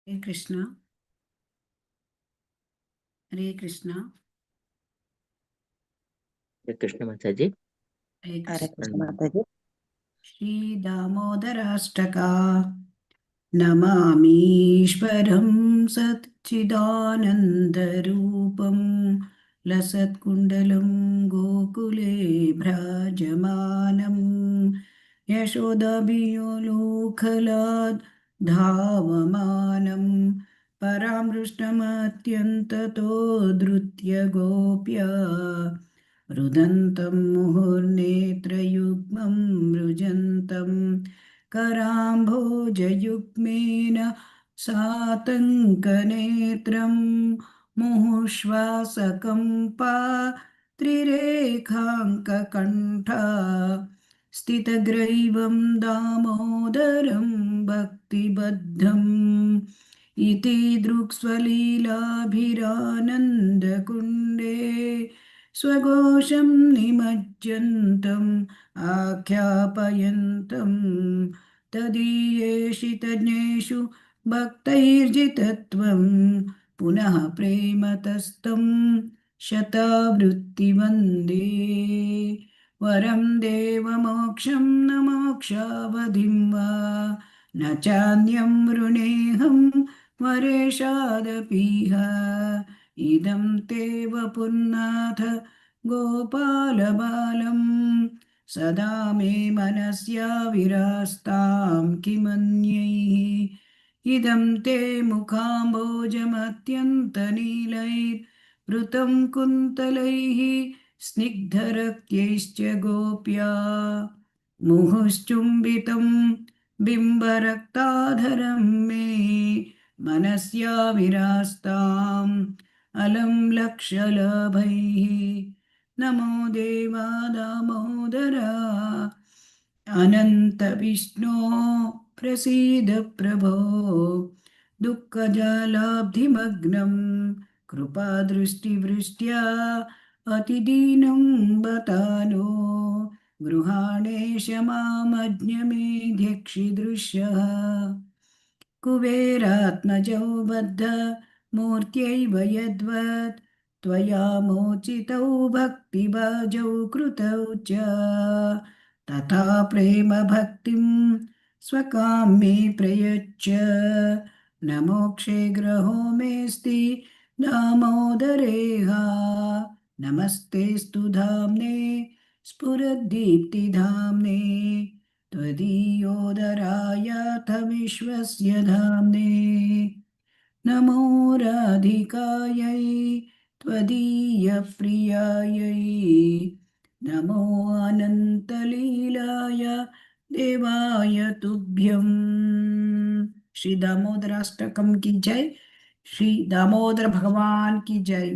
हरे कृष्ण। हरे कृष्ण। हरे कृष्ण माता जी। हरे हरे कृष्ण। कृष्ण माता जी। श्री दामोदराष्टका। नमामीश्वरं सच्चिदानन्दरूपं लसत्कुण्डलं गोकुले भ्राजमानं यशोदाभियोलोकलात् धावमानं परामृष्टमत्यन्ततो धृत्य गोप्या रुदन्तं मुहुर्नेत्रयुग्मं मृजन्तं कराम्भोजयुग्मेन सातङ्कनेत्रं मुहुश्वासकम्पा त्रिरेखाङ्ककण्ठा स्थितग्रैवं दामोदरं भक्तिबद्धम् इति दृक्स्वलीलाभिरानन्दकुण्डे स्वघोषं निमज्जन्तम् आख्यापयन्तं तदीयेषितज्ञेषु भक्तैर्जितत्वं पुनः प्रेमतस्तं शतावृत्तिवन्दे वरं देवमोक्षं न मोक्षावधिं वा न चान्यं वृणेऽहं वरेशादपीह इदं ते वपुर्नाथ गोपालबालं सदा मे मनस्या विरास्तां किमन्यैः इदं ते मुखाम्भोजमत्यन्तनीलैर्वृतं कुन्तलैः स्निग्धरक्त्यैश्च गोप्या मुहुश्चुम्बितं बिम्बरक्ताधरं मे मनस्या विरास्ताम् अलं लक्षलभैः नमो देवा दामोदरा अनन्तविष्णो प्रसीद प्रभो दुःखजलाब्धिमग्नं कृपादृष्टिवृष्ट्या अतिदीनं बतानो गृहाणेश मामज्ञमेध्यक्षिदृश्यः कुबेरात्मजौ बद्ध मूर्त्यैव यद्वत् त्वया मोचितौ भक्तिभाजौ कृतौ च तथा प्रेमभक्तिं स्वकां मे प्रयच्छ न मोक्षे ग्रहो मेऽस्ति दामोदरेहा नमस्तेऽस्तु धाम्ने स्फुरद्दीप्तिधाम्ने त्वदीयोदरायाथ विश्वस्य धाम्ने नमो राधिकायै त्वदीयप्रियायै नमो अनन्तलीलाय देवाय तुभ्यं। श्री दामोदराष्टकम की जय। श्री दामोदर भगवान की जय।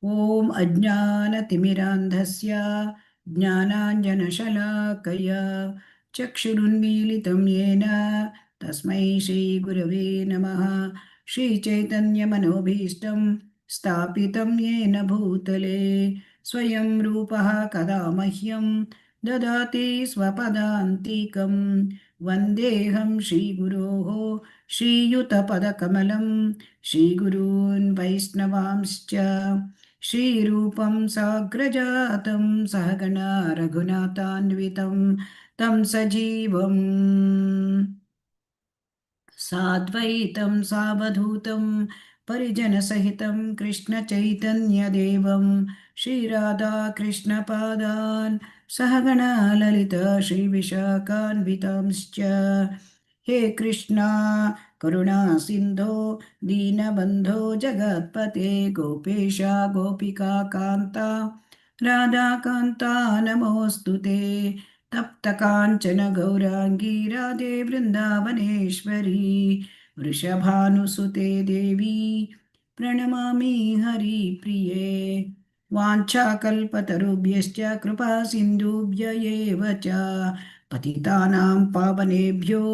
ॐ अज्ञानतिमिरान्धस्य ज्ञानाञ्जनशलाकया चक्षुरुन्मीलितं येन तस्मै श्रीगुरवे नमः। श्रीचैतन्यमनोभीष्टं स्थापितं येन भूतले स्वयं रूपः कदा मह्यं ददाति स्वपदान्तिकं वन्देऽहं श्रीगुरोः श्रीयुतपदकमलं श्रीगुरून् वैष्णवांश्च श्रीरूपं साग्रजातं सहगणा रघुनाथान्वितं तं सजीवम् साद्वैतं सावधूतं परिजनसहितं कृष्णचैतन्यदेवं श्रीराधाकृष्णपादान् सहगणा ललिता श्रीविशाखान्वितांश्च हे कृष्णा करुणा सिन्धो दीनबन्धो जगत्पते गोपेश गोपिका कान्ता राधाकान्ता नमोऽस्तु ते तप्तकाञ्चन गौराङ्गी राधे वृन्दावनेश्वरी वृषभानुसुते देवी प्रणमामि हरिप्रिये वाञ्छाकल्पतरुभ्यश्च कृपा सिन्धुभ्य एव च पतितानां पावनेभ्यो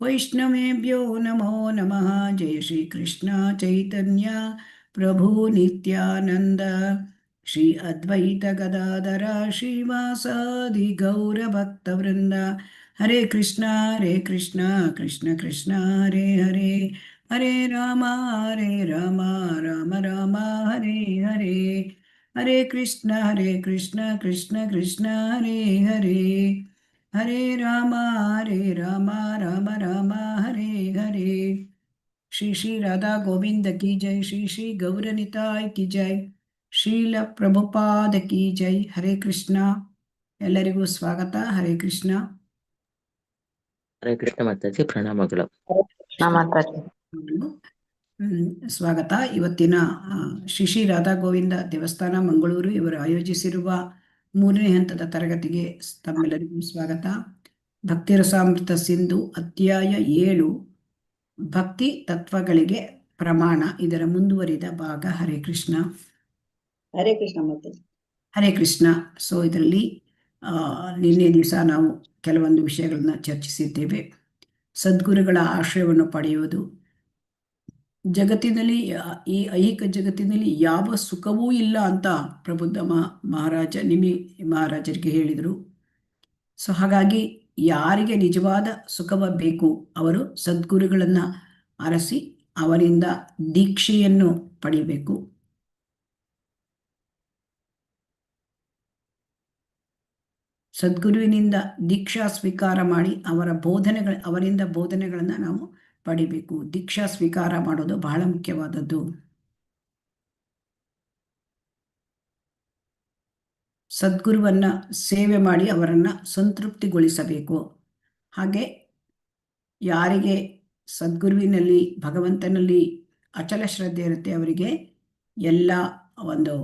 वैष्णवेभ्यो नमो नमः। जय श्री कृष्ण चैतन्य प्रभु नित्यानंद श्री अद्वैत गदाधर श्रीवासादि गौरभक्तवृंद ಹರೇ ಕೃಷ್ಣ ಕೃಷ್ಣ ಕೃಷ್ಣ ಹರೇ ಹರೇ ಹರೇ ರಾಮ ರಾಮ ರಾಮ ಹರೇ ಹರೇ ಹರೇ ಕೃಷ್ಣ ಕೃಷ್ಣ ಕೃಷ್ಣ ಹರೇ ಹರೇ ಹರೇ ರಾಮ ರಾಮ ರಾಮ ಹರೇ ಹರೇ ಶ್ರೀ ಶ್ರೀ ರಾಧಾ ಗೋವಿಂದ ಕಿ ಜೈ ಶ್ರೀ ಶ್ರೀ ಗೌರನಿತಾಯ್ ಕಿ ಜೈ ಶ್ರೀಲ ಪ್ರಭುಪಾದ ಕಿ ಜೈ ಹರೇ ಕೃಷ್ಣ. ಎಲ್ಲರಿಗೂ ಸ್ವಾಗತ. ಹರೇ ಕೃಷ್ಣ. ಹರೇ ಕೃಷ್ಣ ಮಾತಾಜಿ, ಪ್ರಣಾಮಗಳು. ಕೃಷ್ಣ ಮಾತಾಜಿ. ಸ್ವಾಗತ. ಇವತ್ತಿನ ಶ್ರೀ ಶ್ರೀ ರಾಧಾ ಗೋವಿಂದ ದೇವಸ್ಥಾನ ಮಂಗಳೂರು ಇವರು ಆಯೋಜಿಸಿರುವ 3ನೇ ಹಂತದ ತರಗತಿಗೆ ತಮ್ಮೆಲ್ಲರಿಗೂ ಸ್ವಾಗತ. ಭಕ್ತಿ ರಸಾಮೃತ ಸಿಂಧು ಅಧ್ಯಾಯ 7 ಭಕ್ತಿ ತತ್ವಗಳಿಗೆ ಪ್ರಮಾಣ, ಇದರ ಮುಂದುವರಿದ ಭಾಗ. ಹರೇ ಕೃಷ್ಣ. ಹರೇ ಕೃಷ್ಣ ಮಾತಾಜಿ. ಹರೇ ಕೃಷ್ಣ. ಸೊ ಇದರಲ್ಲಿ ನಿನ್ನೆ ದಿವಸ ನಾವು ಕೆಲವೊಂದು ವಿಷಯಗಳನ್ನ ಚರ್ಚಿಸಿದ್ದೇವೆ. ಸದ್ಗುರುಗಳ ಆಶ್ರಯವನ್ನು ಪಡೆಯುವುದು, ಜಗತ್ತಿನಲ್ಲಿ ಈ ಐಹಿಕ ಜಗತ್ತಿನಲ್ಲಿ ಯಾವ ಸುಖವೂ ಇಲ್ಲ ಅಂತ ಪ್ರಬುದ್ಧ ಮಹಾರಾಜರಿಗೆ ಹೇಳಿದರು. ಸೊ ಹಾಗಾಗಿ ಯಾರಿಗೆ ನಿಜವಾದ ಸುಖವ ಬೇಕು ಅವರು ಸದ್ಗುರುಗಳನ್ನು ಅರಸಿ ಅವರಿಂದ ದೀಕ್ಷೆಯನ್ನು ಪಡೆಯಬೇಕು. ಸದ್ಗುರುವಿನಿಂದ ದೀಕ್ಷಾ ಸ್ವೀಕಾರ ಮಾಡಿ ಅವರಿಂದ ಬೋಧನೆಗಳನ್ನು ನಾವು ಪಡಿಬೇಕು. ದೀಕ್ಷಾ ಸ್ವೀಕಾರ ಮಾಡೋದು ಬಹಳ ಮುಖ್ಯವಾದದ್ದು. ಸದ್ಗುರುವನ್ನ ಸೇವೆ ಮಾಡಿ ಅವರನ್ನ ಸಂತೃಪ್ತಿಗೊಳಿಸಬೇಕು. ಹಾಗೆ ಯಾರಿಗೆ ಸದ್ಗುರುವಿನಲ್ಲಿ ಭಗವಂತನಲ್ಲಿ ಅಚಲ ಶ್ರದ್ಧೆ ಇರುತ್ತೆ ಅವರಿಗೆ ಎಲ್ಲ ಒಂದು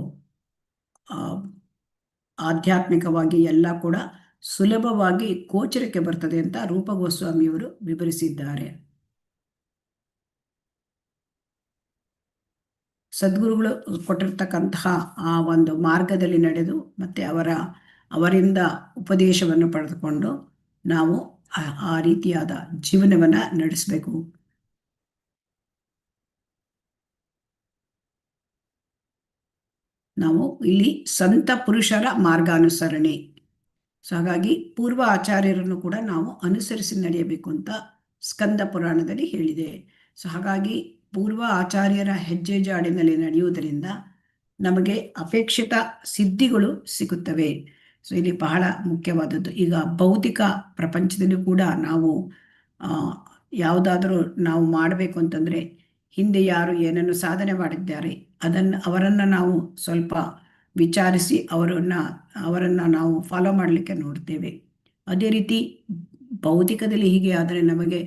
ಆಧ್ಯಾತ್ಮಿಕವಾಗಿ ಎಲ್ಲ ಕೂಡ ಸುಲಭವಾಗಿ ಗೋಚರಕ್ಕೆ ಬರ್ತದೆ ಅಂತ ರೂಪ ಗೋಸ್ವಾಮಿಯವರು ವಿವರಿಸಿದ್ದಾರೆ. ಸದ್ಗುರುಗಳು ಕೊಟ್ಟಿರ್ತಕ್ಕಂತಹ ಆ ಒಂದು ಮಾರ್ಗದಲ್ಲಿ ನಡೆದು ಮತ್ತೆ ಅವರಿಂದ ಉಪದೇಶವನ್ನು ಪಡೆದುಕೊಂಡು ನಾವು ಆ ರೀತಿಯಾದ ಜೀವನವನ್ನ ನಡೆಸಬೇಕು. ನಾವು ಇಲ್ಲಿ ಸಂತ ಪುರುಷರ ಮಾರ್ಗಾನುಸರಣೆ, ಸೊ ಹಾಗಾಗಿ ಪೂರ್ವ ಆಚಾರ್ಯರನ್ನು ಕೂಡ ನಾವು ಅನುಸರಿಸಿ ನಡೆಯಬೇಕು ಅಂತ ಸ್ಕಂದ ಪುರಾಣದಲ್ಲಿ ಹೇಳಿದೆ. ಸೊ ಹಾಗಾಗಿ ಪೂರ್ವ ಆಚಾರ್ಯರ ಹೆಜ್ಜೆ ಜಾಡಿನಲ್ಲಿ ನಡೆಯುವುದರಿಂದ ನಮಗೆ ಅಪೇಕ್ಷಿತ ಸಿದ್ಧಿಗಳು ಸಿಗುತ್ತವೆ. ಸೊ ಇಲ್ಲಿ ಬಹಳ ಮುಖ್ಯವಾದದ್ದು. ಈಗ ಭೌತಿಕ ಪ್ರಪಂಚದಲ್ಲೂ ಕೂಡ ನಾವು ಯಾವುದಾದ್ರೂ ನಾವು ಮಾಡಬೇಕು ಅಂತಂದರೆ ಹಿಂದೆ ಯಾರು ಏನನ್ನು ಸಾಧನೆ ಮಾಡಿದ್ದಾರೆ ಅವರನ್ನು ನಾವು ಸ್ವಲ್ಪ ವಿಚಾರಿಸಿ ಅವರನ್ನು ನಾವು ಫಾಲೋ ಮಾಡಲಿಕ್ಕೆ ನೋಡ್ತೇವೆ. ಅದೇ ರೀತಿ ಭೌತಿಕದಲ್ಲಿ ಹೀಗೆ ಆದರೆ ನಮಗೆ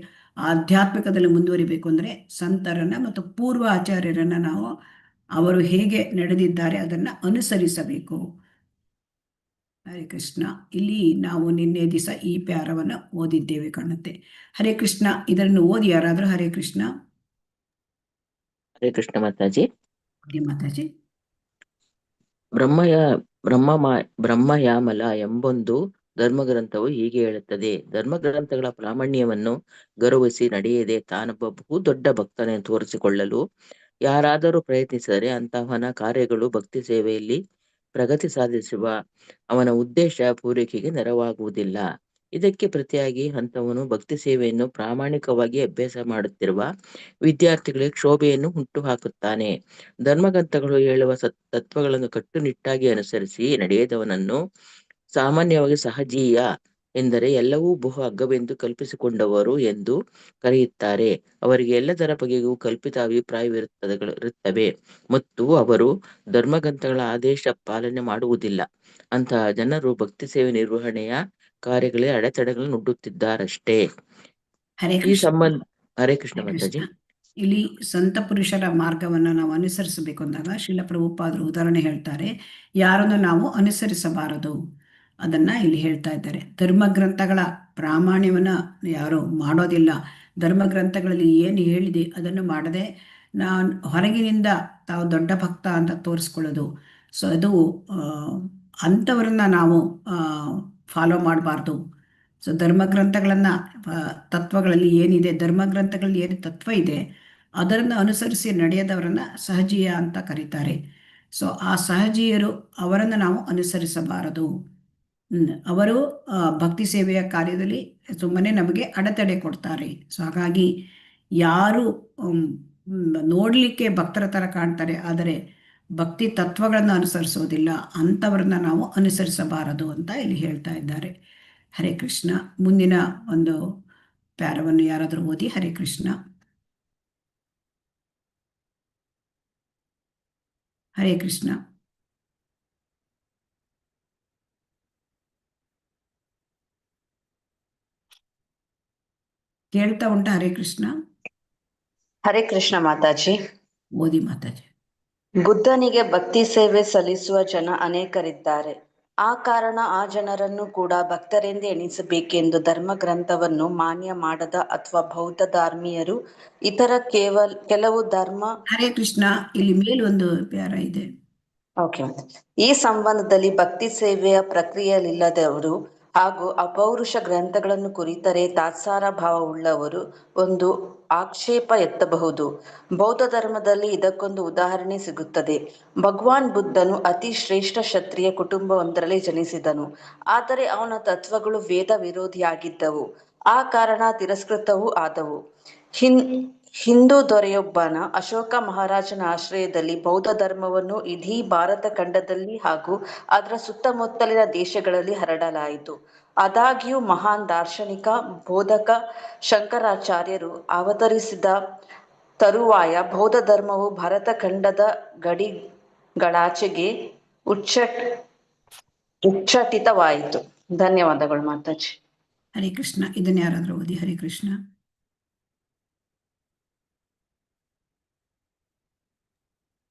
ಆಧ್ಯಾತ್ಮಿಕದಲ್ಲಿ ಮುಂದುವರಿಬೇಕು ಅಂದರೆ ಸಂತರನ್ನು ಮತ್ತು ಪೂರ್ವ ಆಚಾರ್ಯರನ್ನು ನಾವು ಅವರು ಹೇಗೆ ನಡೆದಿದ್ದಾರೆ ಅದನ್ನು ಅನುಸರಿಸಬೇಕು. ಹರೇ ಕೃಷ್ಣ. ಇಲ್ಲಿ ನಾವು ನಿನ್ನೆ ದಿವಸ ಈ ಪ್ಯಾರವನ್ನು ಓದಿದ್ದೇವೆ ಕಾಣುತ್ತೆ. ಹರೇ ಕೃಷ್ಣ. ಇದನ್ನು ಓದಿ ಯಾರಾದರೂ? ಹರೇ ಕೃಷ್ಣ. ಹರೇ ಕೃಷ್ಣ ಮಾತಾಜಿ. ಮಾತಾಜಿ. ಬ್ರಹ್ಮಯಾಮಲ ಎಂಬೊಂದು ಧರ್ಮಗ್ರಂಥವು ಹೀಗೆ ಹೇಳುತ್ತದೆ: ಧರ್ಮಗ್ರಂಥಗಳ ಪ್ರಾಮಾಣ್ಯವನ್ನು ಗೌರವಿಸಿ ನಡೆಯದೆ ತಾನೊಬ್ಬ ಬಹು ದೊಡ್ಡ ಭಕ್ತನೆಂದು ತೋರಿಸಿಕೊಳ್ಳಲು ಯಾರಾದರೂ ಪ್ರಯತ್ನಿಸಿದರೆ ಅಂತಹವನ ಕಾರ್ಯಗಳು ಭಕ್ತಿ ಸೇವೆಯಲ್ಲಿ ಪ್ರಗತಿ ಸಾಧಿಸುವ ಅವನ ಉದ್ದೇಶ ಪೂರೈಕೆಗೆ ನೆರವಾಗುವುದಿಲ್ಲ. ಇದಕ್ಕೆ ಪ್ರತಿಯಾಗಿ ಅಂತವನು ಭಕ್ತಿ ಸೇವೆಯನ್ನು ಪ್ರಾಮಾಣಿಕವಾಗಿ ಅಭ್ಯಾಸ ಮಾಡುತ್ತಿರುವ ವಿದ್ಯಾರ್ಥಿಗಳಿಗೆ ಕ್ಷೋಭೆಯನ್ನು ಹುಟ್ಟು ಹಾಕುತ್ತಾನೆ. ಧರ್ಮಗ್ರಂಥಗಳು ಹೇಳುವ ತತ್ವಗಳನ್ನು ಕಟ್ಟುನಿಟ್ಟಾಗಿ ಅನುಸರಿಸಿ ನಡೆಯದವನನ್ನು ಸಾಮಾನ್ಯವಾಗಿ ಸಹಜೀಯ ಎಂದರೆ ಎಲ್ಲವೂ ಬಹು ಅಗ್ಗವೆಂದು ಕಲ್ಪಿಸಿಕೊಂಡವರು ಎಂದು ಕರೆಯುತ್ತಾರೆ. ಅವರಿಗೆ ಎಲ್ಲದರ ಬಗೆಗೂ ಕಲ್ಪಿತ ಅಭಿಪ್ರಾಯವಿರುತ್ತವೆ ಮತ್ತು ಅವರು ಧರ್ಮಗ್ರಂಥಗಳ ಆದೇಶ ಪಾಲನೆ ಮಾಡುವುದಿಲ್ಲ. ಅಂತಹ ಜನರು ಭಕ್ತಿ ಸೇವೆ ನಿರ್ವಹಣೆಯ ಕಾರ್ಯಗಳಿಗೆ ಅಡೆತಡೆಗಳನ್ನು ನುಡ್ಡುತ್ತಿದ್ದಾರಷ್ಟೇ. ಈ ಸಂಬಂಧ ಹರೇ ಕೃಷ್ಣ ಮಾತಾಜಿ. ಇಲ್ಲಿ ಸಂತ ಪುರುಷರ ಮಾರ್ಗವನ್ನು ನಾವು ಅನುಸರಿಸಬೇಕು ಅಂದಾಗ ಶ್ರೀಲ ಪ್ರಭುಪಾದರು ಉದಾಹರಣೆ ಹೇಳ್ತಾರೆ. ಯಾರನ್ನು ನಾವು ಅನುಸರಿಸಬಾರದು ಅದನ್ನ ಇಲ್ಲಿ ಹೇಳ್ತಾ ಇದ್ದಾರೆ. ಧರ್ಮಗ್ರಂಥಗಳ ಪ್ರಾಮಾಣ್ಯವನ್ನು ಯಾರು ಮಾಡೋದಿಲ್ಲ, ಧರ್ಮಗ್ರಂಥಗಳಲ್ಲಿ ಏನು ಹೇಳಿದೆ ಅದನ್ನು ಮಾಡದೆ ಹೊರಗಿನಿಂದ ತಾವು ದೊಡ್ಡ ಭಕ್ತ ಅಂತ ತೋರಿಸ್ಕೊಳ್ಳೋದು. ಸೊ ಅದು ಅಂಥವ್ರನ್ನ ನಾವು ಫಾಲೋ ಮಾಡಬಾರ್ದು. ಸೊ ಧರ್ಮಗ್ರಂಥಗಳನ್ನು ತತ್ವಗಳಲ್ಲಿ ಏನಿದೆ, ಧರ್ಮಗ್ರಂಥಗಳಲ್ಲಿ ಏನು ತತ್ವ ಇದೆ ಅದನ್ನು ಅನುಸರಿಸಿ ನಡೆಯದವರನ್ನ ಸಹಜೀಯ ಅಂತ ಕರೀತಾರೆ. ಸೊ ಆ ಸಹಜೀಯರು ಅವರನ್ನು ನಾವು ಅನುಸರಿಸಬಾರದು. ಅವರು ಭಕ್ತಿ ಸೇವೆಯ ಕಾರ್ಯದಲ್ಲಿ ಸುಮ್ಮನೆ ನಮಗೆ ಅಡೆತಡೆ ಕೊಡ್ತಾರೆ. ಸೊ ಹಾಗಾಗಿ ಯಾರು ನೋಡಲಿಕ್ಕೆ ಭಕ್ತರ ಥರ ಕಾಣ್ತಾರೆ ಆದರೆ ಭಕ್ತಿ ತತ್ವಗಳನ್ನು ಅನುಸರಿಸೋದಿಲ್ಲ, ಅಂಥವ್ರನ್ನ ನಾವು ಅನುಸರಿಸಬಾರದು ಅಂತ ಇಲ್ಲಿ ಹೇಳ್ತಾ ಇದ್ದಾರೆ. ಹರೇ ಕೃಷ್ಣ. ಮುಂದಿನ ಒಂದು ಪ್ಯಾರವನ್ನು ಯಾರಾದರೂ ಓದಿ. ಹರೇ ಕೃಷ್ಣ. ಹರೇ ಕೃಷ್ಣ. ಕೇಳ್ತಾ ಉಂಟಾ? ಹರೇ ಕೃಷ್ಣ. ಹರೇ ಕೃಷ್ಣ ಮಾತಾಜಿ. ಓದಿ ಮಾತಾಜಿ. ಬುದ್ಧನಿಗೆ ಭಕ್ತಿ ಸೇವೆ ಸಲ್ಲಿಸುವ ಜನ ಅನೇಕರಿದ್ದಾರೆ. ಆ ಕಾರಣ ಆ ಜನರನ್ನು ಕೂಡ ಭಕ್ತರೆಂದೇ ಎಣಿಸಬೇಕೆಂದು ಧರ್ಮ ಗ್ರಂಥವನ್ನು ಮಾನ್ಯ ಮಾಡದ ಅಥವಾ ಬೌದ್ಧ ಧರ್ಮೀಯರು ಇತರ ಕೆಲವು ಧರ್ಮ. ಹರೇ ಕೃಷ್ಣ. ಇಲ್ಲಿ ಮೇಲೊಂದು ಪ್ಯಾರ ಇದೆ. ಓಕೆ. ಈ ಸಂಬಂಧದಲ್ಲಿ ಭಕ್ತಿ ಸೇವೆಯ ಪ್ರಕ್ರಿಯೆಯಲ್ಲಿಲ್ಲದವರು ಹಾಗೂ ಅಪೌರುಷ ಗ್ರಂಥಗಳನ್ನು ಕುರಿತರೆ ತಾತ್ಸಾರ ಭಾವವುಳ್ಳವರು ಒಂದು ಆಕ್ಷೇಪ ಎತ್ತಬಹುದು. ಬೌದ್ಧ ಧರ್ಮದಲ್ಲಿ ಇದಕ್ಕೊಂದು ಉದಾಹರಣೆ ಸಿಗುತ್ತದೆ. ಭಗವಾನ್ ಬುದ್ಧನು ಅತಿ ಶ್ರೇಷ್ಠ ಕ್ಷತ್ರಿಯ ಕುಟುಂಬವೊಂದರಲ್ಲಿ ಜನಿಸಿದನು. ಆದರೆ ಅವನ ತತ್ವಗಳು ವೇದ ವಿರೋಧಿಯಾಗಿದ್ದವು. ಆ ಕಾರಣ ತಿರಸ್ಕೃತವೂ ಆದವು. ಹಿಂದೂ ದೊರೆಯೊಬ್ಬನ ಅಶೋಕ ಮಹಾರಾಜನ ಆಶ್ರಯದಲ್ಲಿ ಬೌದ್ಧ ಧರ್ಮವನ್ನು ಇಡೀ ಭಾರತ ಖಂಡದಲ್ಲಿ ಹಾಗೂ ಅದರ ಸುತ್ತಮುತ್ತಲಿನ ದೇಶಗಳಲ್ಲಿ ಹರಡಲಾಯಿತು. ಆದಾಗ್ಯೂ ಮಹಾನ್ ದಾರ್ಶನಿಕ ಬೋಧಕ ಶಂಕರಾಚಾರ್ಯರು ಅವತರಿಸಿದ ತರುವಾಯ ಬೌದ್ಧ ಧರ್ಮವು ಭಾರತ ಖಂಡದ ಗಡಿಗಳಾಚೆಗೆ ಉಚ್ಚಟಿತವಾಯಿತು. ಧನ್ಯವಾದಗಳು ಮಾತಾಜಿ. ಹರೇ ಕೃಷ್ಣ. ಇದನ್ನ ಯಾರಾದ್ರೂ ಓದಿ. ಹರೇ ಕೃಷ್ಣ.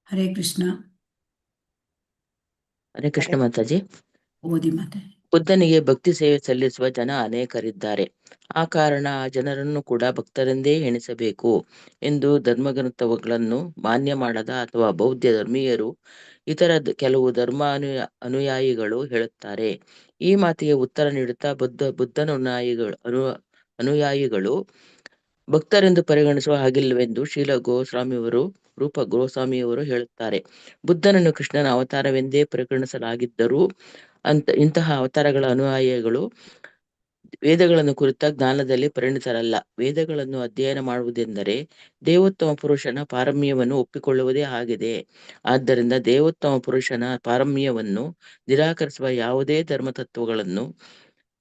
ಹರೇ ಕೃಷ್ಣ. ಹರೇ ಕೃಷ್ಣ ಮಾತಾಜಿ. ಓದಿ ಮಾತಾಜಿ. ಬುದ್ಧನಿಗೆ ಭಕ್ತಿ ಸೇವೆ ಸಲ್ಲಿಸುವ ಜನ ಅನೇಕರಿದ್ದಾರೆ. ಆ ಕಾರಣ ಆ ಜನರನ್ನು ಕೂಡ ಭಕ್ತರೆಂದೇ ಎಣಿಸಬೇಕು ಎಂದು ಧರ್ಮಗ್ರಂಥಗಳನ್ನು ಮಾನ್ಯ ಮಾಡದ ಅಥವಾ ಬೌದ್ಧ ಧರ್ಮೀಯರು ಇತರ ಕೆಲವು ಧರ್ಮ ಅನುಯಾಯಿಗಳು ಹೇಳುತ್ತಾರೆ. ಈ ಮಾತಿಗೆ ಉತ್ತರ ನೀಡುತ್ತಾ ಬುದ್ಧನ ಅನುಯಾಯಿಗಳು ಭಕ್ತರೆಂದು ಪರಿಗಣಿಸುವ ಹಾಗಿಲ್ಲವೆಂದು ರೂಪ ಗೋಸ್ವಾಮಿಯವರು ಹೇಳುತ್ತಾರೆ. ಬುದ್ಧನನ್ನು ಕೃಷ್ಣನ ಅವತಾರವೆಂದೇ ಪರಿಗಣಿಸಲಾಗಿದ್ದರೂ ಇಂತಹ ಅವತಾರಗಳ ಅನುಯಾಯಿಗಳು ವೇದಗಳನ್ನು ಕುರಿತ ಜ್ಞಾನದಲ್ಲಿ ಪರಿಣಿತರಲ್ಲ. ವೇದಗಳನ್ನು ಅಧ್ಯಯನ ಮಾಡುವುದೆಂದರೆ ದೇವೋತ್ತಮ ಪುರುಷನ ಪಾರಮ್ಯವನ್ನು ಒಪ್ಪಿಕೊಳ್ಳುವುದೇ ಆಗಿದೆ. ಆದ್ದರಿಂದ ದೇವೋತ್ತಮ ಪುರುಷನ ಪಾರಮ್ಯವನ್ನು ನಿರಾಕರಿಸುವ ಯಾವುದೇ ಧರ್ಮ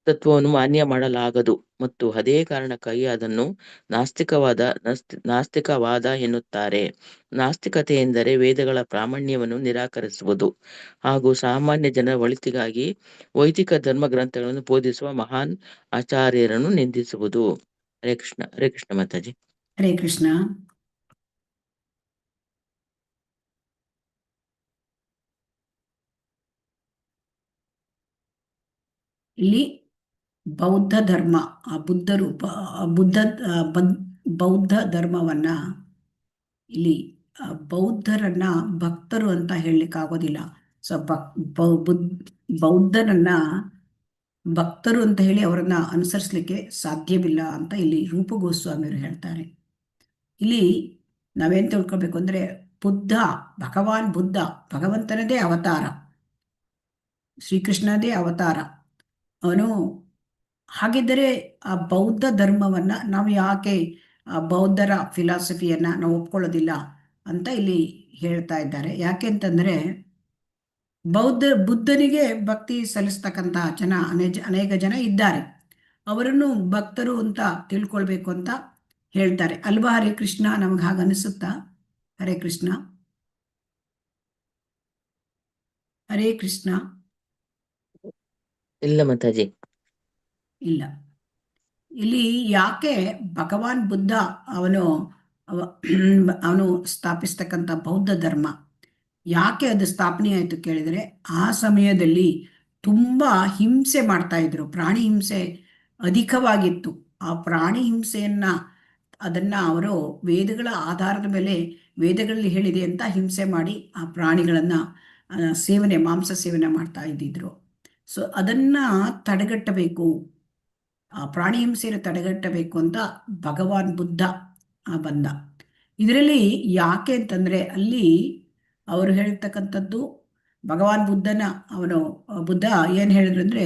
ತತ್ವವನ್ನು ಮಾನ್ಯ ಮಾಡಲಾಗದು ಮತ್ತು ಅದೇ ಕಾರಣಕ್ಕಾಗಿ ಅದನ್ನು ನಾಸ್ತಿಕವಾದ ಎನ್ನುತ್ತಾರೆ. ನಾಸ್ತಿಕತೆ ಎಂದರೆ ವೇದಗಳ ಪ್ರಾಮಾಣ್ಯವನ್ನು ನಿರಾಕರಿಸುವುದು ಹಾಗೂ ಸಾಮಾನ್ಯ ಜನರ ಒಳಿತಿಗಾಗಿ ವೈದಿಕ ಧರ್ಮ ಗ್ರಂಥಗಳನ್ನು ಬೋಧಿಸುವ ಮಹಾನ್ ಆಚಾರ್ಯರನ್ನು ನಿಂದಿಸುವುದು. ಹರೇ ಕೃಷ್ಣ. ಹರೇ ಕೃಷ್ಣ ಮಾತಾಜಿ. ಹರೇ ಕೃಷ್ಣ. ಇಲ್ಲಿ ಬೌದ್ಧ ಧರ್ಮ, ಬೌದ್ಧ ಧರ್ಮವನ್ನ ಇಲ್ಲಿ ಬೌದ್ಧರನ್ನ ಭಕ್ತರು ಅಂತ ಹೇಳಲಿಕ್ಕಾಗೋದಿಲ್ಲ. ಸೊ ಬೌದ್ಧರನ್ನ ಭಕ್ತರು ಅಂತ ಹೇಳಿ ಅವರನ್ನ ಅನುಸರಿಸಲಿಕ್ಕೆ ಸಾಧ್ಯವಿಲ್ಲ ಅಂತ ಇಲ್ಲಿ ರೂಪ ಗೋಸ್ವಾಮಿಯವರು ಹೇಳ್ತಾರೆ. ಇಲ್ಲಿ ನಾವೇನ್ ತಿಳ್ಕೊಳ್ಬೇಕು ಅಂದ್ರೆ ಭಗವಾನ್ ಬುದ್ಧ ಭಗವಂತನದೇ ಅವತಾರ, ಶ್ರೀಕೃಷ್ಣದೇ ಅವತಾರ. ಅವನು ಹಾಗಿದ್ದರೆ ಆ ಬೌದ್ಧ ಧರ್ಮವನ್ನ ನಾವು ಯಾಕೆ ಬೌದ್ಧರ ಫಿಲಾಸಫಿಯನ್ನ ನಾವು ಒಪ್ಕೊಳ್ಳೋದಿಲ್ಲ ಅಂತ ಇಲ್ಲಿ ಹೇಳ್ತಾ ಇದ್ದಾರೆ. ಯಾಕೆಂತಂದ್ರೆ ಬುದ್ಧನಿಗೆ ಭಕ್ತಿ ಸಲ್ಲಿಸ್ತಕ್ಕಂತಹ ಜನ ಅನೇಕ ಜನ ಇದ್ದಾರೆ. ಅವರನ್ನು ಭಕ್ತರು ಅಂತ ತಿಳ್ಕೊಳ್ಬೇಕು ಅಂತ ಹೇಳ್ತಾರೆ ಅಲ್ವಾ? ಹರೇ ಕೃಷ್ಣ. ನಮ್ಗೆ ಹಾಗೆ ಅನಿಸುತ್ತಾ? ಹರೇ ಕೃಷ್ಣ. ಹರೇ ಕೃಷ್ಣ. ಇಲ್ಲ ಮಾತಾಜಿ, ಇಲ್ಲ. ಇಲ್ಲಿ ಯಾಕೆ ಭಗವಾನ್ ಬುದ್ಧ ಅವನು ಸ್ಥಾಪಿಸ್ತಕ್ಕಂಥ ಬೌದ್ಧ ಧರ್ಮ ಯಾಕೆ ಅದು ಸ್ಥಾಪನೆ ಆಯಿತು ಕೇಳಿದರೆ, ಆ ಸಮಯದಲ್ಲಿ ತುಂಬಾ ಹಿಂಸೆ ಮಾಡ್ತಾ ಇದ್ರು. ಪ್ರಾಣಿ ಹಿಂಸೆ ಅಧಿಕವಾಗಿತ್ತು. ಆ ಪ್ರಾಣಿ ಅದನ್ನ ಅವರು ವೇದಗಳ ಆಧಾರದ ಮೇಲೆ ವೇದಗಳಲ್ಲಿ ಹೇಳಿದೆ ಅಂತ ಹಿಂಸೆ ಮಾಡಿ ಆ ಪ್ರಾಣಿಗಳನ್ನ ಮಾಂಸ ಸೇವನೆ ಮಾಡ್ತಾ ಇದ್ದಿದ್ರು. ಸೊ ಅದನ್ನ ತಡೆಗಟ್ಟಬೇಕು, ಆ ಪ್ರಾಣಿ ಹಿಂಸೆಯನ್ನು ತಡೆಗಟ್ಟಬೇಕು ಅಂತ ಭಗವಾನ್ ಬುದ್ಧ ಬಂದ. ಇದರಲ್ಲಿ ಯಾಕೆ ಅಂತಂದ್ರೆ ಅಲ್ಲಿ ಅವರು ಹೇಳ್ತಕ್ಕಂಥದ್ದು ಭಗವಾನ್ ಬುದ್ಧ ಏನ್ ಹೇಳಿದ್ರು ಅಂದ್ರೆ,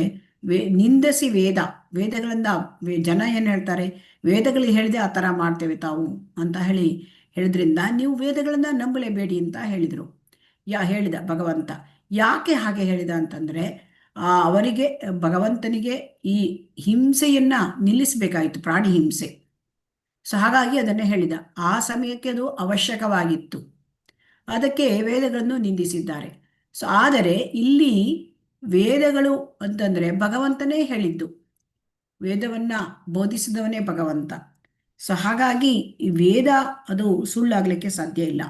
ನಿಂದಿಸಿ ವೇದಗಳಿಂದ ಜನ ಏನು ಹೇಳ್ತಾರೆ, ವೇದಗಳಿಗೆ ಹೇಳಿದೆ ಆ ಥರ ಮಾಡ್ತೇವೆ ತಾವು ಅಂತ ಹೇಳಿದ್ರಿಂದ ನೀವು ವೇದಗಳನ್ನ ನಂಬಲೇಬೇಡಿ ಅಂತ ಹೇಳಿದ ಭಗವಂತ. ಯಾಕೆ ಹಾಗೆ ಹೇಳಿದ ಅಂತಂದ್ರೆ ಅವರಿಗೆ ಭಗವಂತನಿಗೆ ಈ ಹಿಂಸೆಯನ್ನ ನಿಲ್ಲಿಸಬೇಕಾಯಿತು, ಪ್ರಾಣಿ ಹಿಂಸೆ. ಸೊ ಹಾಗಾಗಿ ಅದನ್ನೇ ಹೇಳಿದ. ಆ ಸಮಯಕ್ಕೆ ಅದು ಅವಶ್ಯಕವಾಗಿತ್ತು, ಅದಕ್ಕೆ ವೇದಗಳನ್ನು ನಿಂದಿಸಿದ್ದಾರೆ. ಸೊ ಆದರೆ ಇಲ್ಲಿ ವೇದಗಳು ಅಂತಂದ್ರೆ ಭಗವಂತನೇ ಹೇಳಿದ್ದು, ವೇದವನ್ನ ಬೋಧಿಸಿದವನೇ ಭಗವಂತ. ಸೊ ಹಾಗಾಗಿ ಈ ವೇದ ಅದು ಸುಳ್ಳಾಗ್ಲಿಕ್ಕೆ ಸಾಧ್ಯ ಇಲ್ಲ.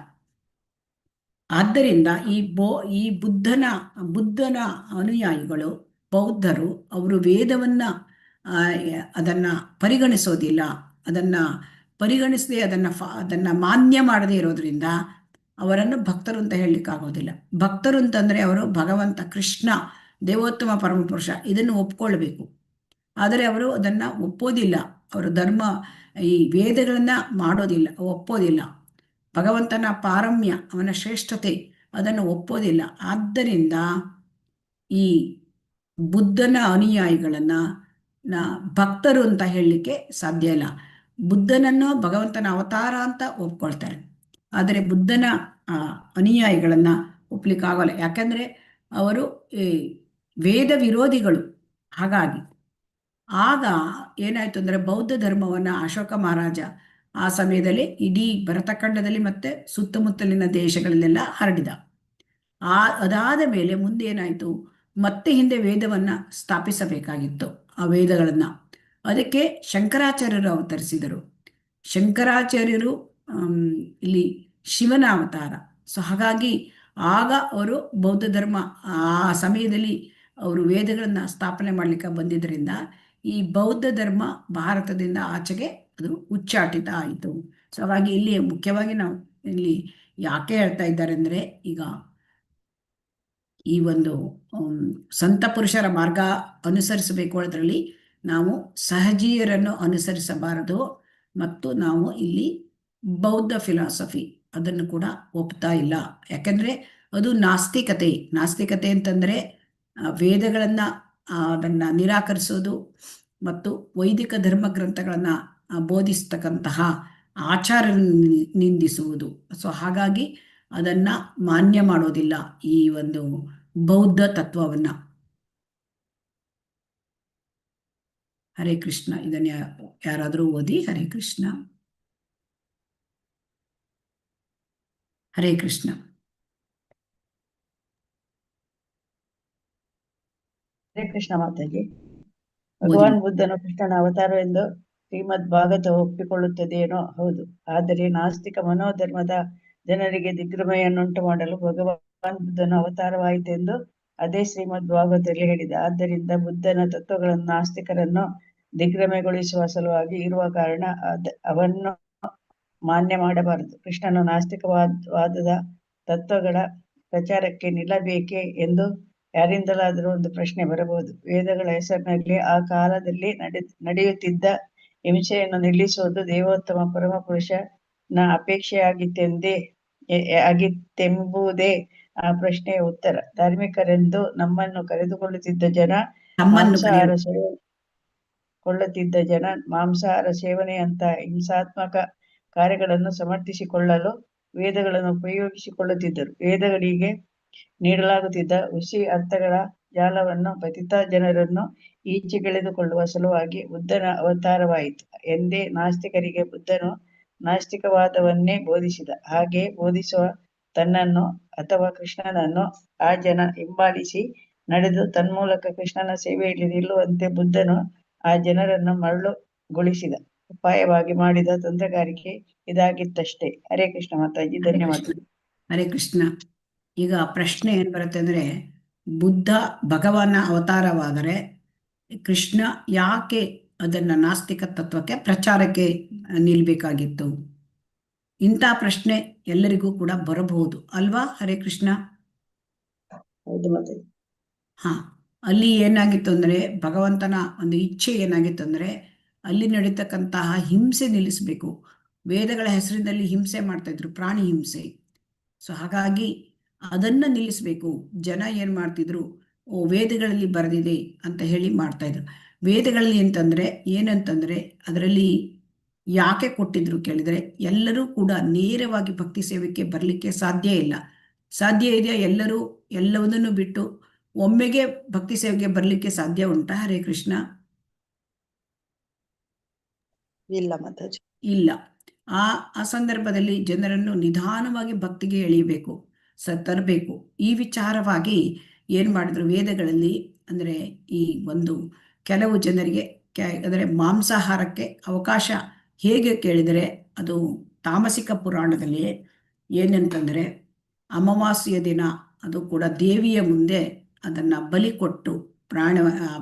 ಆದ್ದರಿಂದ ಈ ಬುದ್ಧನ ಅನುಯಾಯಿಗಳು ಬೌದ್ಧರು ಅವರು ವೇದವನ್ನ ಅದನ್ನ ಪರಿಗಣಿಸೋದಿಲ್ಲ. ಅದನ್ನ ಪರಿಗಣಿಸದೆ ಅದನ್ನ ಮಾನ್ಯ ಮಾಡದೇ ಇರೋದ್ರಿಂದ ಅವರನ್ನು ಭಕ್ತರು ಅಂತ ಹೇಳಲಿಕ್ಕಾಗೋದಿಲ್ಲ. ಭಕ್ತರು ಅಂತಂದ್ರೆ ಅವರು ಭಗವಂತ ಕೃಷ್ಣ ದೇವೋತ್ತಮ ಪರಮಪುರುಷ ಇದನ್ನು ಒಪ್ಕೊಳ್ಬೇಕು. ಆದರೆ ಅವರು ಅದನ್ನ ಒಪ್ಪೋದಿಲ್ಲ. ಅವರು ಈ ವೇದಗಳನ್ನ ಮಾಡೋದಿಲ್ಲ, ಒಪ್ಪೋದಿಲ್ಲ. ಭಗವಂತನ ಪಾರಮ್ಯ, ಅವನ ಶ್ರೇಷ್ಠತೆ ಅದನ್ನು ಒಪ್ಪೋದಿಲ್ಲ. ಆದ್ದರಿಂದ ಈ ಬುದ್ಧನ ಅನುಯಾಯಿಗಳನ್ನ ಭಕ್ತರು ಅಂತ ಹೇಳಲಿಕ್ಕೆ ಸಾಧ್ಯ ಇಲ್ಲ. ಬುದ್ಧನನ್ನು ಭಗವಂತನ ಅವತಾರ ಅಂತ ಒಪ್ಕೊಳ್ತಾರೆ, ಆದರೆ ಬುದ್ಧನ ಅನುಯಾಯಿಗಳನ್ನ ಒಪ್ಲಿಕ್ಕಾಗಲ್ಲ. ಯಾಕಂದ್ರೆ ಅವರು ವೇದ ವಿರೋಧಿಗಳು. ಹಾಗಾಗಿ ಆಗ ಏನಾಯ್ತು ಅಂದ್ರೆ ಬೌದ್ಧ ಧರ್ಮವನ್ನ ಅಶೋಕ ಮಹಾರಾಜ ಆ ಸಮಯದಲ್ಲಿ ಇಡೀ ಭರತಖಂಡದಲ್ಲಿ ಮತ್ತೆ ಸುತ್ತಮುತ್ತಲಿನ ದೇಶಗಳಲ್ಲೆಲ್ಲ ಹರಡಿದ. ಅದಾದ ಮೇಲೆ ಮುಂದೆ ಏನಾಯ್ತು, ಮತ್ತೆ ಹಿಂದೆ ವೇದವನ್ನ ಸ್ಥಾಪಿಸಬೇಕಾಗಿತ್ತು. ಆ ವೇದಗಳನ್ನ ಅದಕ್ಕೆ ಶಂಕರಾಚಾರ್ಯರು ಅವತರಿಸಿದರು. ಶಂಕರಾಚಾರ್ಯರು ಇಲ್ಲಿ ಶಿವನ ಅವತಾರ. ಸೊ ಹಾಗಾಗಿ ಆಗ ಅವರು ಬೌದ್ಧ ಧರ್ಮ ಆ ಸಮಯದಲ್ಲಿ ಅವರು ವೇದಗಳನ್ನ ಸ್ಥಾಪನೆ ಮಾಡ್ಲಿಕ್ಕೆ ಬಂದಿದ್ದರಿಂದ ಈ ಬೌದ್ಧ ಧರ್ಮ ಭಾರತದಿಂದ ಆಚೆಗೆ ಅದು ಉಚ್ಚಾಟಿತ ಆಯಿತು. ಸೊ ಹಾಗಾಗಿ ಇಲ್ಲಿ ಮುಖ್ಯವಾಗಿ ನಾವು ಇಲ್ಲಿ ಯಾಕೆ ಹೇಳ್ತಾ ಇದ್ದಾರೆ ಅಂದ್ರೆ, ಈಗ ಈ ಒಂದು ಸಂತ ಪುರುಷರ ಮಾರ್ಗ ಅನುಸರಿಸಬೇಕು ಅದರಲ್ಲಿ ನಾವು ಸಹಜೀಯರನ್ನು ಅನುಸರಿಸಬಾರದು. ಮತ್ತು ನಾವು ಇಲ್ಲಿ ಬೌದ್ಧ ಫಿಲಾಸಫಿ ಅದನ್ನು ಕೂಡ ಒಪ್ತಾ ಇಲ್ಲ. ಯಾಕಂದ್ರೆ ಅದು ನಾಸ್ತಿಕತೆ ಅಂತಂದ್ರೆ ವೇದಗಳನ್ನ ಅದನ್ನ ನಿರಾಕರಿಸೋದು ಮತ್ತು ವೈದಿಕ ಧರ್ಮ ಗ್ರಂಥಗಳನ್ನ ಬೋಧಿಸ್ತಕ್ಕಂತಹ ಆಚಾರ ನಿಂದಿಸುವುದು. ಸೊ ಹಾಗಾಗಿ ಅದನ್ನ ಮಾನ್ಯ ಮಾಡೋದಿಲ್ಲ ಈ ಒಂದು ಬೌದ್ಧ ತತ್ವವನ್ನ. ಹರೇ ಕೃಷ್ಣ. ಇದನ್ನ ಯಾರಾದರೂ ಓದಿ. ಹರೇ ಕೃಷ್ಣ. ಹರೇ ಕೃಷ್ಣ. ಹರೇ ಕೃಷ್ಣ ಮಾತಾಜಿ. ಭಗವಾನ್ ಬುದ್ಧನು ಕೃಷ್ಣನ ಅವತಾರವೆಂದು ಶ್ರೀಮದ್ ಭಾಗವತ ಒಪ್ಪಿಕೊಳ್ಳುತ್ತದೇನೋ ಹೌದು. ಆದರೆ ನಾಸ್ತಿಕ ಮನೋಧರ್ಮದ ಜನರಿಗೆ ದಿಗ್ಭ್ರಮೆಯನ್ನುಂಟು ಮಾಡಲು ಭಗವಾನ್ ಬುದ್ಧನು ಅವತಾರವಾಯಿತೆಂದು ಅದೇ ಶ್ರೀಮದ್ ಭಾಗವತದಲ್ಲಿ ಹೇಳಿದೆ. ಆದ್ದರಿಂದ ಬುದ್ಧನ ತತ್ವಗಳನ್ನು ನಾಸ್ತಿಕರನ್ನು ದಿಗ್ಭ್ರಮೆಗೊಳಿಸುವ ಸಲುವಾಗಿ ಇರುವ ಕಾರಣ ಅವನ್ನು ಮಾನ್ಯ ಮಾಡಬಾರದು. ಕೃಷ್ಣನು ನಾಸ್ತಿಕವಾದದ ತತ್ವಗಳ ಪ್ರಚಾರಕ್ಕೆ ನಿಲ್ಲಬೇಕೇ ಎಂದು ಯಾರಿಂದಲಾದರೂ ಒಂದು ಪ್ರಶ್ನೆ ಬರಬಹುದು. ವೇದಗಳ ಹೆಸರಿನಲ್ಲಿ ಆ ಕಾಲದಲ್ಲಿ ನಡೆಯುತ್ತಿದ್ದ ಹಿಂಸೆಯನ್ನು ನಿಲ್ಲಿಸುವುದು ದೇವೋತ್ತಮ ಪರಮಪುರುಷನ ಆಗಿತ್ತೆಂಬುದೇ ಆ ಪ್ರಶ್ನೆಯ ಉತ್ತರ. ಧಾರ್ಮಿಕರೆಂದು ನಮ್ಮನ್ನು ಕರೆದುಕೊಳ್ಳುತ್ತಿದ್ದ ಜನ ಮಾಂಸಾಹಾರ ಸೇವನೆಯಂತ ಹಿಂಸಾತ್ಮಕ ಕಾರ್ಯಗಳನ್ನು ಸಮರ್ಥಿಸಿಕೊಳ್ಳಲು ವೇದಗಳನ್ನು ಉಪಯೋಗಿಸಿಕೊಳ್ಳುತ್ತಿದ್ದರು. ವೇದಗಳಿಗೆ ನೀಡಲಾಗುತ್ತಿದ್ದ ಹುಸಿ ಅರ್ಥಗಳ ಜಾಲವನ್ನು ಪತಿತ ಜನರನ್ನು ಈಚೆಗೆಳೆದುಕೊಳ್ಳುವ ಸಲುವಾಗಿ ಬುದ್ಧನ ಅವತಾರವಾಯಿತು ಎಂದೇ ನಾಸ್ತಿಕರಿಗೆ ಬುದ್ಧನು ನಾಸ್ತಿಕವಾದವನ್ನೇ ಬೋಧಿಸಿದ. ಹಾಗೆ ಬೋಧಿಸುವ ತನ್ನನ್ನು ಅಥವಾ ಕೃಷ್ಣನನ್ನು ಆ ಜನ ಹಿಂಬಾಲಿಸಿ ನಡೆದು ತನ್ಮೂಲಕ ಕೃಷ್ಣನ ಸೇವೆಯಲ್ಲಿ ನಿಲ್ಲುವಂತೆ ಬುದ್ಧನು ಆ ಜನರನ್ನು ಮರಳುಗೊಳಿಸಿದ ಉಪಾಯವಾಗಿ ಮಾಡಿದ ತಂತ್ರಗಾರಿಕೆ ಇದಾಗಿತ್ತಷ್ಟೇ. ಹರೇ ಕೃಷ್ಣ ಮಾತಾಜಿ. ಧನ್ಯವಾದ. ಹರೇ ಕೃಷ್ಣ. ಈಗ ಪ್ರಶ್ನೆ ಏನ್ ಬರುತ್ತೆ ಅಂದ್ರೆ, ಬುದ್ಧ ಭಗವಾನ ಅವತಾರವಾದರೆ ಕೃಷ್ಣ ಯಾಕೆ ಅದನ್ನ ನಾಸ್ತಿಕ ತತ್ವಕ್ಕೆ ಪ್ರಚಾರಕ್ಕೆ ನಿಲ್ಬೇಕಾಗಿತ್ತು? ಇಂಥ ಪ್ರಶ್ನೆ ಎಲ್ಲರಿಗೂ ಕೂಡ ಬರಬಹುದು ಅಲ್ವಾ? ಹರೇ ಕೃಷ್ಣ. ಹೌದು ಮಾತಾಜಿ. ಅಲ್ಲಿ ಏನಾಗಿತ್ತು ಅಂದ್ರೆ, ಭಗವಂತನ ಒಂದು ಇಚ್ಛೆ ಏನಾಗಿತ್ತು ಅಂದ್ರೆ, ಅಲ್ಲಿ ನಡೀತಕ್ಕಂತಹ ಹಿಂಸೆ ನಿಲ್ಲಿಸಬೇಕು. ವೇದಗಳ ಹೆಸರಿನಲ್ಲಿ ಹಿಂಸೆ ಮಾಡ್ತಾ ಇದ್ರು, ಪ್ರಾಣಿ ಹಿಂಸೆ. ಸೊ ಹಾಗಾಗಿ ಅದನ್ನ ನಿಲ್ಲಿಸಬೇಕು. ಜನ ಏನ್ ಮಾಡ್ತಿದ್ರು, ವೇದಗಳಲ್ಲಿ ಬರೆದಿದೆ ಅಂತ ಹೇಳಿ ಮಾಡ್ತಾ ಇದ್ರು. ವೇದಗಳಲ್ಲಿ ಅಂತಂದ್ರೆ ಏನಂತಂದ್ರೆ ಅದರಲ್ಲಿ ಯಾಕೆ ಕೊಟ್ಟಿದ್ರು ಕೇಳಿದರೆ, ಎಲ್ಲರೂ ಕೂಡ ನೇರವಾಗಿ ಭಕ್ತಿ ಸೇವೆಗೆ ಬರಲಿಕ್ಕೆ ಸಾಧ್ಯ ಇಲ್ಲ. ಸಾಧ್ಯ ಇದೆಯಾ? ಎಲ್ಲರೂ ಎಲ್ಲವನ್ನೂ ಬಿಟ್ಟು ಒಮ್ಮೆಗೆ ಭಕ್ತಿ ಸೇವೆಗೆ ಬರಲಿಕ್ಕೆ ಸಾಧ್ಯ ಉಂಟಾ? ಹರೇ ಕೃಷ್ಣ. ಇಲ್ಲ ಮಾತಾಜಿ. ಇಲ್ಲ. ಆ ಆ ಸಂದರ್ಭದಲ್ಲಿ ಜನರನ್ನು ನಿಧಾನವಾಗಿ ಭಕ್ತಿಗೆ ಎಳೆಯಬೇಕು, ತರಬೇಕು. ಈ ವಿಚಾರವಾಗಿ ಏನು ಮಾಡಿದ್ರು ವೇದಗಳಲ್ಲಿ, ಅಂದರೆ ಈ ಒಂದು ಕೆಲವು ಜನರಿಗೆ ಅಂದರೆ ಮಾಂಸಾಹಾರಕ್ಕೆ ಅವಕಾಶ ಹೇಗೆ ಕೇಳಿದರೆ, ಅದು ತಾಮಸಿಕ ಪುರಾಣದಲ್ಲಿ ಏನಂತಂದರೆ ಅಮಾವಾಸ್ಯೆಯ ದಿನ ಅದು ಕೂಡ ದೇವಿಯ ಮುಂದೆ ಅದನ್ನು ಬಲಿ ಕೊಟ್ಟು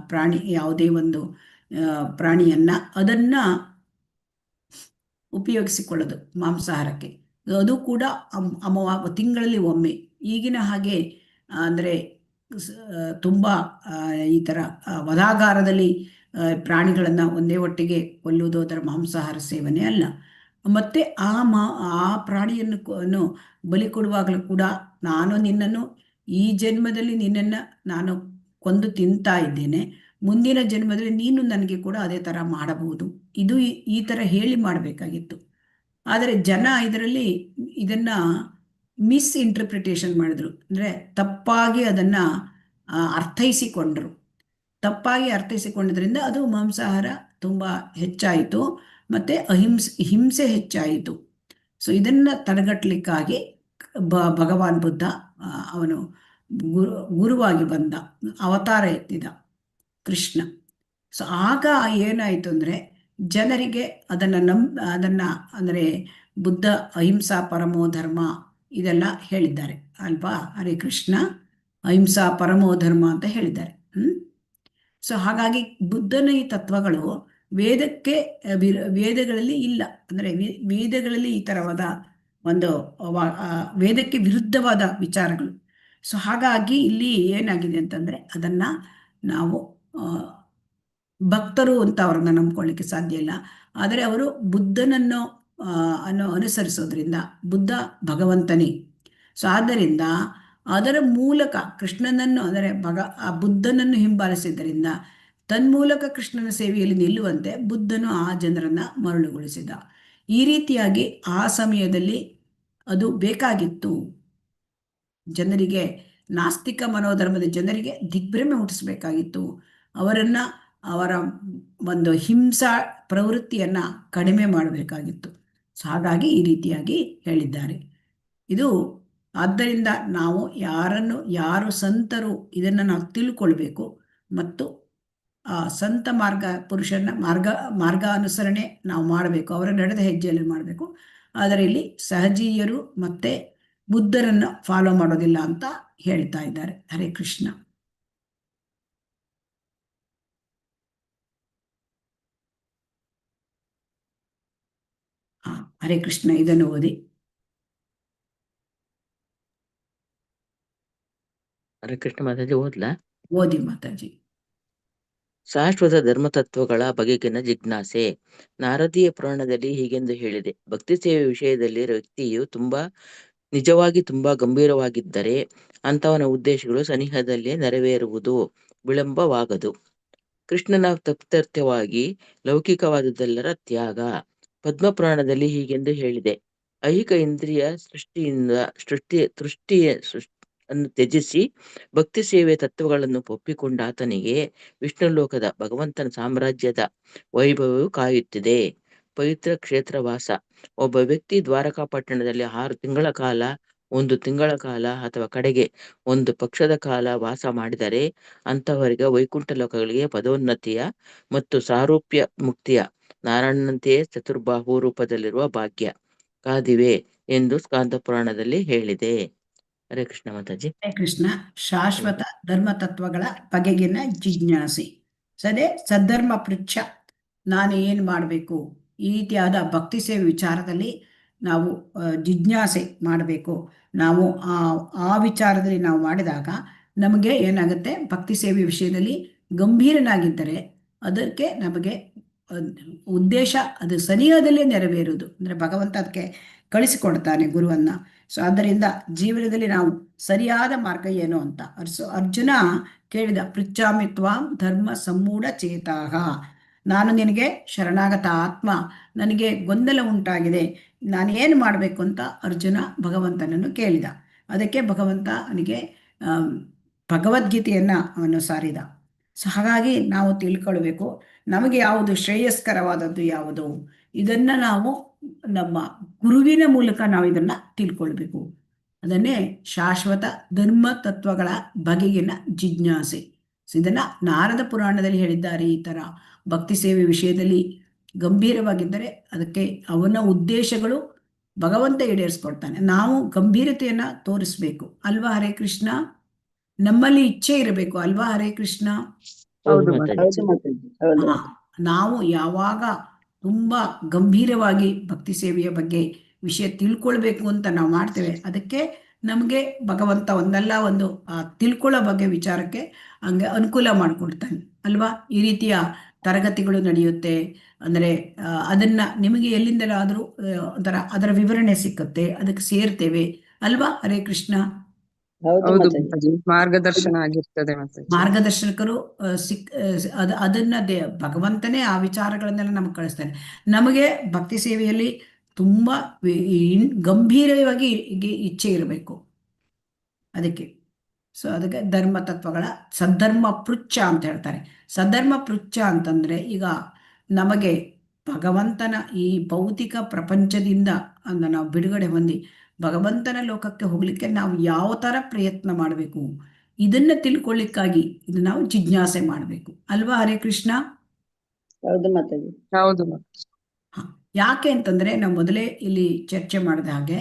ಪ್ರಾಣಿ ಯಾವುದೇ ಒಂದು ಪ್ರಾಣಿಯನ್ನು ಅದನ್ನು ಉಪಯೋಗಿಸಿಕೊಳ್ಳೋದು ಮಾಂಸಾಹಾರಕ್ಕೆ. ಅದು ಕೂಡ ತಿಂಗಳಲ್ಲಿ ಒಮ್ಮೆ. ಈಗಿನ ಹಾಗೆ ಅಂದರೆ ತುಂಬ ಈ ಥರ ವಧಾಗಾರದಲ್ಲಿ ಪ್ರಾಣಿಗಳನ್ನು ಒಂದೇ ಒಟ್ಟಿಗೆ ಕೊಲ್ಲುವುದು ಅದರ ಮಾಂಸಾಹಾರ ಸೇವನೆ ಅಲ್ಲ. ಮತ್ತು ಆ ಪ್ರಾಣಿಯನ್ನು ಬಲಿ ಕೊಡುವಾಗಲೂ ಕೂಡ ನಾನು ನಿನ್ನನ್ನು ಈ ಜನ್ಮದಲ್ಲಿ ನಿನ್ನನ್ನು ನಾನು ಕೊಂದು ತಿಂತಾ ಇದ್ದೇನೆ, ಮುಂದಿನ ಜನ್ಮದಲ್ಲಿ ನೀನು ನನಗೆ ಕೂಡ ಅದೇ ಥರ ಮಾಡಬಹುದು, ಇದು ಈ ಥರ ಹೇಳಿ ಮಾಡಬೇಕಾಗಿತ್ತು. ಆದರೆ ಜನ ಇದನ್ನು ಮಿಸ್ಇಂಟರ್ಪ್ರಿಟೇಷನ್ ಮಾಡಿದ್ರು, ಅಂದರೆ ತಪ್ಪಾಗಿ ಅದನ್ನು ಅರ್ಥೈಸಿಕೊಂಡರು. ತಪ್ಪಾಗಿ ಅರ್ಥೈಸಿಕೊಂಡಿದ್ರಿಂದ ಅದು ಮಾಂಸಾಹಾರ ತುಂಬ ಹೆಚ್ಚಾಯಿತು ಮತ್ತು ಹಿಂಸೆ ಹೆಚ್ಚಾಯಿತು. ಸೊ ಇದನ್ನು ತಡೆಗಟ್ಟಲಿಕ್ಕಾಗಿ ಭಗವಾನ್ ಬುದ್ಧ ಅವನು ಗುರುವಾಗಿ ಬಂದ, ಅವತಾರ ಎತ್ತಿದ ಕೃಷ್ಣ. ಸೊ ಆಗ ಏನಾಯಿತು ಅಂದರೆ ಜನರಿಗೆ ಅದನ್ನು ಅಂದರೆ ಬುದ್ಧ ಅಹಿಂಸಾ ಪರಮೋ ಧರ್ಮ ಇದೆಲ್ಲ ಹೇಳಿದ್ದಾರೆ ಅಲ್ವಾ? ಹರೇ ಕೃಷ್ಣ. ಅಹಿಂಸಾ ಪರಮೋ ಧರ್ಮ ಅಂತ ಹೇಳಿದ್ದಾರೆ. ಸೊ ಹಾಗಾಗಿ ಬುದ್ಧನ ಈ ತತ್ವಗಳು ವೇದಗಳಲ್ಲಿ ಇಲ್ಲ. ಅಂದರೆ ವೇದಗಳಲ್ಲಿ ಈ ಥರವಾದ ಒಂದು ವೇದಕ್ಕೆ ವಿರುದ್ಧವಾದ ವಿಚಾರಗಳು. ಸೊ ಹಾಗಾಗಿ ಇಲ್ಲಿ ಏನಾಗಿದೆ ಅಂತಂದರೆ ಅದನ್ನು ನಾವು ಭಕ್ತರು ಅಂತ ಅವ್ರನ್ನ ನಂಬ್ಕೊಳ್ಳಿಕ್ಕೆ ಸಾಧ್ಯ ಇಲ್ಲ. ಆದರೆ ಅವರು ಬುದ್ಧನನ್ನು ಅನುಸರಿಸೋದ್ರಿಂದ ಬುದ್ಧ ಭಗವಂತನೇ. ಸೊ ಆದ್ದರಿಂದ ಅದರ ಮೂಲಕ ಕೃಷ್ಣನನ್ನು ಅಂದರೆ ಆ ಬುದ್ಧನನ್ನು ಹಿಂಬಾಲಿಸಿದ್ದರಿಂದ ತನ್ಮೂಲಕ ಕೃಷ್ಣನ ಸೇವೆಯಲ್ಲಿ ನಿಲ್ಲುವಂತೆ ಬುದ್ಧನು ಆ ಜನರನ್ನು ಮರಳುಗೊಳಿಸಿದ. ಈ ರೀತಿಯಾಗಿ ಆ ಸಮಯದಲ್ಲಿ ಅದು ಬೇಕಾಗಿತ್ತು. ಜನರಿಗೆ, ನಾಸ್ತಿಕ ಮನೋಧರ್ಮದ ಜನರಿಗೆ ದಿಗ್ಭ್ರಮೆ ಹುಟ್ಟಿಸಬೇಕಾಗಿತ್ತು. ಅವರ ಒಂದು ಹಿಂಸಾ ಪ್ರವೃತ್ತಿಯನ್ನು ಕಡಿಮೆ ಮಾಡಬೇಕಾಗಿತ್ತು. ಸೊ ಹಾಗಾಗಿ ಈ ರೀತಿಯಾಗಿ ಹೇಳಿದ್ದಾರೆ. ಇದು ಆದ್ದರಿಂದ ನಾವು ಯಾರು ಸಂತರು ಇದನ್ನು ನಾವು ತಿಳ್ಕೊಳ್ಬೇಕು ಮತ್ತು ಆ ಸಂತ ಪುರುಷನ ಮಾರ್ಗಾನುಸರಣೆ ನಾವು ಮಾಡಬೇಕು, ಅವರ ನಡೆದ ಹೆಜ್ಜೆಯಲ್ಲಿ ಮಾಡಬೇಕು. ಆದರೆ ಇಲ್ಲಿ ಸಹಜೀಯರು ಮತ್ತೆ ಬುದ್ಧರನ್ನು ಫಾಲೋ ಮಾಡೋದಿಲ್ಲ ಅಂತ ಹೇಳ್ತಾ ಇದ್ದಾರೆ. ಹರೇ ಕೃಷ್ಣ. ಹರೇ ಕೃಷ್ಣ. ಇದನ್ನು ಓದಿ. ಹರೇ ಕೃಷ್ಣ ಮಾತಾಜಿ, ಓದ್ಲಾ? ಓದಿ ಮಾತಾಜಿ. ಶಾಶ್ವತ ಧರ್ಮತತ್ವಗಳ ಬಗೆಗಿನ ಜಿಜ್ಞಾಸೆ. ನಾರದೀಯ ಪುರಾಣದಲ್ಲಿ ಹೀಗೆಂದು ಹೇಳಿದೆ: ಭಕ್ತಿ ಸೇವೆ ವಿಷಯದಲ್ಲಿ ವ್ಯಕ್ತಿಯು ನಿಜವಾಗಿ ತುಂಬಾ ಗಂಭೀರವಾಗಿದ್ದರೆ ಅಂತವನ ಉದ್ದೇಶಗಳು ಸನಿಹದಲ್ಲೇ ನೆರವೇರುವುದು ವಿಳಂಬವಾಗದು. ಕೃಷ್ಣನ ತಪ್ತರ್ಥ್ಯವಾಗಿ ಲೌಕಿಕವಾದುದೆಲ್ಲರ ತ್ಯಾಗ. ಪದ್ಮಪುರಾಣದಲ್ಲಿ ಹೀಗೆಂದು ಹೇಳಿದೆ: ಐಹಿಕ ಇಂದ್ರಿಯ ಅನ್ನು ತ್ಯಜಿಸಿ ಭಕ್ತಿ ಸೇವೆ ತತ್ವಗಳನ್ನು ಒಪ್ಪಿಕೊಂಡ ಆತನಿಗೆ ವಿಷ್ಣು ಲೋಕದ ಭಗವಂತನ ಸಾಮ್ರಾಜ್ಯದ ವೈಭವವು ಕಾಯುತ್ತಿದೆ. ಪವಿತ್ರ ಕ್ಷೇತ್ರವಾಸ. ಒಬ್ಬ ವ್ಯಕ್ತಿ ದ್ವಾರಕಾ ಪಟ್ಟಣದಲ್ಲಿ 6 ತಿಂಗಳ ಕಾಲ, 1 ತಿಂಗಳ ಕಾಲ ಅಥವಾ ಕಡೆಗೆ 1 ಪಕ್ಷದ ಕಾಲ ವಾಸ ಮಾಡಿದರೆ ಅಂತಹವರಿಗೆ ವೈಕುಂಠ ಲೋಕಗಳಿಗೆ ಪದೋನ್ನತಿಯ ಮತ್ತು ಸಾರೂಪ್ಯ ಮುಕ್ತಿಯ ನಾರಾಯಣನಂತೆಯೇ ಚತುರ್ಬಾಹು ರೂಪದಲ್ಲಿರುವ ಭಾಗ್ಯ ಕಾದಿವೆ ಎಂದು ಸ್ಕಾಂದ ಪುರಾಣದಲ್ಲಿ ಹೇಳಿದೆ. ಹರೇ ಕೃಷ್ಣ ಮಾತಾಜಿ. ಹರೇ ಕೃಷ್ಣ. ಶಾಶ್ವತ ಧರ್ಮ ತತ್ವಗಳ ಬಗೆಗಿನ ಜಿಜ್ಞಾಸೆ. ಸದ್ಧರ್ಮ ಪೃಚ್ಛ. ನಾನು ಏನು ಮಾಡಬೇಕು? ಈ ರೀತಿಯಾದ ಭಕ್ತಿ ಸೇವೆ ವಿಚಾರದಲ್ಲಿ ನಾವು ಜಿಜ್ಞಾಸೆ ಮಾಡಬೇಕು. ನಾವು ಆ ವಿಚಾರದಲ್ಲಿ ನಾವು ಮಾಡಿದಾಗ ನಮಗೆ ಏನಾಗುತ್ತೆ, ಭಕ್ತಿ ಸೇವೆ ವಿಷಯದಲ್ಲಿ ಗಂಭೀರನಾಗಿದ್ದರೆ ಅದಕ್ಕೆ ನಮಗೆ ಉದ್ದೇಶ ಅದು ಸನಿಹದಲ್ಲೇ ನೆರವೇರುವುದು. ಅಂದರೆ ಭಗವಂತ ಅದಕ್ಕೆ ಕಳಿಸಿಕೊಡ್ತಾನೆ ಗುರುವನ್ನು. ಸೊ ಆದ್ದರಿಂದ ಜೀವನದಲ್ಲಿ ನಾವು ಸರಿಯಾದ ಮಾರ್ಗ ಏನು ಅಂತ ಅರ್ಜುನ ಕೇಳಿದ. ಪೃಚ್ಛಾಮಿ ತ್ವಾಂ ಧರ್ಮ ಸಮ್ಮೂಢ ಚೇತಾಹ. ನಾನು ನಿನಗೆ ಶರಣಾಗತ ಆತ್ಮ, ನನಗೆ ಗೊಂದಲ ಉಂಟಾಗಿದೆ, ನಾನು ಏನು ಮಾಡಬೇಕು ಅಂತ ಅರ್ಜುನ ಭಗವಂತನನ್ನು ಕೇಳಿದ. ಅದಕ್ಕೆ ಭಗವಂತ ಅವನಿಗೆ ಭಗವದ್ಗೀತೆಯನ್ನು ಅವನು ಸಾರಿದ. ಸೊ ಹಾಗಾಗಿ ನಾವು ತಿಳ್ಕೊಳ್ಬೇಕು, ನಮಗೆ ಯಾವುದು ಶ್ರೇಯಸ್ಕರವಾದದ್ದು ಯಾವುದು, ಇದನ್ನು ನಾವು ನಮ್ಮ ಗುರುವಿನ ಮೂಲಕ ನಾವು ಇದನ್ನು ತಿಳ್ಕೊಳ್ಬೇಕು. ಅದನ್ನೇ ಶಾಶ್ವತ ಧರ್ಮ ತತ್ವಗಳ ಬಗೆಗಿನ ಜಿಜ್ಞಾಸೆ. ಸೊ ಇದನ್ನು ನಾರದ ಪುರಾಣದಲ್ಲಿ ಹೇಳಿದ್ದಾರೆ. ಈ ಥರ ಭಕ್ತಿ ಸೇವೆ ವಿಷಯದಲ್ಲಿ ಗಂಭೀರವಾಗಿದ್ದರೆ ಅದಕ್ಕೆ ಅವನ ಉದ್ದೇಶಗಳು ಭಗವಂತ ಈಡೇರಿಸ್ಕೊಡ್ತಾನೆ. ನಾವು ಗಂಭೀರತೆಯನ್ನು ತೋರಿಸ್ಬೇಕು ಅಲ್ವಾ? ಹರೇ ಕೃಷ್ಣ. ನಮ್ಮಲ್ಲಿ ಇಚ್ಛೆ ಇರಬೇಕು ಅಲ್ವಾ? ಹರೇ ಕೃಷ್ಣ. ಹೌದು ಹೌದು ಮಾತಾಜಿ. ಮಾತಾಜಿ, ಹೌದು ಹಾ, ನಾವು ಯಾವಾಗ ತುಂಬ ಗಂಭೀರವಾಗಿ ಭಕ್ತಿ ಸೇವೆಯ ಬಗ್ಗೆ ವಿಷಯ ತಿಳ್ಕೊಳ್ಬೇಕು ಅಂತ ನಾವು ಮಾಡ್ತೇವೆ, ಅದಕ್ಕೆ ನಮಗೆ ಭಗವಂತ ಒಂದಲ್ಲ ಒಂದು ತಿಳ್ಕೊಳ್ಳೋ ಬಗ್ಗೆ ವಿಚಾರಕ್ಕೆ ಹಂಗೆ ಅನುಕೂಲ ಮಾಡಿಕೊಡ್ತಾನೆ ಅಲ್ವಾ? ಈ ರೀತಿಯ ತರಗತಿಗಳು ನಡೆಯುತ್ತೆ. ಅಂದರೆ ಅದನ್ನು ನಿಮಗೆ ಎಲ್ಲಿಂದಲಾದರೂ ಅದರ ವಿವರಣೆ ಸಿಕ್ಕುತ್ತೆ, ಅದಕ್ಕೆ ಸೇರ್ತೇವೆ ಅಲ್ವಾ? ಹರೇ ಕೃಷ್ಣ. ಹೌದು ಹೌದು ಮಾತಾಜಿ. ಮಾತಾಜಿ, ಮಾರ್ಗದರ್ಶನ ಆಗಿರ್ತದೆ ಮಾತಾಜಿ. ಮಾರ್ಗದರ್ಶಕರು ಅದನ್ನ ಭಗವಂತನೇ ಆ ವಿಚಾರಗಳನ್ನೆಲ್ಲ ನಮಗೆ ಕಳಿಸ್ತಾನೆ. ನಮಗೆ ಭಕ್ತಿ ಸೇವೆಯಲ್ಲಿ ತುಂಬ ಗಂಭೀರವಾಗಿ ಇಚ್ಛೆ ಇರಬೇಕು ಅದಕ್ಕೆ. ಸೊ ಅದಕ್ಕೆ ಧರ್ಮ ತತ್ವಗಳ ಸದ್ಧರ್ಮ ಪೃಚ್ಛ ಅಂತ ಹೇಳ್ತಾರೆ. ಸದ್ಧರ್ಮ ಪೃಚ್ಛ ಅಂತಂದ್ರೆ ಈಗ ನಮಗೆ ಭಗವಂತನ ಈ ಭೌತಿಕ ಪ್ರಪಂಚದಿಂದ ನಾವು ಬಿಡುಗಡೆ ಹೊಂದಿ ಭಗವಂತನ ಲೋಕಕ್ಕೆ ಹೋಗ್ಲಿಕ್ಕೆ ನಾವು ಯಾವ ಥರ ಪ್ರಯತ್ನ ಮಾಡಬೇಕು, ಇದನ್ನ ತಿಳ್ಕೊಳ್ಳಿಕ್ಕಾಗಿ ಇದು ನಾವು ಜಿಜ್ಞಾಸೆ ಮಾಡಬೇಕು ಅಲ್ವಾ? ಹರೇ ಕೃಷ್ಣ. ಹೌದು ಮಾತಾಜಿ. ಹೌದು ಮಾತಾಜಿ. ಯಾಕೆ ಅಂತಂದ್ರೆ ನಾವು ಮೊದಲೇ ಇಲ್ಲಿ ಚರ್ಚೆ ಮಾಡಿದ ಹಾಗೆ,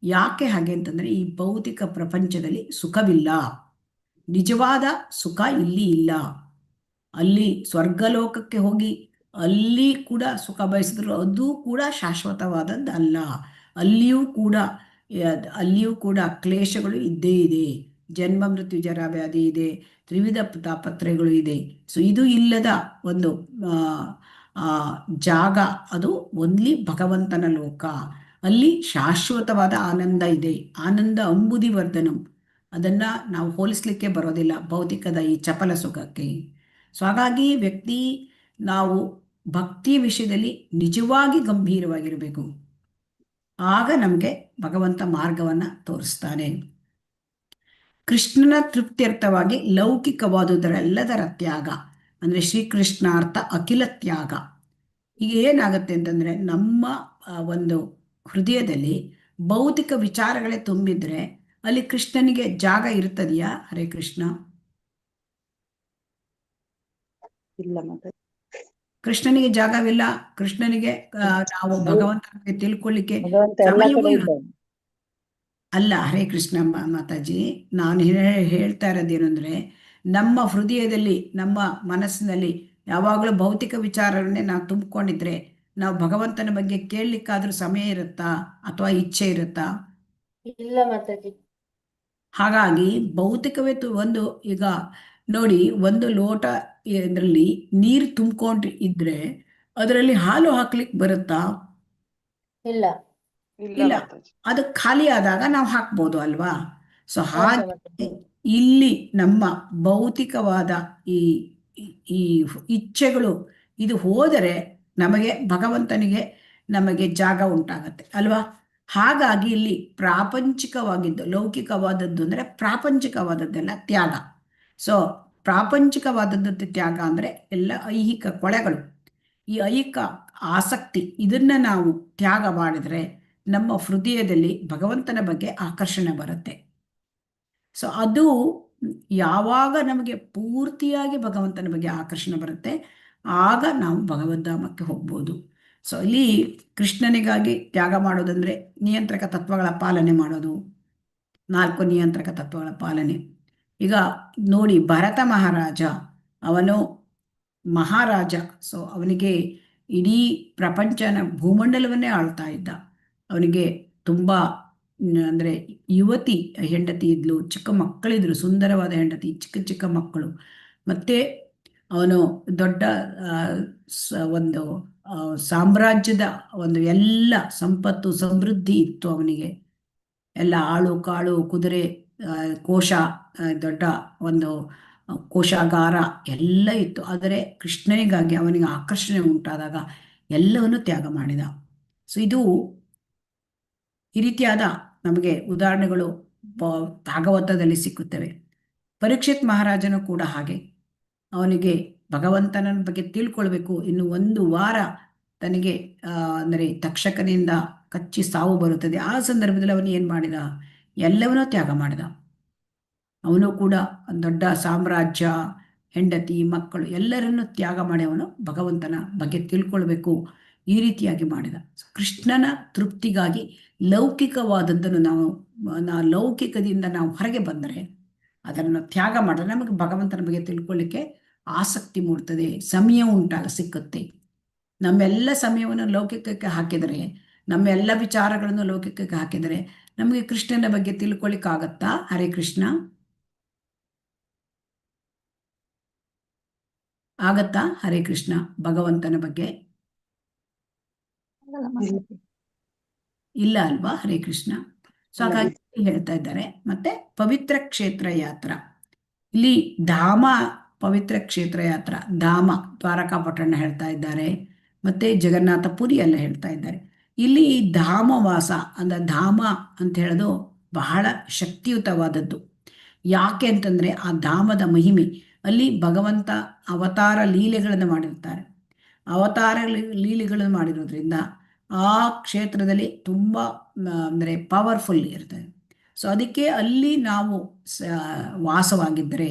ಯಾಕೆ ಹಾಗೆ ಅಂತಂದ್ರೆ ಈ ಭೌತಿಕ ಪ್ರಪಂಚದಲ್ಲಿ ಸುಖವಿಲ್ಲ, ನಿಜವಾದ ಸುಖ ಇಲ್ಲಿ ಇಲ್ಲ. ಅಲ್ಲಿ ಸ್ವರ್ಗಲೋಕಕ್ಕೆ ಹೋಗಿ ಅಲ್ಲಿ ಕೂಡ ಸುಖ ಬಯಸಿದ್ರು ಅದು ಕೂಡ ಶಾಶ್ವತವಾದದ್ದಲ್ಲ. ಅಲ್ಲಿಯೂ ಕೂಡ ಕ್ಲೇಶಗಳು ಇದ್ದೇ ಇದೆ. ಜನ್ಮ ಮೃತ್ಯು ಜರ ವ್ಯಾಧಿ ಇದೆ, ತ್ರಿವಿಧ ತಾಪತ್ರಯಗಳು ಇದೆ. ಸೊ ಇದು ಇಲ್ಲದ ಒಂದು ಜಾಗ ಅದು ಓನ್ಲಿ ಭಗವಂತನ ಲೋಕ. ಅಲ್ಲಿ ಶಾಶ್ವತವಾದ ಆನಂದ ಇದೆ. ಆನಂದ ಅಂಬುದಿ ವರ್ಧನಂ. ಅದನ್ನ ನಾವು ಹೋಲಿಸ್ಲಿಕ್ಕೆ ಬರೋದಿಲ್ಲ ಭೌತಿಕದ ಈ ಚಪಲ ಸುಖಕ್ಕೆ. ಸೊ ಹಾಗಾಗಿ ವ್ಯಕ್ತಿ ನಾವು ಭಕ್ತಿ ವಿಷಯದಲ್ಲಿ ನಿಜವಾಗಿ ಗಂಭೀರವಾಗಿರಬೇಕು. ಆಗ ನಮಗೆ ಭಗವಂತ ಮಾರ್ಗವನ್ನ ತೋರಿಸ್ತಾನೆ. ಕೃಷ್ಣನ ತೃಪ್ತ್ಯರ್ಥವಾಗಿ ಲೌಕಿಕವಾದುದರೆಲ್ಲದರ ತ್ಯಾಗ ಅಂದರೆ ಶ್ರೀಕೃಷ್ಣಾರ್ಥ ಅಖಿಲ ತ್ಯಾಗ. ಈಗ ಏನಾಗುತ್ತೆ ಅಂತಂದ್ರೆ ನಮ್ಮ ಒಂದು ಹೃದಯದಲ್ಲಿ ಭೌತಿಕ ವಿಚಾರಗಳೇ ತುಂಬಿದ್ರೆ ಅಲ್ಲಿ ಕೃಷ್ಣನಿಗೆ ಜಾಗ ಇರ್ತದೆಯಾ? ಹರೇ ಕೃಷ್ಣ. ಇಲ್ಲ ಮಾತಾಜಿ. ಕೃಷ್ಣನಿಗೆ ಜಾಗವಿಲ್ಲ. ಕೃಷ್ಣನಿಗೆ ನಾವು ಭಗವಂತನಿಗೆ ತಿಳ್ಕೊಳ್ಳಿಕ್ಕೆ ಭಗವಂತ ಎಲ್ಲ ಸಮಯವೂ ಕಡೆ ಇರುತ್ತೆ ಇದ್ದಾನೆ. ಅಲ್ಲ. ಹರೇ ಕೃಷ್ಣ ಮಾತಾಜಿ, ನಾನು ಹೇಳ್ತಾ ಇರೋದೇನು ಅಂದರೆ, ನಮ್ಮ ಹೃದಯದಲ್ಲಿ ನಮ್ಮ ಮನಸ್ಸಿನಲ್ಲಿ ಯಾವಾಗಲೂ ಭೌತಿಕ ವಿಚಾರವನ್ನೇ ನಾವು ತುಂಬಿಕೊಂಡಿದ್ರೆ ನಾವು ಭಗವಂತನ ಬಗ್ಗೆ ಕೇಳಲಿಕ್ಕಾದ್ರೂ ಸಮಯ ಇರುತ್ತಾ ಅಥವಾ ಇಚ್ಛೆ ಇರುತ್ತಾ? ಇಲ್ಲ ಮಾತಾಜಿ. ಹಾಗಾಗಿ ಭೌತಿಕವೇ ಒಂದು ಈಗ ನೋಡಿ, ಒಂದು ಲೋಟ ಇದರಲ್ಲಿ ನೀರು ತುಂಬಿಕೊಂಡು ಇದ್ರೆ ಅದರಲ್ಲಿ ಹಾಲು ಹಾಕ್ಲಿಕ್ಕೆ ಬರುತ್ತಾ? ಇಲ್ಲ. ಇಲ್ಲ. ಅದು ಖಾಲಿ ಆದಾಗ ನಾವು ಹಾಕ್ಬೋದು ಅಲ್ವಾ? ಸೊ ಹಾಗೆ ಇಲ್ಲಿ ನಮ್ಮ ಭೌತಿಕವಾದ ಈ ಈ ಇಚ್ಛೆಗಳು ಇದು ಹೋದರೆ ನಮಗೆ ಭಗವಂತನಿಗೆ ನಮಗೆ ಜಾಗ ಉಂಟಾಗತ್ತೆ ಅಲ್ವಾ? ಹಾಗಾಗಿ ಇಲ್ಲಿ ಪ್ರಾಪಂಚಿಕವಾಗಿದ್ದು, ಲೌಕಿಕವಾದದ್ದು ಅಂದರೆ ಪ್ರಾಪಂಚಿಕವಾದದ್ದೆಲ್ಲ ತ್ಯಾಗ. ಸೊ ಪ್ರಾಪಂಚಿಕವಾದದ್ದು ತ್ಯಾಗ ಅಂದರೆ ಎಲ್ಲ ಐಹಿಕ ಕೊಳೆಗಳು, ಈ ಐಹಿಕ ಆಸಕ್ತಿ, ಇದನ್ನ ನಾವು ತ್ಯಾಗ ಮಾಡಿದ್ರೆ ನಮ್ಮ ಹೃದಯದಲ್ಲಿ ಭಗವಂತನ ಬಗ್ಗೆ ಆಕರ್ಷಣೆ ಬರುತ್ತೆ. ಸೊ ಅದು ಯಾವಾಗ ನಮಗೆ ಪೂರ್ತಿಯಾಗಿ ಭಗವಂತನ ಬಗ್ಗೆ ಆಕರ್ಷಣೆ ಬರುತ್ತೆ ಆಗ ನಾವು ಭಗವದ್ಧಾಮಕ್ಕೆ ಹೋಗ್ಬೋದು. ಸೊ ಇಲ್ಲಿ ಕೃಷ್ಣನಿಗಾಗಿ ತ್ಯಾಗ ಮಾಡೋದಂದ್ರೆ ನಿಯಂತ್ರಕ ತತ್ವಗಳ ಪಾಲನೆ ಮಾಡೋದು, 4 ನಿಯಂತ್ರಕ ತತ್ವಗಳ ಪಾಲನೆ. ಈಗ ನೋಡಿ, ಭರತ ಮಹಾರಾಜ ಅವನು ಮಹಾರಾಜ. ಸೊ ಅವನಿಗೆ ಇಡೀ ಪ್ರಪಂಚನ ಭೂಮಂಡಲವನ್ನೇ ಆಳ್ತಾ ಇದ್ದ. ಅವನಿಗೆ ತುಂಬ ಅಂದರೆ ಯುವತಿ ಹೆಂಡತಿ ಇದ್ಲು, ಚಿಕ್ಕ ಮಕ್ಕಳಿದ್ರು, ಸುಂದರವಾದ ಹೆಂಡತಿ, ಚಿಕ್ಕ ಚಿಕ್ಕ ಮಕ್ಕಳು. ಮತ್ತೆ ಅವನು ದೊಡ್ಡ ಒಂದು ಸಾಮ್ರಾಜ್ಯದ ಒಂದು ಎಲ್ಲ ಸಂಪತ್ತು ಸಮೃದ್ಧಿ ಇತ್ತು ಅವನಿಗೆ. ಎಲ್ಲ ಆಳು ಕಾಳು ಕುದುರೆ ಕೋಶ, ದೊಡ್ಡ ಒಂದು ಕೋಶಾಗಾರ ಎಲ್ಲ ಇತ್ತು. ಆದರೆ ಕೃಷ್ಣನಿಗಾಗಿ ಅವನಿಗೆ ಆಕರ್ಷಣೆ ಉಂಟಾದಾಗ ಎಲ್ಲವನ್ನು ತ್ಯಾಗ ಮಾಡಿದ. ಸೊ ಇದು ಈ ರೀತಿಯಾದ ನಮಗೆ ಉದಾಹರಣೆಗಳು ಭಾಗವತದಲ್ಲಿ ಸಿಕ್ಕುತ್ತವೆ. ಪರೀಕ್ಷಿತ್ ಮಹಾರಾಜನು ಕೂಡ ಹಾಗೆ. ಅವನಿಗೆ ಭಗವಂತನ ಬಗ್ಗೆ ತಿಳ್ಕೊಳ್ಬೇಕು. ಇನ್ನು 1 ವಾರ ತನಗೆ ಅಂದರೆ ತಕ್ಷಕನಿಂದ ಕಚ್ಚಿ ಸಾವು ಬರುತ್ತದೆ. ಆ ಸಂದರ್ಭದಲ್ಲಿ ಅವನು ಏನು ಮಾಡಿದ? ಎಲ್ಲವನ್ನೂ ತ್ಯಾಗ ಮಾಡಿದ. ಅವನು ಕೂಡ ದೊಡ್ಡ ಸಾಮ್ರಾಜ್ಯ, ಹೆಂಡತಿ, ಮಕ್ಕಳು ಎಲ್ಲರನ್ನು ತ್ಯಾಗ ಮಾಡಿ ಅವನು ಭಗವಂತನ ಬಗ್ಗೆ ತಿಳ್ಕೊಳ್ಬೇಕು ಈ ರೀತಿಯಾಗಿ ಮಾಡಿದ. ಕೃಷ್ಣನ ತೃಪ್ತಿಗಾಗಿ ಲೌಕಿಕವಾದದ್ದನ್ನು ಲೌಕಿಕದಿಂದ ನಾವು ಹೊರಗೆ ಬಂದರೆ, ಅದನ್ನು ತ್ಯಾಗ ಮಾಡಿದ್ರೆ ನಮಗೆ ಭಗವಂತನ ಬಗ್ಗೆ ತಿಳ್ಕೊಳ್ಳಿಕ್ಕೆ ಆಸಕ್ತಿ ಮೂಡ್ತದೆ, ಸಮಯ ಸಿಕ್ಕುತ್ತೆ. ನಮ್ಮೆಲ್ಲ ಸಮಯವನ್ನು ಲೌಕಿಕಕ್ಕೆ ಹಾಕಿದರೆ, ನಮ್ಮೆಲ್ಲ ವಿಚಾರಗಳನ್ನು ಲೌಕಿಕಕ್ಕೆ ಹಾಕಿದರೆ ನಮಗೆ ಕೃಷ್ಣನ ಬಗ್ಗೆ ತಿಳ್ಕೊಳ್ಳಿಕ್ಕಾಗತ್ತಾ? ಹರೇ ಕೃಷ್ಣ, ಆಗತ್ತಾ? ಹರೇ ಕೃಷ್ಣ, ಭಗವಂತನ ಬಗ್ಗೆ ಇಲ್ಲ ಅಲ್ವಾ? ಹರೇ ಕೃಷ್ಣ. ಸೊ ಹಾಗಾಗಿ ಹೇಳ್ತಾ ಇದ್ದಾರೆ. ಮತ್ತೆ ಪವಿತ್ರ ಕ್ಷೇತ್ರ ಯಾತ್ರ, ಇಲ್ಲಿ ಧಾಮ ಪವಿತ್ರ ಕ್ಷೇತ್ರ ಯಾತ್ರ, ಧಾಮ ದ್ವಾರಕಾಪಟ್ಟಣ ಹೇಳ್ತಾ ಇದ್ದಾರೆ, ಮತ್ತೆ ಜಗನ್ನಾಥ ಪುರಿ ಎಲ್ಲ ಹೇಳ್ತಾ ಇದ್ದಾರೆ. ಇಲ್ಲಿ ಈ ಧಾಮವಾಸ ಅಂದ್ರೆ ಧಾಮ ಅಂತ ಹೇಳೋದು ಬಹಳ ಶಕ್ತಿಯುತವಾದದ್ದು. ಯಾಕೆ ಅಂತಂದ್ರೆ ಆ ಧಾಮದ ಮಹಿಮೆ, ಅಲ್ಲಿ ಭಗವಂತ ಅವತಾರ ಲೀಲೆಗಳನ್ನು ಮಾಡಿರ್ತಾರೆ. ಅವತಾರ ಲೀಲೆಗಳನ್ನು ಮಾಡಿರೋದ್ರಿಂದ ಆ ಕ್ಷೇತ್ರದಲ್ಲಿ ತುಂಬ ಅಂದರೆ ಪವರ್ಫುಲ್ ಇರ್ತದೆ. ಸೊ ಅದಕ್ಕೆ ಅಲ್ಲಿ ನಾವು ವಾಸವಾಗಿದ್ದರೆ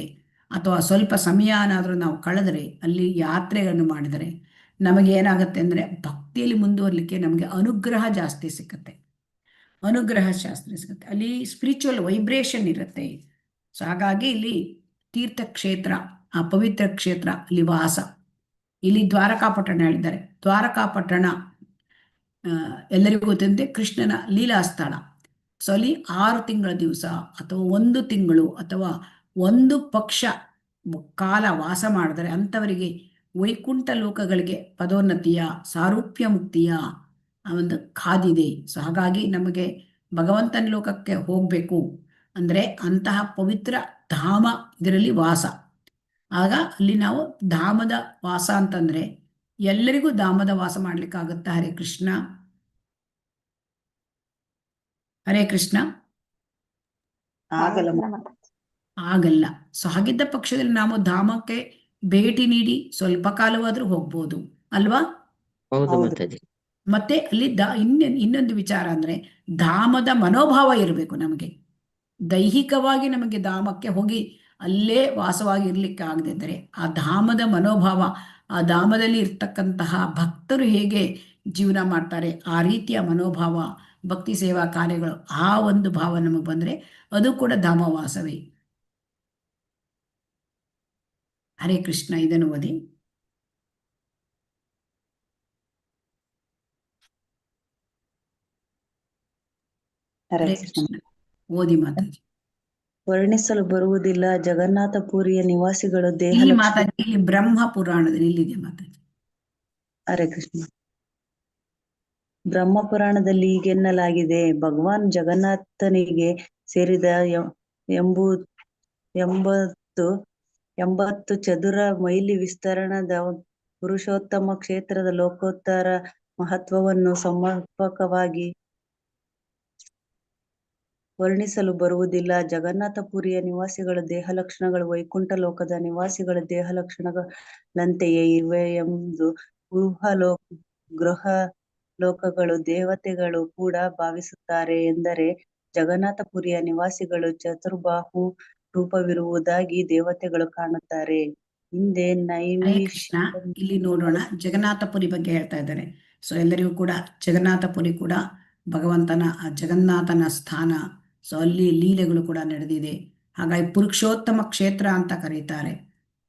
ಅಥವಾ ಸ್ವಲ್ಪ ಸಮಯನಾದರೂ ನಾವು ಕಳೆದರೆ, ಅಲ್ಲಿ ಯಾತ್ರೆಗಳನ್ನು ಮಾಡಿದರೆ ನಮಗೇನಾಗುತ್ತೆ ಅಂದರೆ ಭಕ್ತಿಯಲ್ಲಿ ಮುಂದುವರಲಿಕ್ಕೆ ನಮಗೆ ಅನುಗ್ರಹ ಜಾಸ್ತಿ ಸಿಗುತ್ತೆ. ಅಲ್ಲಿ ಸ್ಪಿರಿಚುವಲ್ ವೈಬ್ರೇಷನ್ ಇರುತ್ತೆ. ಸೊ ಹಾಗಾಗಿ ಇಲ್ಲಿ ತೀರ್ಥಕ್ಷೇತ್ರ, ಆ ಪವಿತ್ರ ಕ್ಷೇತ್ರ, ಅಲ್ಲಿ ವಾಸ. ಇಲ್ಲಿ ದ್ವಾರಕಾಪಟ್ಟಣ ಹೇಳಿದ್ದಾರೆ. ದ್ವಾರಕಾಪಟ್ಟಣ ಎಲ್ಲರಿಗೂ ಗೊತ್ತಂತೆ ಕೃಷ್ಣನ ಲೀಲಾಸ್ಥಳ. ಸೊ ಅಲ್ಲಿ 6 ತಿಂಗಳ ದಿವಸ ಅಥವಾ 1 ತಿಂಗಳು ಅಥವಾ 1 ಪಕ್ಷ ಕಾಲ ವಾಸ ಮಾಡಿದರೆ ಅಂಥವರಿಗೆ ವೈಕುಂಠ ಲೋಕಗಳಿಗೆ ಪದೋನ್ನತಿಯ, ಸಾರೂಪ್ಯ ಮುಕ್ತಿಯ ಒಂದು ಕಾದಿದೆ. ಸೊ ಹಾಗಾಗಿ ನಮಗೆ ಭಗವಂತನ ಲೋಕಕ್ಕೆ ಹೋಗಬೇಕು ಅಂದರೆ ಅಂತಹ ಪವಿತ್ರ ಧಾಮ, ಇದರಲ್ಲಿ ವಾಸ. ಆಗ ಅಲ್ಲಿ ನಾವು ಧಾಮದ ವಾಸ ಅಂತಂದ್ರೆ ಎಲ್ಲರಿಗೂ ಧಾಮದ ವಾಸ ಮಾಡ್ಲಿಕ್ಕಾಗತ್ತಾ? ಹರೇ ಕೃಷ್ಣ, ಹರೇ ಕೃಷ್ಣ. ಆಗಲ್ಲ. ಸೊ ಹಾಗಿದ್ದ ಪಕ್ಷದಲ್ಲಿ ನಾವು ಧಾಮಕ್ಕೆ ಭೇಟಿ ನೀಡಿ ಸ್ವಲ್ಪ ಕಾಲವಾದ್ರೂ ಹೋಗ್ಬೋದು ಅಲ್ವಾ? ಹೌದು ಮಾತಾಜಿ. ಮತ್ತೆ ಅಲ್ಲಿ ಇನ್ನೊಂದು ವಿಚಾರ ಅಂದ್ರೆ ಧಾಮದ ಮನೋಭಾವ ಇರಬೇಕು ನಮಗೆ. ದೈಹಿಕವಾಗಿ ನಮಗೆ ಧಾಮಕ್ಕೆ ಹೋಗಿ ಅಲ್ಲೇ ವಾಸವಾಗಿ ಇರ್ಲಿಕ್ಕೆ ಆಗದಿದ್ದರೆ ಆ ಧಾಮದ ಮನೋಭಾವ, ಆ ಧಾಮದಲ್ಲಿ ಇರ್ತಕ್ಕಂತಹ ಭಕ್ತರು ಹೇಗೆ ಜೀವನ ಮಾಡ್ತಾರೆ ಆ ರೀತಿಯ ಮನೋಭಾವ, ಭಕ್ತಿ ಸೇವಾ ಕಾರ್ಯಗಳು, ಆ ಒಂದು ಭಾವ ನಮಗೆ ಬಂದರೆ ಅದು ಕೂಡ ಧಾಮವಾಸವೇ. ಹರೇ ಕೃಷ್ಣ. ಇದನ್ನು ಓದಿ. ಹರೇ ಹರೇ ಕೃಷ್ಣ. ಕೃಷ್ಣ. ಓದಿ ಮಾತಾಜಿ. ವರ್ಣಿಸಲು ಬರುವುದಿಲ್ಲ ಜಗನ್ನಾಥಪುರಿಯ ನಿವಾಸಿಗಳು ದೇಹ ಇಲ್ಲಿ ಲಕ್ಷಣ. ಮಾತಾಜಿ, ಇಲ್ಲಿ ಬ್ರಹ್ಮ ಪುರಾಣದಲ್ಲಿ ಇಲ್ಲಿದೆ ಮಾತಾಜಿ. ಹರೇ ಕೃಷ್ಣ. ಬ್ರಹ್ಮ ಪುರಾಣದಲ್ಲಿ ಹೀಗೆನ್ನಲಾಗಿದೆ, ಭಗವಾನ್ ಜಗನ್ನಾಥನಿಗೆ ಸೇರಿದ 80 ಚದುರ ಮೈಲಿ ವಿಸ್ತರಣದ ಪುರುಷೋತ್ತಮ ಕ್ಷೇತ್ರದ ಲೋಕೋತ್ತರ ಮಹತ್ವವನ್ನು ಸಮರ್ಪಕವಾಗಿ ವರ್ಣಿಸಲು ಬರುವುದಿಲ್ಲ. ಜಗನ್ನಾಥಪುರಿಯ ನಿವಾಸಿಗಳ ದೇಹ ಲಕ್ಷಣಗಳು ವೈಕುಂಠ ಲೋಕದ ನಿವಾಸಿಗಳ ದೇಹ ಲಕ್ಷಣಗಳಂತೆಯೇ ಇವೆ ಎಂದು ಗೃಹ ಲೋಕಗಳು ದೇವತೆಗಳು ಕೂಡ ಭಾವಿಸುತ್ತಾರೆ. ಎಂದರೆ ಜಗನ್ನಾಥಪುರಿಯ ನಿವಾಸಿಗಳು ಚತುರ್ಬಾಹು ರೂಪವಿರುವುದಾಗಿ ದೇವತೆಗಳು ಕಾಣುತ್ತಾರೆ. ಹಿಂದೆ ಹರೇ ಕೃಷ್ಣ. ಇಲ್ಲಿ ನೋಡೋಣ, ಜಗನ್ನಾಥಪುರಿ ಬಗ್ಗೆ ಹೇಳ್ತಾ ಇದ್ದಾರೆ. ಸೊ ಎಲ್ಲರಿಗೂ ಕೂಡ ಜಗನ್ನಾಥಪುರಿ ಕೂಡ ಭಗವಂತನ ಜಗನ್ನಾಥನ ಸ್ಥಾನ. ಸೊ ಅಲ್ಲಿ ಲೀಲೆಗಳು ಕೂಡ ನಡೆದಿದೆ. ಹಾಗಾಗಿ ಪುರುಷೋತ್ತಮ ಕ್ಷೇತ್ರ ಅಂತ ಕರೀತಾರೆ.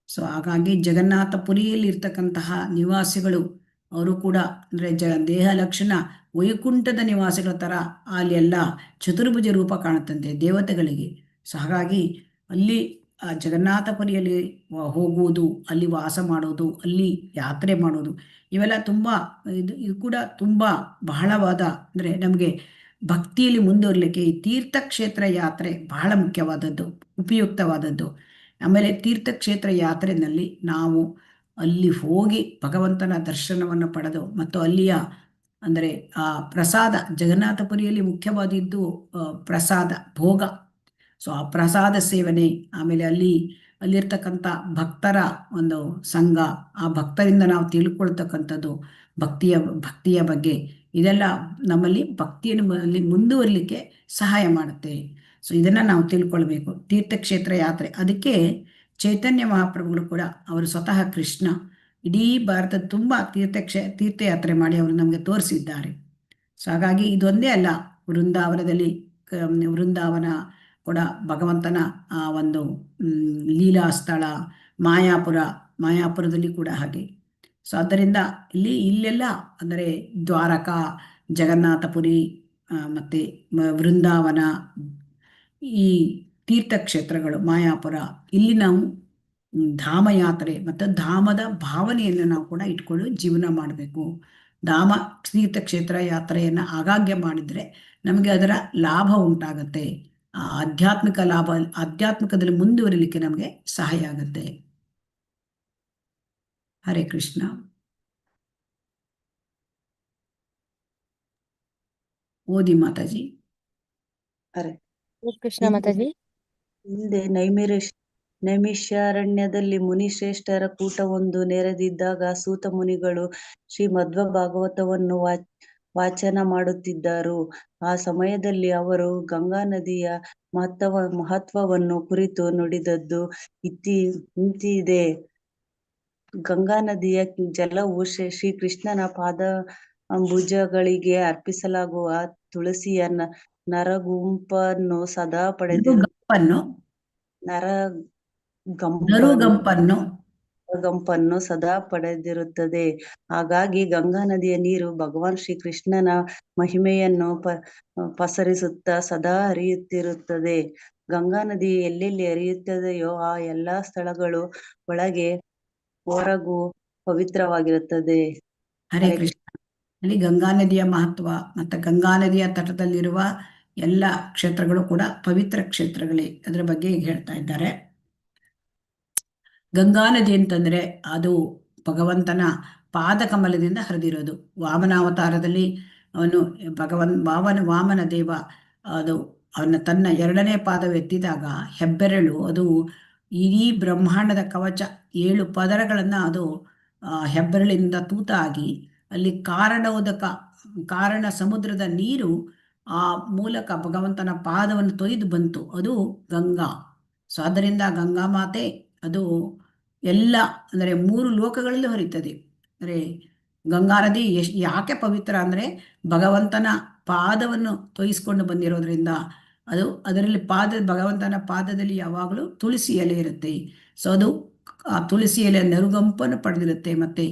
ಸೊ ಹಾಗಾಗಿ ಜಗನ್ನಾಥಪುರಿಯಲ್ಲಿ ಇರ್ತಕ್ಕಂತಹ ನಿವಾಸಿಗಳು ಅವರು ಕೂಡ ಅಂದರೆ ದೇಹ ಲಕ್ಷಣ ವೈಕುಂಠದ ನಿವಾಸಿಗಳ ಥರ ಅಲ್ಲಿ ಎಲ್ಲ ಚತುರ್ಭುಜ ರೂಪ ಕಾಣುತ್ತಂತೆ ದೇವತೆಗಳಿಗೆ. ಸೊ ಹಾಗಾಗಿ ಅಲ್ಲಿ ಜಗನ್ನಾಥಪುರಿಯಲ್ಲಿ ಹೋಗುವುದು, ಅಲ್ಲಿ ವಾಸ ಮಾಡೋದು, ಅಲ್ಲಿ ಯಾತ್ರೆ ಮಾಡೋದು, ಇವೆಲ್ಲ ತುಂಬ ಇದು ಕೂಡ ತುಂಬ ಬಹಳವಾದ ಅಂದರೆ ನಮಗೆ ಭಕ್ತಿಯಲ್ಲಿ ಮುಂದುವರಲಿಕ್ಕೆ ಈ ತೀರ್ಥಕ್ಷೇತ್ರ ಯಾತ್ರೆ ಬಹಳ ಮುಖ್ಯವಾದದ್ದು, ಉಪಯುಕ್ತವಾದದ್ದು. ಆಮೇಲೆ ತೀರ್ಥಕ್ಷೇತ್ರ ಯಾತ್ರೆಯಲ್ಲಿ ನಾವು ಅಲ್ಲಿ ಹೋಗಿ ಭಗವಂತನ ದರ್ಶನವನ್ನು ಪಡೆದು ಮತ್ತು ಅಲ್ಲಿಯ ಅಂದರೆ ಆ ಪ್ರಸಾದ, ಜಗನ್ನಾಥಪುರಿಯಲ್ಲಿ ಮುಖ್ಯವಾದಿದ್ದು ಪ್ರಸಾದ ಭೋಗ. ಸೊ ಆ ಪ್ರಸಾದ ಸೇವನೆ, ಆಮೇಲೆ ಅಲ್ಲಿರ್ತಕ್ಕಂಥ ಭಕ್ತರ ಒಂದು ಸಂಘ, ಆ ಭಕ್ತರಿಂದ ನಾವು ತಿಳ್ಕೊಳ್ತಕ್ಕಂಥದ್ದು ಭಕ್ತಿಯ ಬಗ್ಗೆ, ಇದೆಲ್ಲ ನಮ್ಮಲ್ಲಿ ಭಕ್ತಿಯಲ್ಲಿ ಮುಂದುವರಲಿಕ್ಕೆ ಸಹಾಯ ಮಾಡುತ್ತೆ. ಸೊ ಇದನ್ನು ನಾವು ತಿಳ್ಕೊಳ್ಬೇಕು. ತೀರ್ಥಕ್ಷೇತ್ರ ಯಾತ್ರೆ, ಅದಕ್ಕೆ ಚೈತನ್ಯ ಮಹಾಪ್ರಭುಗಳು ಕೂಡ ಅವರು ಸ್ವತಃ ಕೃಷ್ಣ ಇಡೀ ಭಾರತದ ತುಂಬ ತೀರ್ಥಯಾತ್ರೆ ಮಾಡಿ ಅವರು ನಮಗೆ ತೋರಿಸಿದ್ದಾರೆ. ಸೊ ಹಾಗಾಗಿ ಇದೊಂದೇ ಅಲ್ಲ, ವೃಂದಾವನ ಕೂಡ ಭಗವಂತನ ಆ ಒಂದು ಲೀಲಾ ಸ್ಥಳ, ಮಾಯಾಪುರದಲ್ಲಿ ಕೂಡ ಹಾಗೆ. ಸೊ ಆದ್ದರಿಂದ ಇಲ್ಲೆಲ್ಲ ಅಂದರೆ ದ್ವಾರಕಾ, ಜಗನ್ನಾಥಪುರಿ ಮತ್ತು ವೃಂದಾವನ, ಈ ತೀರ್ಥಕ್ಷೇತ್ರಗಳು, ಮಾಯಾಪುರ, ಇಲ್ಲಿ ನಾವು ಧಾಮಯಾತ್ರೆ ಮತ್ತು ಧಾಮದ ಭಾವನೆಯನ್ನು ನಾವು ಕೂಡ ಇಟ್ಕೊಂಡು ಜೀವನ ಮಾಡಬೇಕು. ತೀರ್ಥಕ್ಷೇತ್ರ ಯಾತ್ರೆಯನ್ನು ಆಗಾಗ್ಗೆ ಮಾಡಿದರೆ ನಮಗೆ ಅದರ ಲಾಭ ಉಂಟಾಗತ್ತೆ. ಆಧ್ಯಾತ್ಮಿಕ ಲಾಭ, ಆಧ್ಯಾತ್ಮಿಕದಲ್ಲಿ ಮುಂದುವರಿಲಿಕ್ಕೆ ನಮಗೆ ಸಹಾಯ ಆಗುತ್ತೆ. ಹರೇ ಕೃಷ್ಣ. ಓದಿ ಮಾತಾಜಿ. ಹರೇ ಕೃಷ್ಣ ಮಾತಾಜಿ. ಹಿಂದೆ ನೈಮಿಷಾರಣ್ಯದಲ್ಲಿ ಮುನಿಶ್ರೇಷ್ಠರ ಕೂಟವೊಂದು ನೆರೆದಿದ್ದಾಗ ಸೂತ ಮುನಿಗಳು ಶ್ರೀ ಮಧ್ವ ಭಾಗವತವನ್ನು ವಾಚನ ಮಾಡುತ್ತಿದ್ದರು. ಆ ಸಮಯದಲ್ಲಿ ಅವರು ಗಂಗಾ ನದಿಯ ಮಹತ್ವವನ್ನು ಕುರಿತು ನುಡಿದದ್ದು ಇಂತಿದೆ. ಗಂಗಾ ನದಿಯ ಜಲವು ಶ್ರೀಕೃಷ್ಣನ ಪಾದಾಂಬುಜಗಳಿಗೆ ಅರ್ಪಿಸಲಾಗುವ ತುಳಸಿಯ ನರಗುಂಪನ್ನು ಸದಾ ಪಡೆದಿರುತ್ತದೆ. ಹಾಗಾಗಿ ಗಂಗಾ ನದಿಯ ನೀರು ಭಗವಾನ್ ಶ್ರೀಕೃಷ್ಣನ ಮಹಿಮೆಯನ್ನು ಪಸರಿಸುತ್ತಾ ಸದಾ ಹರಿಯುತ್ತಿರುತ್ತದೆ. ಗಂಗಾ ನದಿ ಎಲ್ಲೆಲ್ಲಿ ಹರಿಯುತ್ತದೆಯೋ ಆ ಎಲ್ಲಾ ಸ್ಥಳಗಳು ಒಳಗೆ ಹೊರಗೂ ಪವಿತ್ರವಾಗಿರುತ್ತದೆ. ಹರೇ ಕೃಷ್ಣ. ಅಲ್ಲಿ ಗಂಗಾ ನದಿಯ ಮಹತ್ವ ಮತ್ತು ಗಂಗಾ ನದಿಯ ತಟದಲ್ಲಿರುವ ಎಲ್ಲ ಕ್ಷೇತ್ರಗಳು ಕೂಡ ಪವಿತ್ರ ಕ್ಷೇತ್ರಗಳೇ. ಅದರ ಬಗ್ಗೆ ಈಗ ಹೇಳ್ತಾ ಇದ್ದಾರೆ. ಗಂಗಾ ನದಿ ಅಂತಂದ್ರೆ ಅದು ಭಗವಂತನ ಪಾದಕಮಲದಿಂದ ಹರಿದಿರೋದು. ವಾಮನಾವತಾರದಲ್ಲಿ ಅವನು ವಾಮನ ದೇವ ಅವನ ತನ್ನ 2ನೇ ಪಾದವೆತ್ತಿದಾಗ ಹೆಬ್ಬೆರಳು ಅದು ಇಡೀ ಬ್ರಹ್ಮಾಂಡದ ಕವಚ 7 ಪದರಗಳನ್ನು ಅದು ಹೆಬ್ಬೆರಳಿನಿಂದ ತೂತಾಗಿ ಅಲ್ಲಿ ಕಾರಣ ಸಮುದ್ರದ ನೀರು ಆ ಮೂಲಕ ಭಗವಂತನ ಪಾದವನ್ನು ತೊಯ್ದು ಬಂತು. ಅದು ಗಂಗಾ. ಸೊ ಆದ್ದರಿಂದ ಗಂಗಾ ಮಾತೆ ಅದು ಎಲ್ಲ ಅಂದರೆ 3 ಲೋಕಗಳಲ್ಲೂ ಹರಿತದೆ. ಅಂದರೆ ಗಂಗಾ ನದಿ ಯಾಕೆ ಪವಿತ್ರ ಅಂದರೆ ಭಗವಂತನ ಪಾದವನ್ನು ತೊಯಿಸ್ಕೊಂಡು ಬಂದಿರೋದ್ರಿಂದ ಅದರಲ್ಲಿ ಭಗವಂತನ ಪಾದದಲ್ಲಿ ಯಾವಾಗಲೂ ತುಳಸಿ ಎಲೆ ಇರುತ್ತೆ. ಸೊ ಅದು ಆ ತುಳಸಿ ಎಲೆ ನರುಗಂಪನ್ನು ಪಡೆದಿರುತ್ತೆ. ಮತ್ತು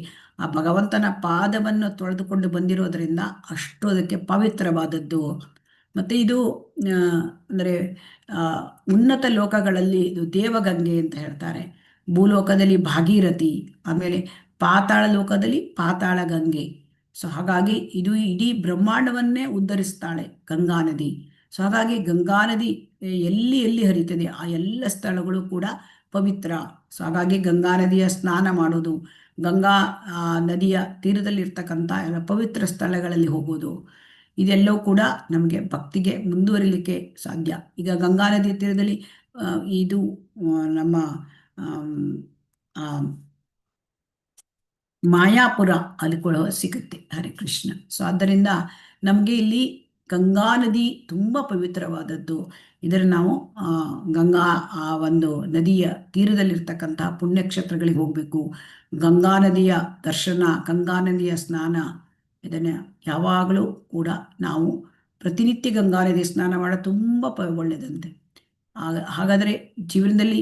ಆ ಭಗವಂತನ ಪಾದವನ್ನು ತೊಳೆದುಕೊಂಡು ಬಂದಿರೋದ್ರಿಂದ ಅಷ್ಟು ಅದಕ್ಕೆ ಪವಿತ್ರವಾದದ್ದು. ಮತ್ತು ಇದು ಅಂದರೆ ಉನ್ನತ ಲೋಕಗಳಲ್ಲಿ ಇದು ದೇವಗಂಗೆ ಅಂತ ಹೇಳ್ತಾರೆ. ಭೂಲೋಕದಲ್ಲಿ ಭಾಗೀರಥಿ, ಆಮೇಲೆ ಪಾತಾಳ ಲೋಕದಲ್ಲಿ ಪಾತಾಳ ಗಂಗೆ. ಸೊ ಹಾಗಾಗಿ ಇದು ಇಡೀ ಬ್ರಹ್ಮಾಂಡವನ್ನೇ ಉದ್ಧರಿಸ್ತಾಳೆ ಗಂಗಾ ನದಿ. ಸೊ ಹಾಗಾಗಿ ಗಂಗಾ ನದಿ ಎಲ್ಲಿ ಹರಿತದೆ ಆ ಎಲ್ಲ ಸ್ಥಳಗಳು ಕೂಡ ಪವಿತ್ರ. ಸೊ ಹಾಗಾಗಿ ಗಂಗಾ ನದಿಯ ಸ್ನಾನ ಮಾಡೋದು, ಗಂಗಾ ನದಿಯ ತೀರದಲ್ಲಿರ್ತಕ್ಕಂಥ ಎಲ್ಲ ಪವಿತ್ರ ಸ್ಥಳಗಳಲ್ಲಿ ಹೋಗೋದು, ಇದೆಲ್ಲವೂ ಕೂಡ ನಮಗೆ ಭಕ್ತಿಗೆ ಮುಂದುವರಿಲಿಕ್ಕೆ ಸಾಧ್ಯ. ಈಗ ಗಂಗಾ ನದಿಯ ತೀರದಲ್ಲಿ ಇದು ನಮ್ಮ ಮಾಯಾಪುರ ಅಲ್ಲಿ ಕೂಡ ಸಿಗುತ್ತೆ. ಹರೇ ಕೃಷ್ಣ. ಸೊ ಆದ್ದರಿಂದ ನಮಗೆ ಇಲ್ಲಿ ಗಂಗಾ ನದಿ ತುಂಬ ಪವಿತ್ರವಾದದ್ದು. ಇದರ ನಾವು ಗಂಗಾ ಆ ಒಂದು ನದಿಯ ತೀರದಲ್ಲಿರ್ತಕ್ಕಂತಹ ಪುಣ್ಯಕ್ಷೇತ್ರಗಳಿಗೆ ಹೋಗಬೇಕು. ಗಂಗಾ ನದಿಯ ದರ್ಶನ, ಗಂಗಾ ನದಿಯ ಸ್ನಾನ, ಇದನ್ನು ಯಾವಾಗಲೂ ಕೂಡ ನಾವು ಪ್ರತಿನಿತ್ಯ ಗಂಗಾ ನದಿ ಸ್ನಾನ ಮಾಡೋದು ತುಂಬ ಒಳ್ಳೆಯದಂತೆ. ಹಾಗಾದರೆ ಜೀವನದಲ್ಲಿ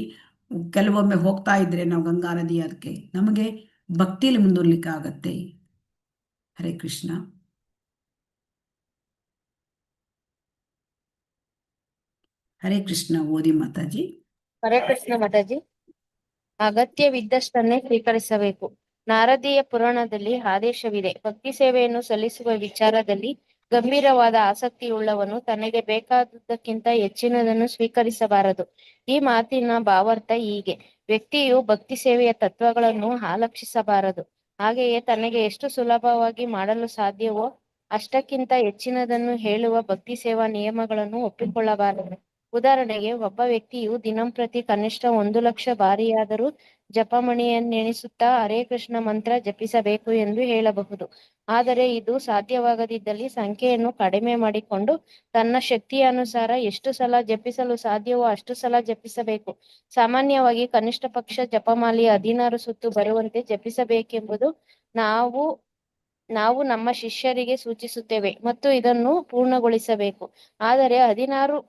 ಕೆಲವೊಮ್ಮೆ ಹೋಗ್ತಾ ಇದ್ರೆ ನಾವು ಗಂಗಾ ನದಿ, ಅದಕ್ಕೆ ನಮಗೆ ಭಕ್ತಿಯಲ್ಲಿ ಮುಂದುವರ್ಲಿಕ್ಕೆ ಆಗತ್ತೆ. ಹರೇ ಕೃಷ್ಣ. ಹರೇ ಕೃಷ್ಣ. ಓದಿ ಮಾತಾಜಿ. ಹರೇ ಕೃಷ್ಣ ಮಾತಾಜಿ. ಅಗತ್ಯವಿದ್ದಷ್ಟನ್ನೇ ಸ್ವೀಕರಿಸಬೇಕು. ನಾರದೀಯ ಪುರಾಣದಲ್ಲಿ ಆದೇಶವಿದೆ. ಭಕ್ತಿ ಸೇವೆಯನ್ನು ಸಲ್ಲಿಸುವ ವಿಚಾರದಲ್ಲಿ ಗಂಭೀರವಾದ ಆಸಕ್ತಿಯುಳ್ಳವನು ತನಗೆ ಬೇಕಾದುದಕ್ಕಿಂತ ಹೆಚ್ಚಿನದನ್ನು ಸ್ವೀಕರಿಸಬಾರದು. ಈ ಮಾತಿನ ಭಾವಾರ್ಥ ಹೀಗೆ: ವ್ಯಕ್ತಿಯು ಭಕ್ತಿ ಸೇವೆಯ ತತ್ವಗಳನ್ನು ಆಲಕ್ಷಿಸಬಾರದು. ಹಾಗೆಯೇ ತನಗೆ ಎಷ್ಟು ಸುಲಭವಾಗಿ ಮಾಡಲು ಸಾಧ್ಯವೋ ಅಷ್ಟಕ್ಕಿಂತ ಹೆಚ್ಚಿನದನ್ನು ಹೇಳುವ ಭಕ್ತಿ ಸೇವಾ ನಿಯಮಗಳನ್ನು ಒಪ್ಪಿಕೊಳ್ಳಬಾರದು. ಉದಾಹರಣೆಗೆ, ಒಬ್ಬ ವ್ಯಕ್ತಿಯು ದಿನಂಪ್ರತಿ ಕನಿಷ್ಠ 1,00,000 ಬಾರಿಯಾದರೂ ಜಪಮಣಿಯನ್ನೆಣಿಸುತ್ತಾ ಹರೇ ಕೃಷ್ಣ ಮಂತ್ರ ಜಪಿಸಬೇಕು ಎಂದು ಹೇಳಬಹುದು. ಆದರೆ ಇದು ಸಾಧ್ಯವಾಗದಿದ್ದಲ್ಲಿ ಸಂಖ್ಯೆಯನ್ನು ಕಡಿಮೆ ಮಾಡಿಕೊಂಡು ತನ್ನ ಶಕ್ತಿಯಾನುಸಾರ ಎಷ್ಟು ಸಲ ಜಪಿಸಲು ಸಾಧ್ಯವೋ ಅಷ್ಟು ಸಲ ಜಪಿಸಬೇಕು. ಸಾಮಾನ್ಯವಾಗಿ ಕನಿಷ್ಠ ಪಕ್ಷ ಜಪಮಾಲೆಯ 16 ಸುತ್ತು ಬರುವಂತೆ ಜಪಿಸಬೇಕೆಂಬುದು ನಾವು ನಮ್ಮ ಶಿಷ್ಯರಿಗೆ ಸೂಚಿಸುತ್ತೇವೆ ಮತ್ತು ಇದನ್ನು ಪೂರ್ಣಗೊಳಿಸಬೇಕು. ಆದರೆ 16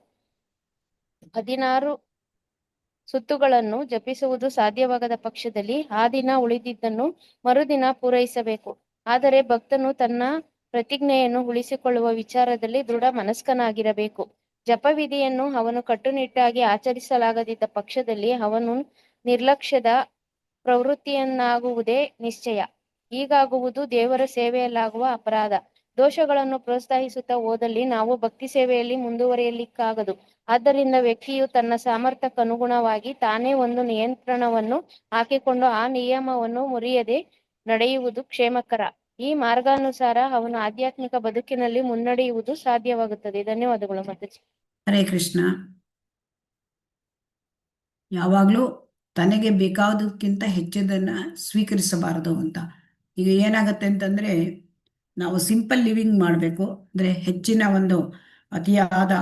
ಸುತ್ತುಗಳನ್ನು ಜಪಿಸುವುದು ಸಾಧ್ಯವಾಗದ ಪಕ್ಷದಲ್ಲಿ ಆ ದಿನ ಉಳಿದಿದ್ದನ್ನು ಮರುದಿನ ಪೂರೈಸಬೇಕು. ಆದರೆ ಭಕ್ತನು ತನ್ನ ಪ್ರತಿಜ್ಞೆಯನ್ನು ಉಳಿಸಿಕೊಳ್ಳುವ ವಿಚಾರದಲ್ಲಿ ದೃಢ ಮನಸ್ಕನಾಗಿರಬೇಕು. ಜಪವಿಧಿಯನ್ನು ಅವನು ಕಟ್ಟುನಿಟ್ಟಾಗಿ ಆಚರಿಸಲಾಗದಿದ್ದ ಪಕ್ಷದಲ್ಲಿ ಅವನು ನಿರ್ಲಕ್ಷ್ಯದ ಪ್ರವೃತ್ತಿಯನ್ನಾಗುವುದೇ ನಿಶ್ಚಯ. ಹೀಗಾಗುವುದು ದೇವರ ಸೇವೆಯಲ್ಲಾಗುವ ಅಪರಾಧ. ದೋಷಗಳನ್ನು ಪ್ರೋತ್ಸಾಹಿಸುತ್ತಾ ಹೋದಲ್ಲಿ ನಾವು ಭಕ್ತಿ ಸೇವೆಯಲ್ಲಿ ಮುಂದುವರಿಯಲಿಕ್ಕಾಗದು. ಆದ್ದರಿಂದ ವ್ಯಕ್ತಿಯು ತನ್ನ ಸಾಮರ್ಥ್ಯಕ್ಕನುಗುಣವಾಗಿ ತಾನೇ ಒಂದು ನಿಯಂತ್ರಣವನ್ನು ಹಾಕಿಕೊಂಡು ಆ ನಿಯಮವನ್ನು ಮುರಿಯದೆ ನಡೆಯುವುದು ಕ್ಷೇಮಕರ. ಈ ಮಾರ್ಗಾನುಸಾರ ಅವನು ಆಧ್ಯಾತ್ಮಿಕ ಬದುಕಿನಲ್ಲಿ ಮುನ್ನಡೆಯುವುದು ಸಾಧ್ಯವಾಗುತ್ತದೆ. ಧನ್ಯವಾದಗಳು ಮಾತಾಜಿ. ಹರೇ ಕೃಷ್ಣ. ಯಾವಾಗಲೂ ತನಗೆ ಬೇಕಾದಕ್ಕಿಂತ ಹೆಚ್ಚಿದನ್ನ ಸ್ವೀಕರಿಸಬಾರದು ಅಂತ. ಈಗ ಏನಾಗುತ್ತೆ ಅಂತಂದ್ರೆ, ನಾವು ಸಿಂಪಲ್ ಲಿವಿಂಗ್ ಮಾಡಬೇಕು ಅಂದರೆ ಹೆಚ್ಚಿನ ಒಂದು ಅತಿಯಾದ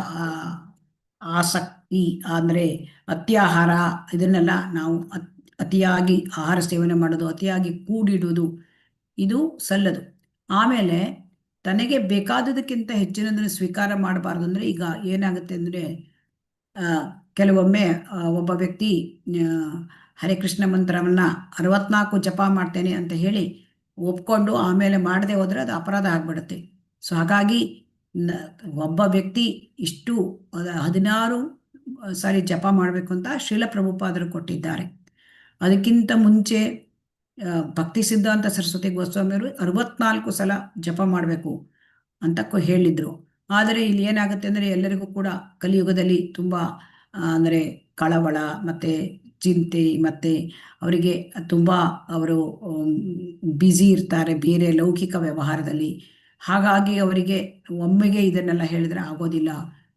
ಆಸಕ್ತಿ ಅಂದರೆ ಅತ್ಯಾಹಾರ, ಇದನ್ನೆಲ್ಲ ನಾವು ಅತಿಯಾಗಿ ಆಹಾರ ಸೇವನೆ ಮಾಡೋದು, ಅತಿಯಾಗಿ ಕೂಡಿಡುವುದು, ಇದು ಸಲ್ಲದು. ಆಮೇಲೆ ತನಗೆ ಬೇಕಾದದಕ್ಕಿಂತ ಹೆಚ್ಚಿನದನ್ನು ಸ್ವೀಕಾರ ಮಾಡಬಾರ್ದು. ಅಂದರೆ ಈಗ ಏನಾಗುತ್ತೆ ಅಂದರೆ, ಕೆಲವೊಮ್ಮೆ ಒಬ್ಬ ವ್ಯಕ್ತಿ ಹರೇ ಕೃಷ್ಣ ಮಂತ್ರವನ್ನ 64 ಜಪ ಮಾಡ್ತೇನೆ ಅಂತ ಹೇಳಿ ಒಪ್ಕೊಂಡು ಆಮೇಲೆ ಮಾಡದೆ ಹೋದರೆ ಅದು ಅಪರಾಧ ಆಗ್ಬಿಡುತ್ತೆ. ಸೊ ಹಾಗಾಗಿ ಒಬ್ಬ ವ್ಯಕ್ತಿ ಇಷ್ಟು 16 ಸಾರಿ ಜಪ ಮಾಡಬೇಕು ಅಂತ ಶ್ರೀಲ ಪ್ರಭುಪಾದರು ಕೊಟ್ಟಿದ್ದಾರೆ. ಅದಕ್ಕಿಂತ ಮುಂಚೆ ಭಕ್ತಿ ಸಿದ್ಧಾಂತ ಸರಸ್ವತಿ ಗೋಸ್ವಾಮಿಯವರು 64 ಸಲ ಜಪ ಮಾಡಬೇಕು ಅಂತ ಹೇಳಿದ್ರು. ಆದರೆ ಇಲ್ಲಿ ಏನಾಗುತ್ತೆ ಅಂದರೆ, ಎಲ್ಲರಿಗೂ ಕೂಡ ಕಲಿಯುಗದಲ್ಲಿ ತುಂಬ ಅಂದರೆ ಕಳವಳ ಮತ್ತು ಚಿಂತೆ, ಮತ್ತು ಅವರಿಗೆ ತುಂಬ ಅವರು ಬ್ಯುಸಿ ಇರ್ತಾರೆ ಬೇರೆ ಲೌಕಿಕ ವ್ಯವಹಾರದಲ್ಲಿ. ಹಾಗಾಗಿ ಅವರಿಗೆ ಒಮ್ಮೆಗೆ ಇದನ್ನೆಲ್ಲ ಹೇಳಿದ್ರೆ ಆಗೋದಿಲ್ಲ.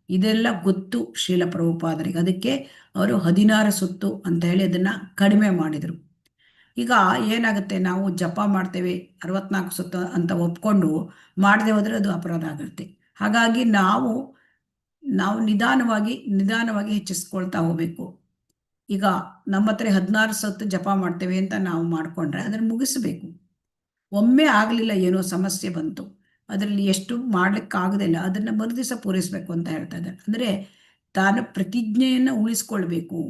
ಇದೆಲ್ಲ ಗೊತ್ತು ಶ್ರೀಲ ಪ್ರಭುಪಾದರಿಗೆ. ಅದಕ್ಕೆ ಅವರು 16 ಸುತ್ತು ಅಂತ ಹೇಳಿ ಅದನ್ನು ಕಡಿಮೆ ಮಾಡಿದರು. ಈಗ ಏನಾಗುತ್ತೆ, ನಾವು ಜಪ ಮಾಡ್ತೇವೆ 64 ಸುತ್ತು ಅಂತ ಒಪ್ಕೊಂಡು ಮಾಡದೆ ಹೋದರೆ ಅದು ಅಪರಾಧ ಆಗುತ್ತೆ. ಹಾಗಾಗಿ ನಾವು ನಿಧಾನವಾಗಿ ಹೆಚ್ಚಿಸ್ಕೊಳ್ತಾ ಹೋಗ್ಬೇಕು. ಈಗ ನಮ್ಮ ಹತ್ರ 16 ಸುತ್ತು ಜಪ ಮಾಡ್ತೇವೆ ಅಂತ ನಾವು ಮಾಡಿಕೊಂಡ್ರೆ ಅದನ್ನು ಮುಗಿಸ್ಬೇಕು. ಒಮ್ಮೆ ಆಗಲಿಲ್ಲ, ಏನೋ ಸಮಸ್ಯೆ ಬಂತು, ಅದರಲ್ಲಿ ಎಷ್ಟು ಮಾಡಲಿಕ್ಕಾಗೋದಿಲ್ಲ, ಅದನ್ನು ಮರುದಿವಸ ಪೂರೈಸಬೇಕು ಅಂತ ಹೇಳ್ತಾ ಇದ್ದಾರೆ. ಅಂದರೆ ತಾನು ಪ್ರತಿಜ್ಞೆಯನ್ನು ಉಳಿಸ್ಕೊಳ್ಬೇಕು.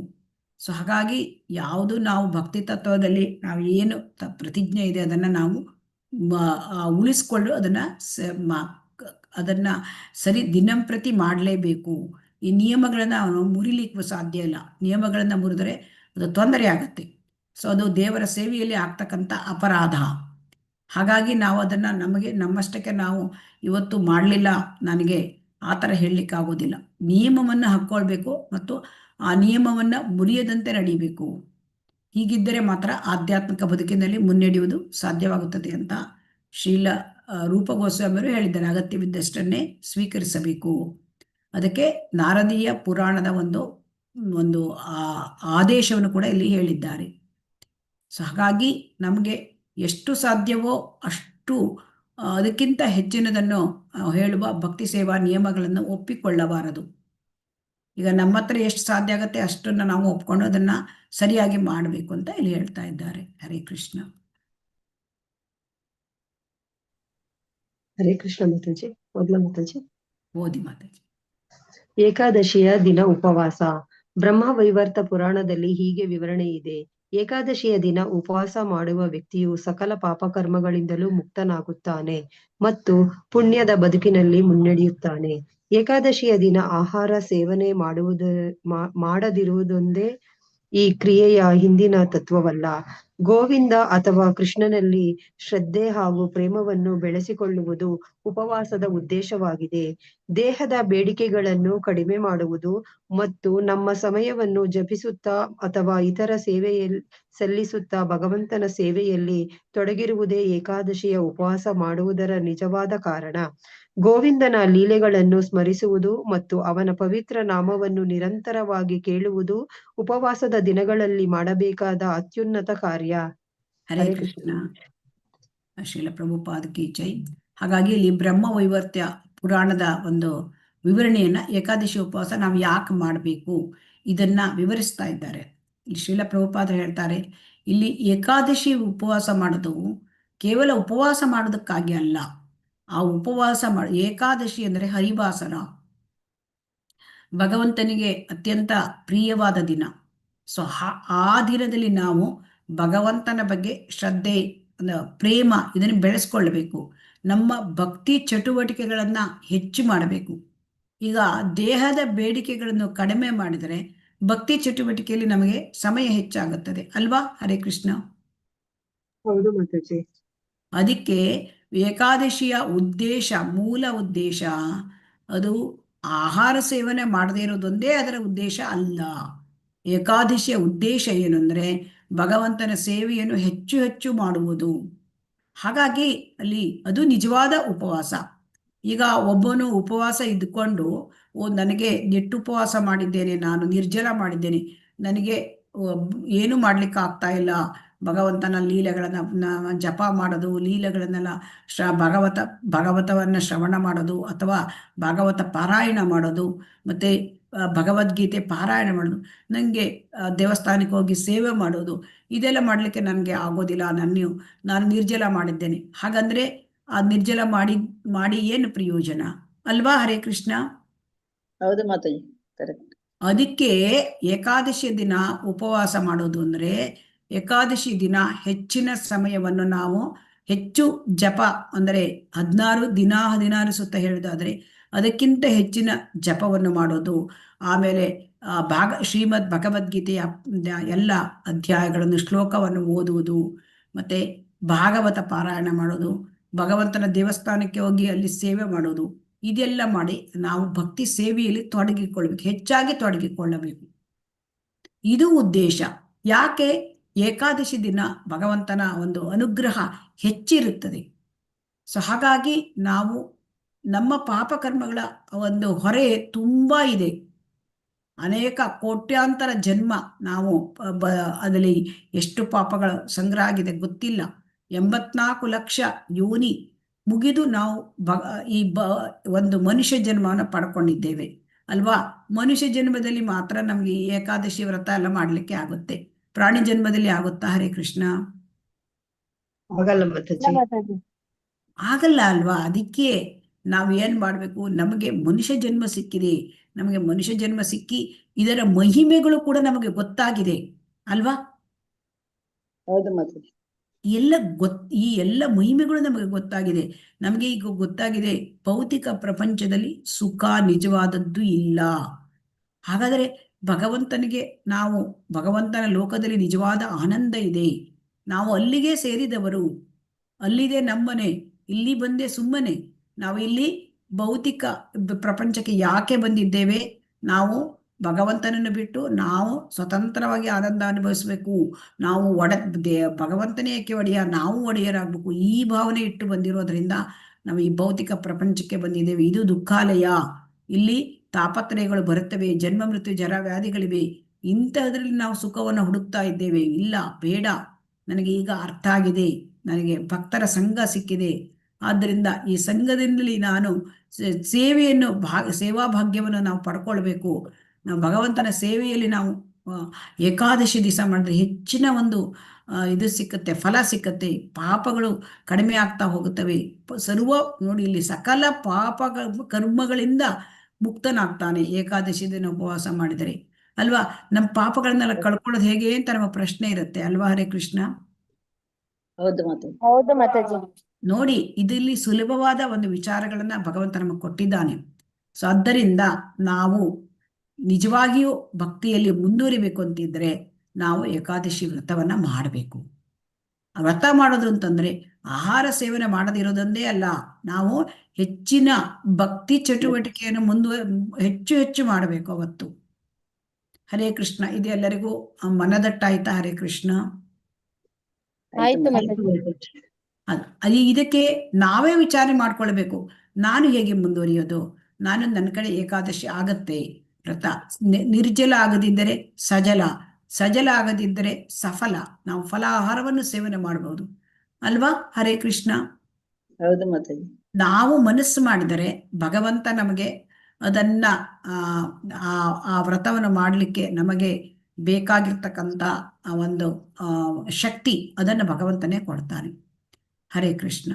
ಸೊ ಹಾಗಾಗಿ ಯಾವುದು ನಾವು ಭಕ್ತಿ ತತ್ವದಲ್ಲಿ ನಾವು ಏನು ಪ್ರತಿಜ್ಞೆ ಇದೆ ಅದನ್ನು ನಾವು ಉಳಿಸ್ಕೊಂಡು ಅದನ್ನು ಸರಿ ದಿನಂಪ್ರತಿ ಮಾಡಲೇಬೇಕು. ಈ ನಿಯಮಗಳನ್ನು ಅವನು ಮುರಿಲಿಕ್ಕೆ ಸಾಧ್ಯ ಇಲ್ಲ. ನಿಯಮಗಳನ್ನು ಮುರಿದರೆ ಅದು ತೊಂದರೆ ಆಗುತ್ತೆ. ಸೊ ಅದು ದೇವರ ಸೇವೆಯಲ್ಲಿ ಆಗ್ತಕ್ಕಂಥ ಅಪರಾಧ. ಹಾಗಾಗಿ ನಾವು ಅದನ್ನು ನಮ್ಮಷ್ಟಕ್ಕೆ ನಾವು ಇವತ್ತು ಮಾಡಲಿಲ್ಲ, ನನಗೆ ಆ ಥರ ಹೇಳಲಿಕ್ಕಾಗೋದಿಲ್ಲ. ನಿಯಮವನ್ನು ಹಾಕ್ಕೊಳ್ಬೇಕು ಮತ್ತು ಆ ನಿಯಮವನ್ನು ಮುರಿಯದಂತೆ ನಡೀಬೇಕು. ಹೀಗಿದ್ದರೆ ಮಾತ್ರ ಆಧ್ಯಾತ್ಮಿಕ ಬದುಕಿನಲ್ಲಿ ಮುನ್ನಡೆಯುವುದು ಸಾಧ್ಯವಾಗುತ್ತದೆ ಅಂತ ಶ್ರೀಲ ರೂಪ ಗೋಸ್ವಾಮಿಯವರು ಹೇಳಿದ್ದಾರೆ. ಅಗತ್ಯವಿದ್ದಷ್ಟನ್ನೇ ಸ್ವೀಕರಿಸಬೇಕು. ಅದಕ್ಕೆ ನಾರದೀಯ ಪುರಾಣದ ಒಂದು ಆದೇಶವನ್ನು ಕೂಡ ಇಲ್ಲಿ ಹೇಳಿದ್ದಾರೆ. ಸೊ ಹಾಗಾಗಿ ನಮಗೆ ಎಷ್ಟು ಸಾಧ್ಯವೋ ಅಷ್ಟು ಅದಕ್ಕಿಂತ ಹೆಚ್ಚಿನದನ್ನು ಹೇಳುವ ಭಕ್ತಿ ಸೇವಾ ನಿಯಮಗಳನ್ನು ಒಪ್ಪಿಕೊಳ್ಳಬಾರದು. ಈಗ ನಮ್ಮ ಹತ್ರ ಎಷ್ಟು ಸಾಧ್ಯ ಆಗುತ್ತೆ ಅಷ್ಟನ್ನು ನಾವು ಒಪ್ಕೊಂಡು ಅದನ್ನು ಸರಿಯಾಗಿ ಮಾಡಬೇಕು ಅಂತ ಇಲ್ಲಿ ಹೇಳ್ತಾ ಇದ್ದಾರೆ. ಹರೇ ಕೃಷ್ಣ. ಹರೇ ಕೃಷ್ಣ ಮಾತಾಜಿ. ಮೊದಲ ಮಾತಾಜಿ ಓದಿ ಮಾತಾಜಿ. ಏಕಾದಶಿಯ ದಿನ ಉಪವಾಸ. ಬ್ರಹ್ಮ ವೈವರ್ತ ಪುರಾಣದಲ್ಲಿ ಹೀಗೆ ವಿವರಣೆ ಇದೆ: ಏಕಾದಶಿಯ ದಿನ ಉಪವಾಸ ಮಾಡುವ ವ್ಯಕ್ತಿಯು ಸಕಲ ಪಾಪಕರ್ಮಗಳಿಂದಲೂ ಮುಕ್ತನಾಗುತ್ತಾನೆ ಮತ್ತು ಪುಣ್ಯದ ಬದುಕಿನಲ್ಲಿ ಮುನ್ನಡೆಯುತ್ತಾನೆ. ಏಕಾದಶಿಯ ದಿನ ಆಹಾರ ಸೇವನೆ ಮಾಡದಿರುವುದೊಂದೇ ಈ ಕ್ರಿಯೆಯ ಹಿಂದಿನ ತತ್ವವಲ್ಲ. ಗೋವಿಂದ ಅಥವಾ ಕೃಷ್ಣನಲ್ಲಿ ಶ್ರದ್ಧೆ ಹಾಗೂ ಪ್ರೇಮವನ್ನು ಬೆಳೆಸಿಕೊಳ್ಳುವುದು ಉಪವಾಸದ ಉದ್ದೇಶವಾಗಿದೆ. ದೇಹದ ಬೇಡಿಕೆಗಳನ್ನು ಕಡಿಮೆ ಮಾಡುವುದು ಮತ್ತು ನಮ್ಮ ಸಮಯವನ್ನು ಜಪಿಸುತ್ತಾ ಅಥವಾ ಇತರ ಸೇವೆಯಲ್ಲಿ ಸಲ್ಲಿಸುತ್ತಾ ಭಗವಂತನ ಸೇವೆಯಲ್ಲಿ ತೊಡಗಿರುವುದೇ ಏಕಾದಶಿಯ ಉಪವಾಸ ಮಾಡುವುದರ ನಿಜವಾದ ಕಾರಣ. ಗೋವಿಂದನ ಲೀಲೆಗಳನ್ನು ಸ್ಮರಿಸುವುದು ಮತ್ತು ಅವನ ಪವಿತ್ರ ನಾಮವನ್ನು ನಿರಂತರವಾಗಿ ಕೇಳುವುದು ಉಪವಾಸದ ದಿನಗಳಲ್ಲಿ ಮಾಡಬೇಕಾದ ಅತ್ಯುನ್ನತ ಕಾರ್ಯ. ಹರೇ ಹರೇ ಕೃಷ್ಣ. ಕೃಷ್ಣ. ಶ್ರೀಲ ಪ್ರಭುಪಾದ ಕಿ ಜೈ. ಹಾಗಾಗಿ ಇಲ್ಲಿ ಬ್ರಹ್ಮವೈವರ್ತ್ಯ ಪುರಾಣದ ಒಂದು ವಿವರಣೆಯನ್ನ ಏಕಾದಶಿ ಉಪವಾಸ ನಾವು ಯಾಕೆ ಮಾಡಬೇಕು ಇದನ್ನ ವಿವರಿಸ್ತಾ ಇದ್ದಾರೆ. ಇಲ್ಲಿ ಶ್ರೀಲ ಪ್ರಭುಪಾದರು ಹೇಳ್ತಾರೆ, ಇಲ್ಲಿ ಏಕಾದಶಿ ಉಪವಾಸ ಮಾಡೋದು ಕೇವಲ ಉಪವಾಸ ಮಾಡೋದಕ್ಕಾಗಿ ಅಲ್ಲ. ಆ ಉಪವಾಸ ಏಕಾದಶಿ ಅಂದರೆ ಹರಿವಾಸರ, ಭಗವಂತನಿಗೆ ಅತ್ಯಂತ ಪ್ರಿಯವಾದ ದಿನ. ಸೊ ಆ ದಿನದಲ್ಲಿ ನಾವು ಭಗವಂತನ ಬಗ್ಗೆ ಶ್ರದ್ಧೆ, ಪ್ರೇಮ ಇದನ್ನು ಬೆಳೆಸ್ಕೊಳ್ಬೇಕು. ನಮ್ಮ ಭಕ್ತಿ ಚಟುವಟಿಕೆಗಳನ್ನ ಹೆಚ್ಚು ಮಾಡಬೇಕು. ಈಗ ದೇಹದ ಬೇಡಿಕೆಗಳನ್ನು ಕಡಿಮೆ ಮಾಡಿದರೆ ಭಕ್ತಿ ಚಟುವಟಿಕೆಯಲ್ಲಿ ನಮಗೆ ಸಮಯ ಹೆಚ್ಚಾಗುತ್ತದೆ ಅಲ್ವಾ? ಹರೇ ಕೃಷ್ಣ. ಹೌದು ಮಾತಾಜಿ. ಅದಕ್ಕೆ ಏಕಾದಶಿಯ ಉದ್ದೇಶ, ಮೂಲ ಉದ್ದೇಶ ಅದು ಆಹಾರ ಸೇವನೆ ಮಾಡದೇ ಇರೋದೊಂದೇ ಅದರ ಉದ್ದೇಶ ಅಲ್ಲ. ಏಕಾದಶಿಯ ಉದ್ದೇಶ ಏನು ಅಂದರೆ ಭಗವಂತನ ಸೇವೆಯನ್ನು ಹೆಚ್ಚು ಹೆಚ್ಚು ಮಾಡುವುದು. ಹಾಗಾಗಿ ಅಲ್ಲಿ ಅದು ನಿಜವಾದ ಉಪವಾಸ. ಈಗ ಒಬ್ಬನು ಉಪವಾಸ ಇದ್ದುಕೊಂಡು ನನಗೆ ಉಪವಾಸ ಮಾಡಿದ್ದೇನೆ, ನಾನು ನಿರ್ಜಲ ಮಾಡಿದ್ದೇನೆ, ನನಗೆ ಏನು ಮಾಡ್ಲಿಕ್ಕೆ ಆಗ್ತಾ ಇಲ್ಲ, ಭಗವಂತನ ಲೀಲೆಗಳನ್ನ ಜಪ ಮಾಡೋದು, ಲೀಲೆಗಳನ್ನೆಲ್ಲ ಭಗವತವನ್ನ ಶ್ರವಣ ಮಾಡೋದು ಅಥವಾ ಭಾಗವತ ಪಾರಾಯಣ ಮಾಡೋದು, ಮತ್ತೆ ಭಗವದ್ಗೀತೆ ಪಾರಾಯಣ ಮಾಡೋದು, ನನಗೆ ದೇವಸ್ಥಾನಕ್ಕೆ ಹೋಗಿ ಸೇವೆ ಮಾಡೋದು, ಇದೆಲ್ಲ ಮಾಡಲಿಕ್ಕೆ ನನಗೆ ಆಗೋದಿಲ್ಲ, ನಾನು ನಿರ್ಜಲ ಮಾಡಿದ್ದೇನೆ. ಹಾಗಂದ್ರೆ ಆ ನಿರ್ಜಲ ಮಾಡಿ ಏನು ಪ್ರಯೋಜನ ಅಲ್ವಾ? ಹರೇ ಕೃಷ್ಣ. ಹೌದು ಮಾತಾಜಿ, ಕರೆಕ್ಟ್. ಅದಕ್ಕೆ ಏಕಾದಶಿ ದಿನ ಉಪವಾಸ ಮಾಡೋದು ಅಂದ್ರೆ ಏಕಾದಶಿ ದಿನ ಹೆಚ್ಚಿನ ಸಮಯವನ್ನು ನಾವು ಹೆಚ್ಚು ಜಪ ಅಂದರೆ 16 ಸುತ್ತ ಹೇಳೋದಾದ್ರೆ ಅದಕ್ಕಿಂತ ಹೆಚ್ಚಿನ ಜಪವನ್ನು ಮಾಡೋದು. ಆಮೇಲೆ ಶ್ರೀಮದ್ ಭಗವದ್ಗೀತೆಯ ಎಲ್ಲ ಅಧ್ಯಾಯಗಳನ್ನು, ಶ್ಲೋಕವನ್ನು ಓದುವುದು, ಮತ್ತೆ ಭಾಗವತ ಪಾರಾಯಣ ಮಾಡೋದು, ಭಗವಂತನ ದೇವಸ್ಥಾನಕ್ಕೆ ಹೋಗಿ ಅಲ್ಲಿ ಸೇವೆ ಮಾಡೋದು, ಇದೆಲ್ಲ ಮಾಡಿ ನಾವು ಭಕ್ತಿ ಸೇವೆಯಲ್ಲಿ ತೊಡಗಿಕೊಳ್ಳಬೇಕು, ಹೆಚ್ಚಾಗಿ ತೊಡಗಿಕೊಳ್ಳಬೇಕು. ಇದು ಉದ್ದೇಶ. ಯಾಕೆ? ಏಕಾದಶಿ ದಿನ ಭಗವಂತನ ಒಂದು ಅನುಗ್ರಹ ಹೆಚ್ಚಿರುತ್ತದೆ. ಸೊ ಹಾಗಾಗಿ ನಾವು ನಮ್ಮ ಪಾಪಕರ್ಮಗಳ ಒಂದು ಹೊರೆ ತುಂಬಾ ಇದೆ. ಅನೇಕ ಕೋಟ್ಯಾಂತರ ಜನ್ಮ ನಾವು ಅದರಲ್ಲಿ ಎಷ್ಟು ಪಾಪಗಳ ಸಂಗ್ರಹ ಆಗಿದೆ ಗೊತ್ತಿಲ್ಲ. 84 ಲಕ್ಷ ಯೋನಿ ಮುಗಿದು ನಾವು ಒಂದು ಮನುಷ್ಯ ಜನ್ಮವನ್ನು ಪಡ್ಕೊಂಡಿದ್ದೇವೆ ಅಲ್ವಾ? ಮನುಷ್ಯ ಜನ್ಮದಲ್ಲಿ ಮಾತ್ರ ನಮ್ಗೆ ಈ ಏಕಾದಶಿ ವ್ರತ ಎಲ್ಲ ಮಾಡ್ಲಿಕ್ಕೆ ಆಗುತ್ತೆ. ಪ್ರಾಣಿ ಜನ್ಮದಲ್ಲಿ ಆಗುತ್ತಾ? ಹರೇ ಕೃಷ್ಣ. ಆಗಲ್ಲ ಮಾತಾಜಿ. ಆಗಲ್ಲ ಅಲ್ವಾ? ಅದಕ್ಕೆ ನಾವು ಏನ್ ಮಾಡ್ಬೇಕು, ನಮಗೆ ಮನುಷ್ಯ ಜನ್ಮ ಸಿಕ್ಕಿದೆ, ನಮಗೆ ಮನುಷ್ಯ ಜನ್ಮ ಸಿಕ್ಕಿ ಇದರ ಮಹಿಮೆಗಳು ಕೂಡ ನಮಗೆ ಗೊತ್ತಾಗಿದೆ ಅಲ್ವಾ? ಹೌದು ಮಾತಾಜಿ. ಈ ಎಲ್ಲ ಮಹಿಮೆಗಳು ನಮಗೆ ಗೊತ್ತಾಗಿದೆ. ನಮಗೆ ಈಗ ಗೊತ್ತಾಗಿದೆ ಭೌತಿಕ ಪ್ರಪಂಚದಲ್ಲಿ ಸುಖ ನಿಜವಾದದ್ದು ಇಲ್ಲ. ಹಾಗಾದರೆ ಭಗವಂತನ ಲೋಕದಲ್ಲಿ ನಿಜವಾದ ಆನಂದ ಇದೆ. ನಾವು ಅಲ್ಲಿಗೆ ಸೇರಿದವರು, ಅಲ್ಲಿದೆ ನಮ್ಮನೆ, ಇಲ್ಲಿ ಬಂದೆ ಸುಮ್ಮನೆ. ನಾವು ಇಲ್ಲಿ ಭೌತಿಕ ಪ್ರಪಂಚಕ್ಕೆ ಯಾಕೆ ಬಂದಿದ್ದೇವೆ? ನಾವು ಭಗವಂತನನ್ನು ಬಿಟ್ಟು ನಾವು ಸ್ವತಂತ್ರವಾಗಿ ಆನಂದ ಅನುಭವಿಸ್ಬೇಕು, ನಾವು ಭಗವಂತನೇ ಏಕೆ ಒಡೆಯ, ನಾವು ಒಡೆಯರಾಗಬೇಕು, ಈ ಭಾವನೆ ಇಟ್ಟು ಬಂದಿರೋದ್ರಿಂದ ನಾವು ಈ ಭೌತಿಕ ಪ್ರಪಂಚಕ್ಕೆ ಬಂದಿದ್ದೇವೆ. ಇದು ದುಃಖಾಲಯ. ಇಲ್ಲಿ ತಾಪತ್ರಯಗಳು ಬರುತ್ತವೆ, ಜನ್ಮ ಮೃತ್ಯು ಜರ ವ್ಯಾಧಿಗಳಿವೆ. ಇಂಥದ್ರಲ್ಲಿ ನಾವು ಸುಖವನ್ನು ಹುಡುಕ್ತಾ ಇದ್ದೇವೆ. ಇಲ್ಲ, ಬೇಡ, ನನಗೆ ಈಗ ಅರ್ಥ ಆಗಿದೆ, ನನಗೆ ಭಕ್ತರ ಸಂಘ ಸಿಕ್ಕಿದೆ, ಆದ್ದರಿಂದ ಈ ಸಂಘದಿಂದಲೇ ನಾನು ಸೇವೆಯನ್ನು ಸೇವಾ ಭಾಗ್ಯವನ್ನು ನಾವು ಪಡ್ಕೊಳ್ಬೇಕು. ನಾವು ಭಗವಂತನ ಸೇವೆಯಲ್ಲಿ ನಾವು ಏಕಾದಶಿ ದಿವಸ ಮಾಡಿದ್ರೆ ಹೆಚ್ಚಿನ ಒಂದು ಇದು ಸಿಕ್ಕತ್ತೆ, ಫಲ ಸಿಕ್ಕತ್ತೆ, ಪಾಪಗಳು ಕಡಿಮೆ ಆಗ್ತಾ ಹೋಗುತ್ತವೆ. ನೋಡಿ ಇಲ್ಲಿ ಸಕಲ ಪಾಪ ಕರ್ಮಗಳಿಂದ ಮುಕ್ತನಾಗ್ತಾನೆ ಏಕಾದಶಿ ದಿನ ಉಪವಾಸ ಮಾಡಿದರೆ ಅಲ್ವಾ? ನಮ್ಮ ಪಾಪಗಳನ್ನೆಲ್ಲ ಕಳ್ಕೊಳ್ಳೋದು ಹೇಗೆ ಅಂತ ನಮ್ಮ ಪ್ರಶ್ನೆ ಇರುತ್ತೆ ಅಲ್ವಾ? ಹರೇ ಕೃಷ್ಣ. ಹೌದು ಮಾತಾಜಿ. ನೋಡಿ, ಇದರಲ್ಲಿ ಸುಲಭವಾದ ಒಂದು ವಿಚಾರಗಳನ್ನ ಭಗವಂತ ನಮಗೆ ಕೊಟ್ಟಿದ್ದಾನೆ. ಸೊ ಆದ್ದರಿಂದ ನಾವು ನಿಜವಾಗಿಯೂ ಭಕ್ತಿಯಲ್ಲಿ ಮುಂದುವರಿಬೇಕು ಅಂತಿದ್ರೆ ನಾವು ಏಕಾದಶಿ ವ್ರತವನ್ನ ಮಾಡಬೇಕು. ವ್ರತ ಮಾಡೋದು ಅಂತಂದ್ರೆ ಆಹಾರ ಸೇವನೆ ಮಾಡದಿರೋದೊಂದೇ ಅಲ್ಲ, ನಾವು ಹೆಚ್ಚಿನ ಭಕ್ತಿ ಚಟುವಟಿಕೆಯನ್ನು ಹೆಚ್ಚು ಹೆಚ್ಚು ಮಾಡಬೇಕು ಅವತ್ತು. ಹರೇ ಕೃಷ್ಣ. ಇದು ಎಲ್ಲರಿಗೂ ಮನದಟ್ಟಾಯ್ತಾ? ಹರೇ ಕೃಷ್ಣ. ಆಯ್ತು ಆಯ್ತು ಮಾತಾಜಿ. ಮಾತಾಜಿ. ಇದಕ್ಕೆ ನಾವೇ ವಿಚಾರ ಮಾಡ್ಕೊಳ್ಬೇಕು. ನಾನು ಹೇಗೆ ಮುಂದುವರಿಯೋದು? ನಾನು ನನ್ನ ಕಡೆ ಏಕಾದಶಿ ಆಗತ್ತೆ, ವ್ರತ ನಿರ್ಜಲ ಆಗದಿದ್ದರೆ ಸಜಲ, ಸಜಲ ಆಗದಿದ್ದರೆ ಸಫಲ. ನಾವು ಫಲಾಹಾರವನ್ನು ಸೇವನೆ ಮಾಡಬಹುದು ಅಲ್ವಾ? ಹರೇ ಕೃಷ್ಣ. ಹೌದು ಮಾತಾಜಿ. ನಾವು ಮನಸ್ಸು ಮಾಡಿದರೆ ಭಗವಂತ ನಮಗೆ ಅದನ್ನ ಆ ವ್ರತವನ್ನು ಮಾಡಲಿಕ್ಕೆ ನಮಗೆ ಬೇಕಾಗಿರ್ತಕ್ಕಂಥ ಒಂದು ಶಕ್ತಿ ಅದನ್ನು ಭಗವಂತನೇ ಕೊಡ್ತಾನೆ. ಹರೇ ಕೃಷ್ಣ.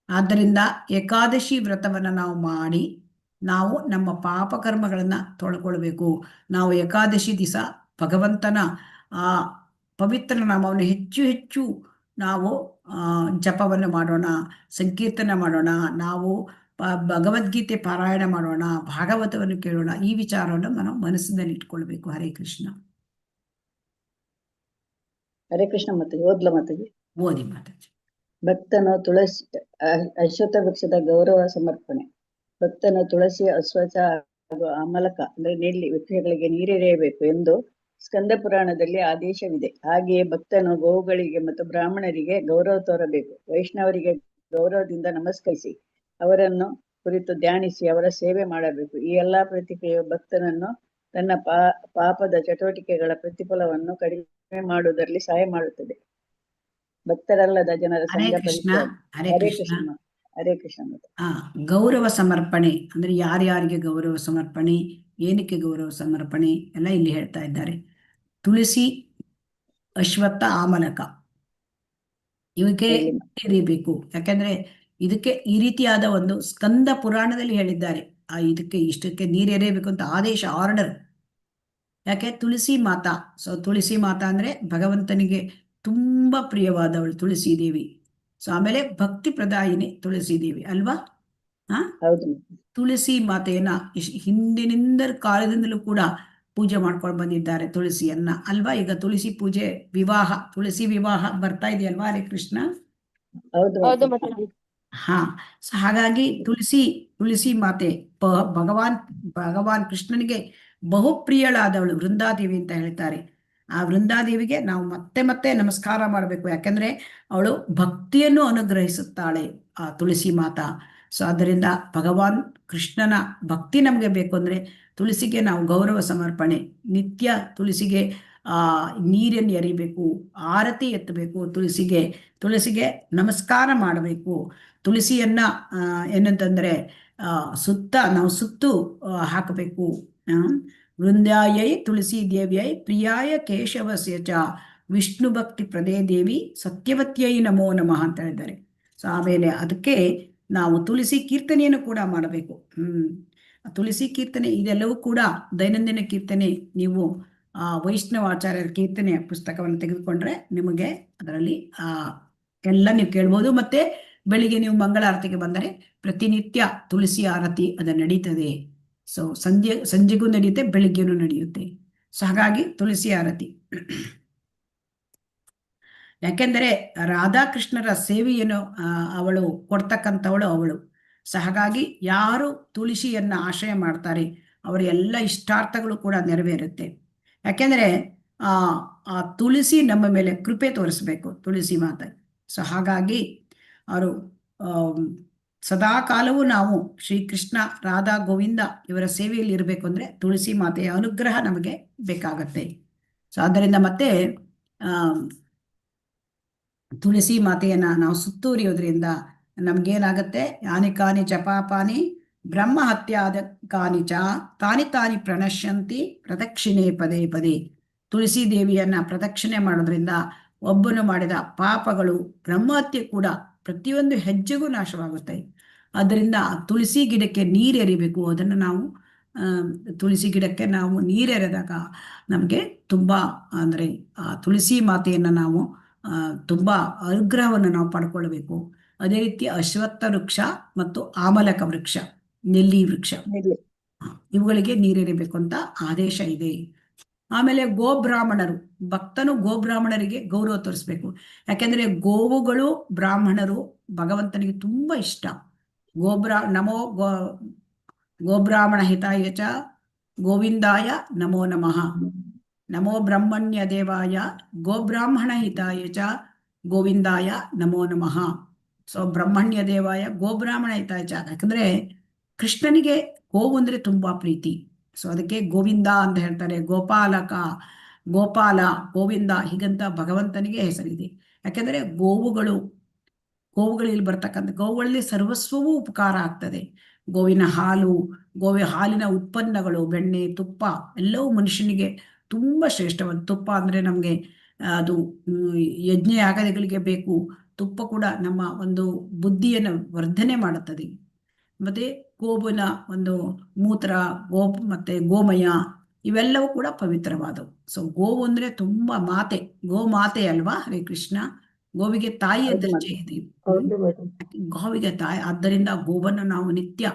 ಆದ್ದರಿಂದ ಏಕಾದಶಿ ವ್ರತವನ್ನು ನಾವು ಮಾಡಿ ನಾವು ನಮ್ಮ ಪಾಪಕರ್ಮಗಳನ್ನ ತೊಳ್ಕೊಳ್ಬೇಕು. ನಾವು ಏಕಾದಶಿ ದಿವಸ ಭಗವಂತನ ಪವಿತ್ರ ನಾಮವನ್ನು ಹೆಚ್ಚು ಹೆಚ್ಚು ನಾವು ಜಪವನ್ನು ಮಾಡೋಣ, ಸಂಕೀರ್ತನ ಮಾಡೋಣ, ನಾವು ಭಗವದ್ಗೀತೆ ಪಾರಾಯಣ ಮಾಡೋಣ, ಭಾಗವತವನ್ನು ಕೇಳೋಣ. ಈ ವಿಚಾರವನ್ನು ನಾವು ಮನಸ್ಸಿನಲ್ಲಿ ಇಟ್ಕೊಳ್ಬೇಕು. ಹರೇ ಕೃಷ್ಣ. ಹರೇ ಕೃಷ್ಣ ಮಾತಾಜಿ. ಓದ್ಲ ಮಾತಾಜಿ. ಓದಿ ಮಾತಾಜಿ. ಭಕ್ತನು ತುಳಸಿ ಅಶ್ವತ್ಥ ವೃಕ್ಷದ ಗೌರವ ಸಮರ್ಪಣೆ. ಭಕ್ತನು ತುಳಸಿ, ಅಶ್ವತ್ಥ ಹಾಗೂ ಅಮಲಕ ಅಂದ್ರೆ ನೆಲ್ಲಿ ವೃಕ್ಷಗಳಿಗೆ ನೀರೆರೆಯಬೇಕು ಎಂದು ಸ್ಕಂದ ಪುರಾಣದಲ್ಲಿ ಆದೇಶವಿದೆ. ಹಾಗೆಯೇ ಭಕ್ತನು ಗೋವುಗಳಿಗೆ ಮತ್ತು ಬ್ರಾಹ್ಮಣರಿಗೆ ಗೌರವ ತೋರಬೇಕು. ವೈಷ್ಣವರಿಗೆ ಗೌರವದಿಂದ ನಮಸ್ಕರಿಸಿ ಅವರನ್ನು ಕುರಿತು ಧ್ಯಾನಿಸಿ ಅವರ ಸೇವೆ ಮಾಡಬೇಕು. ಈ ಎಲ್ಲಾ ಪ್ರತಿಕ್ರಿಯೆಯು ಭಕ್ತನನ್ನು ತನ್ನ ಪಾಪದ ಚಟುವಟಿಕೆಗಳ ಪ್ರತಿಫಲವನ್ನು ಕಡಿಮೆ ಮಾಡುವುದರಲ್ಲಿ ಸಹಾಯ ಮಾಡುತ್ತದೆ. ಭಕ್ತರಲ್ಲದ ಜನರ ಸಂಘ ಕೃಷ್ಣ. ಹರೇ ಹರೇ ಕೃಷ್ಣ. ಕೃಷ್ಣ. ಹರೇ ಕೃಷ್ಣ. ಗೌರವ ಸಮರ್ಪಣೆ ಅಂದ್ರೆ ಯಾರ್ಯಾರಿಗೆ ಗೌರವ ಸಮರ್ಪಣೆ, ಏನಕ್ಕೆ ಗೌರವ ಸಮರ್ಪಣೆ ಎಲ್ಲ ಇಲ್ಲಿ ಹೇಳ್ತಾ ಇದ್ದಾರೆ. ತುಳಸಿ, ಅಶ್ವತ್ಥ, ಆಮಲಕ ಇವಕ್ಕೆ ಎರಿಬೇಕು. ಯಾಕಂದ್ರೆ ಇದಕ್ಕೆ ಈ ರೀತಿಯಾದ ಒಂದು ಸ್ಕಂದ ಪುರಾಣದಲ್ಲಿ ಹೇಳಿದ್ದಾರೆ. ಇಷ್ಟಕ್ಕೆ ನೀರೆರೆಯಬೇಕು ಅಂತ ಆದೇಶ, ಆರ್ಡರ್. ಯಾಕೆ? ತುಳಸಿ ಮಾತಾ. ಸೊ ತುಳಸಿ ಮಾತಾ ಅಂದ್ರೆ ಭಗವಂತನಿಗೆ ತುಂಬಾ ಪ್ರಿಯವಾದವಳು ತುಳಸಿ ದೇವಿ. ಸೊ ಆಮೇಲೆ ಭಕ್ತಿ ಪ್ರದಾಯಿನಿ ತುಳಸಿ ದೇವಿ ಅಲ್ವಾ? ತುಳಸಿ ಮಾತೆಯನ್ನ ಹಿಂದಿನಿಂದ ಕಾಲದಿಂದಲೂ ಕೂಡ ಪೂಜೆ ಮಾಡ್ಕೊಂಡು ಬಂದಿದ್ದಾರೆ ತುಳಸಿಯನ್ನ ಅಲ್ವಾ? ಈಗ ತುಳಸಿ ಪೂಜೆ, ವಿವಾಹ, ತುಳಸಿ ವಿವಾಹ ಬರ್ತಾ ಇದೆಯಲ್ವಾ? ಹರೇ ಕೃಷ್ಣ. ಹೌದು ಮಾತಾಜಿ. ಸೊ ಹಾಗಾಗಿ ತುಳಸಿ ಮಾತೆ ಭಗವಾನ್ ಕೃಷ್ಣನಿಗೆ ಬಹುಪ್ರಿಯಳಾದವಳು ವೃಂದಾದೇವಿ ಅಂತ ಹೇಳ್ತಾರೆ. ಆ ವೃಂದಾದೇವಿಗೆ ನಾವು ಮತ್ತೆ ಮತ್ತೆ ನಮಸ್ಕಾರ ಮಾಡಬೇಕು. ಯಾಕಂದ್ರೆ ಅವಳು ಭಕ್ತಿಯನ್ನು ಅನುಗ್ರಹಿಸುತ್ತಾಳೆ, ಆ ತುಳಸಿ ಮಾತಾ. ಸೊ ಅದರಿಂದ ಭಗವಾನ್ ಕೃಷ್ಣನ ಭಕ್ತಿ ನಮಗೆ ಬೇಕು ಅಂದ್ರೆ ತುಳಸಿಗೆ ನಾವು ಗೌರವ ಸಮರ್ಪಣೆ, ನಿತ್ಯ ತುಳಸಿಗೆ ನೀರನ್ನು ಎರಿಬೇಕು, ಆರತಿ ಎತ್ತಬೇಕು, ತುಳಸಿಗೆ ನಮಸ್ಕಾರ ಮಾಡಬೇಕು. ತುಳಸಿಯನ್ನ ಏನಂತಂದ್ರೆ ನಾವು ಸುತ್ತು ಹಾಕಬೇಕು. ವೃಂದಾಯೈ ತುಳಸಿ ದೇವಿಯೈ ಪ್ರಿಯಾಯ ಕೇಶವಸ್ಯ ಚ ವಿಷ್ಣು ಭಕ್ತಿ ಪ್ರದೇ ದೇವಿ ಸತ್ಯವತ್ಯೈ ನಮೋ ನಮಃ ಅಂತ ಹೇಳಿದ್ದಾರೆ. ಸೊ ಆಮೇಲೆ ಅದಕ್ಕೆ ನಾವು ತುಳಸಿ ಕೀರ್ತನೆಯನ್ನು ಕೂಡ ಮಾಡಬೇಕು. ತುಳಸಿ ಕೀರ್ತನೆ ಇದೆಲ್ಲವೂ ಕೂಡ ದೈನಂದಿನ ಕೀರ್ತನೆ. ನೀವು ವೈಷ್ಣವಾಚಾರ್ಯರ ಕೀರ್ತನೆಯ ಪುಸ್ತಕವನ್ನು ತೆಗೆದುಕೊಂಡ್ರೆ ನಿಮಗೆ ಅದರಲ್ಲಿ ಎಲ್ಲ ನೀವು ಕೇಳ್ಬೋದು. ಮತ್ತೆ ಬೆಳಿಗ್ಗೆ ನೀವು ಮಂಗಳಾರತಿಗೆ ಬಂದರೆ ಪ್ರತಿನಿತ್ಯ ತುಳಸಿ ಆರತಿ ಅದು ನಡೀತದೆ. ಸೊ ಸಂಜೆಗೂ ನಡೆಯುತ್ತೆ, ಬೆಳಿಗ್ಗೆನೂ ನಡೆಯುತ್ತೆ. ಸೊ ಹಾಗಾಗಿ ತುಳಸಿ ಆರತಿ. ಯಾಕೆಂದರೆ ರಾಧಾಕೃಷ್ಣರ ಸೇವೆಯನ್ನು ಅವಳು ಕೊಡ್ತಕ್ಕಂಥವಳು ಅವಳು. ಸೊ ಹಾಗಾಗಿ ಯಾರು ತುಳಸಿಯನ್ನ ಆಶ್ರಯ ಮಾಡ್ತಾರೆ ಅವರ ಎಲ್ಲ ಇಷ್ಟಾರ್ಥಗಳು ಕೂಡ ನೆರವೇರುತ್ತೆ. ಯಾಕೆಂದ್ರೆ ಆ ತುಳಸಿ ನಮ್ಮ ಮೇಲೆ ಕೃಪೆ ತೋರಿಸ್ಬೇಕು, ತುಳಸಿ ಮಾತೆ. ಸೊ ಹಾಗಾಗಿ ಅವರು ಸದಾ ಕಾಲವೂ ನಾವು ಶ್ರೀಕೃಷ್ಣ, ರಾಧಾ, ಗೋವಿಂದ ಇವರ ಸೇವೆಯಲ್ಲಿ ಇರಬೇಕು ಅಂದ್ರೆ ತುಳಸಿ ಮಾತೆಯ ಅನುಗ್ರಹ ನಮಗೆ ಬೇಕಾಗತ್ತೆ. ಸೊ ಆದ್ದರಿಂದ ಮತ್ತೆ ತುಳಸಿ ಮಾತೆಯನ್ನ ನಾವು ಸುತ್ತೂರಿಯೋದ್ರಿಂದ ನಮ್ಗೇನಾಗತ್ತೆ? ಯಾನಿ ಕಾನಿ ಚ ಪಾಪಾನಿ ಬ್ರಹ್ಮ ಹತ್ಯಾದ ಕಾನಿ ಚ ತಾನಿ ತಾನಿ ಪ್ರಣಶ್ಯಂತಿ ಪ್ರದಕ್ಷಿಣೆ ಪದೇ ಪದೇ. ತುಳಸಿ ದೇವಿಯನ್ನ ಪ್ರದಕ್ಷಿಣೆ ಮಾಡೋದ್ರಿಂದ ಒಬ್ಬನು ಮಾಡಿದ ಪಾಪಗಳು, ಬ್ರಹ್ಮಹತ್ಯೆ ಕೂಡ ಪ್ರತಿಯೊಂದು ಹೆಜ್ಜೆಗೂ ನಾಶವಾಗುತ್ತೆ. ಅದರಿಂದ ತುಳಸಿ ಗಿಡಕ್ಕೆ ನೀರೆರಿಬೇಕು. ಅದನ್ನು ನಾವು ತುಳಸಿ ಗಿಡಕ್ಕೆ ನಾವು ನೀರೆರೆದಾಗ ನಮಗೆ ತುಂಬ ಅಂದರೆ ಆ ತುಳಸಿ ಮಾತೆಯನ್ನು ನಾವು ತುಂಬ ಅನುಗ್ರಹವನ್ನು ನಾವು ಪಡ್ಕೊಳ್ಬೇಕು. ಅದೇ ರೀತಿ ಅಶ್ವತ್ಥ ವೃಕ್ಷ ಮತ್ತು ಆಮಲಕ ವೃಕ್ಷ, ನೆಲ್ಲಿ ವೃಕ್ಷ. ಇವುಗಳಿಗೆ ನೀರೆರಿಬೇಕು ಅಂತ ಆದೇಶ ಇದೆ. ಆಮೇಲೆ ಗೋಬ್ರಾಹ್ಮಣರು, ಭಕ್ತನು ಗೋಬ್ರಾಹ್ಮಣರಿಗೆ ಗೌರವ ತೋರಿಸ್ಬೇಕು. ಯಾಕೆಂದ್ರೆ ಗೋವುಗಳು ಬ್ರಾಹ್ಮಣರು ಭಗವಂತನಿಗೆ ತುಂಬಾ ಇಷ್ಟ. ನಮೋ ಗೋಬ್ರಾಹ್ಮಣ ಹಿತಾಯ ಚ ಗೋವಿಂದಾಯ ನಮೋ ನಮಃ. ನಮೋ ಬ್ರಹ್ಮಣ್ಯ ದೇವಾಯ ಗೋಬ್ರಾಹ್ಮಣ ಹಿತಾಯ ಚ ಗೋವಿಂದಾಯ ನಮೋ ನಮಃ. ಸೊ ಬ್ರಹ್ಮಣ್ಯ ದೇವಾಯ ಗೋಬ್ರಾಹ್ಮಣ ಹಿತಾಯ ಚ, ಯಾಕಂದ್ರೆ ಕೃಷ್ಣನಿಗೆ ಗೋವು ಅಂದ್ರೆ ತುಂಬಾ ಪ್ರೀತಿ. ಸೊ ಅದಕ್ಕೆ ಗೋವಿಂದ ಅಂತ ಹೇಳ್ತಾರೆ. ಗೋಪಾಲಕ, ಗೋಪಾಲ, ಗೋವಿಂದ ಹೀಗಂತ ಭಗವಂತನಿಗೆ ಹೆಸರಿದೆ. ಯಾಕೆಂದ್ರೆ ಗೋವುಗಳಲ್ಲಿ ಬರ್ತಕ್ಕಂಥ ಗೋವುಗಳಲ್ಲಿ ಸರ್ವಸ್ವವೂ ಉಪಕಾರ ಆಗ್ತದೆ. ಗೋವಿನ ಹಾಲು, ಹಾಲಿನ ಉತ್ಪನ್ನಗಳು, ಬೆಣ್ಣೆ, ತುಪ್ಪ ಎಲ್ಲವೂ ಮನುಷ್ಯನಿಗೆ ತುಂಬಾ ಶ್ರೇಷ್ಠವಾದ. ತುಪ್ಪ ಅಂದ್ರೆ ನಮ್ಗೆ ಅದು ಯಜ್ಞ ಯಾಗಗಳಿಗೆ ಬೇಕು. ತುಪ್ಪ ಕೂಡ ನಮ್ಮ ಒಂದು ಬುದ್ಧಿಯನ್ನು ವರ್ಧನೆ ಮಾಡುತ್ತದೆ. ಮತ್ತೆ ಗೋವಿನ ಒಂದು ಮೂತ್ರ, ಮತ್ತೆ ಗೋಮಯ ಇವೆಲ್ಲವೂ ಕೂಡ ಪವಿತ್ರವಾದವು. ಸೊ ಗೋವು ಅಂದ್ರೆ ತುಂಬಾ ಮಾತೆ, ಗೋಮಾತೆ ಅಲ್ವಾ ಹರೇ ಕೃಷ್ಣ. ಗೋವಿಗೆ ತಾಯಿಯ ದರ್ಜೆ ಇದೆ. ಗೋವಿಗೆ ತಾಯಿ, ಆದ್ದರಿಂದ ಗೋವನ್ನು ನಾವು ನಿತ್ಯ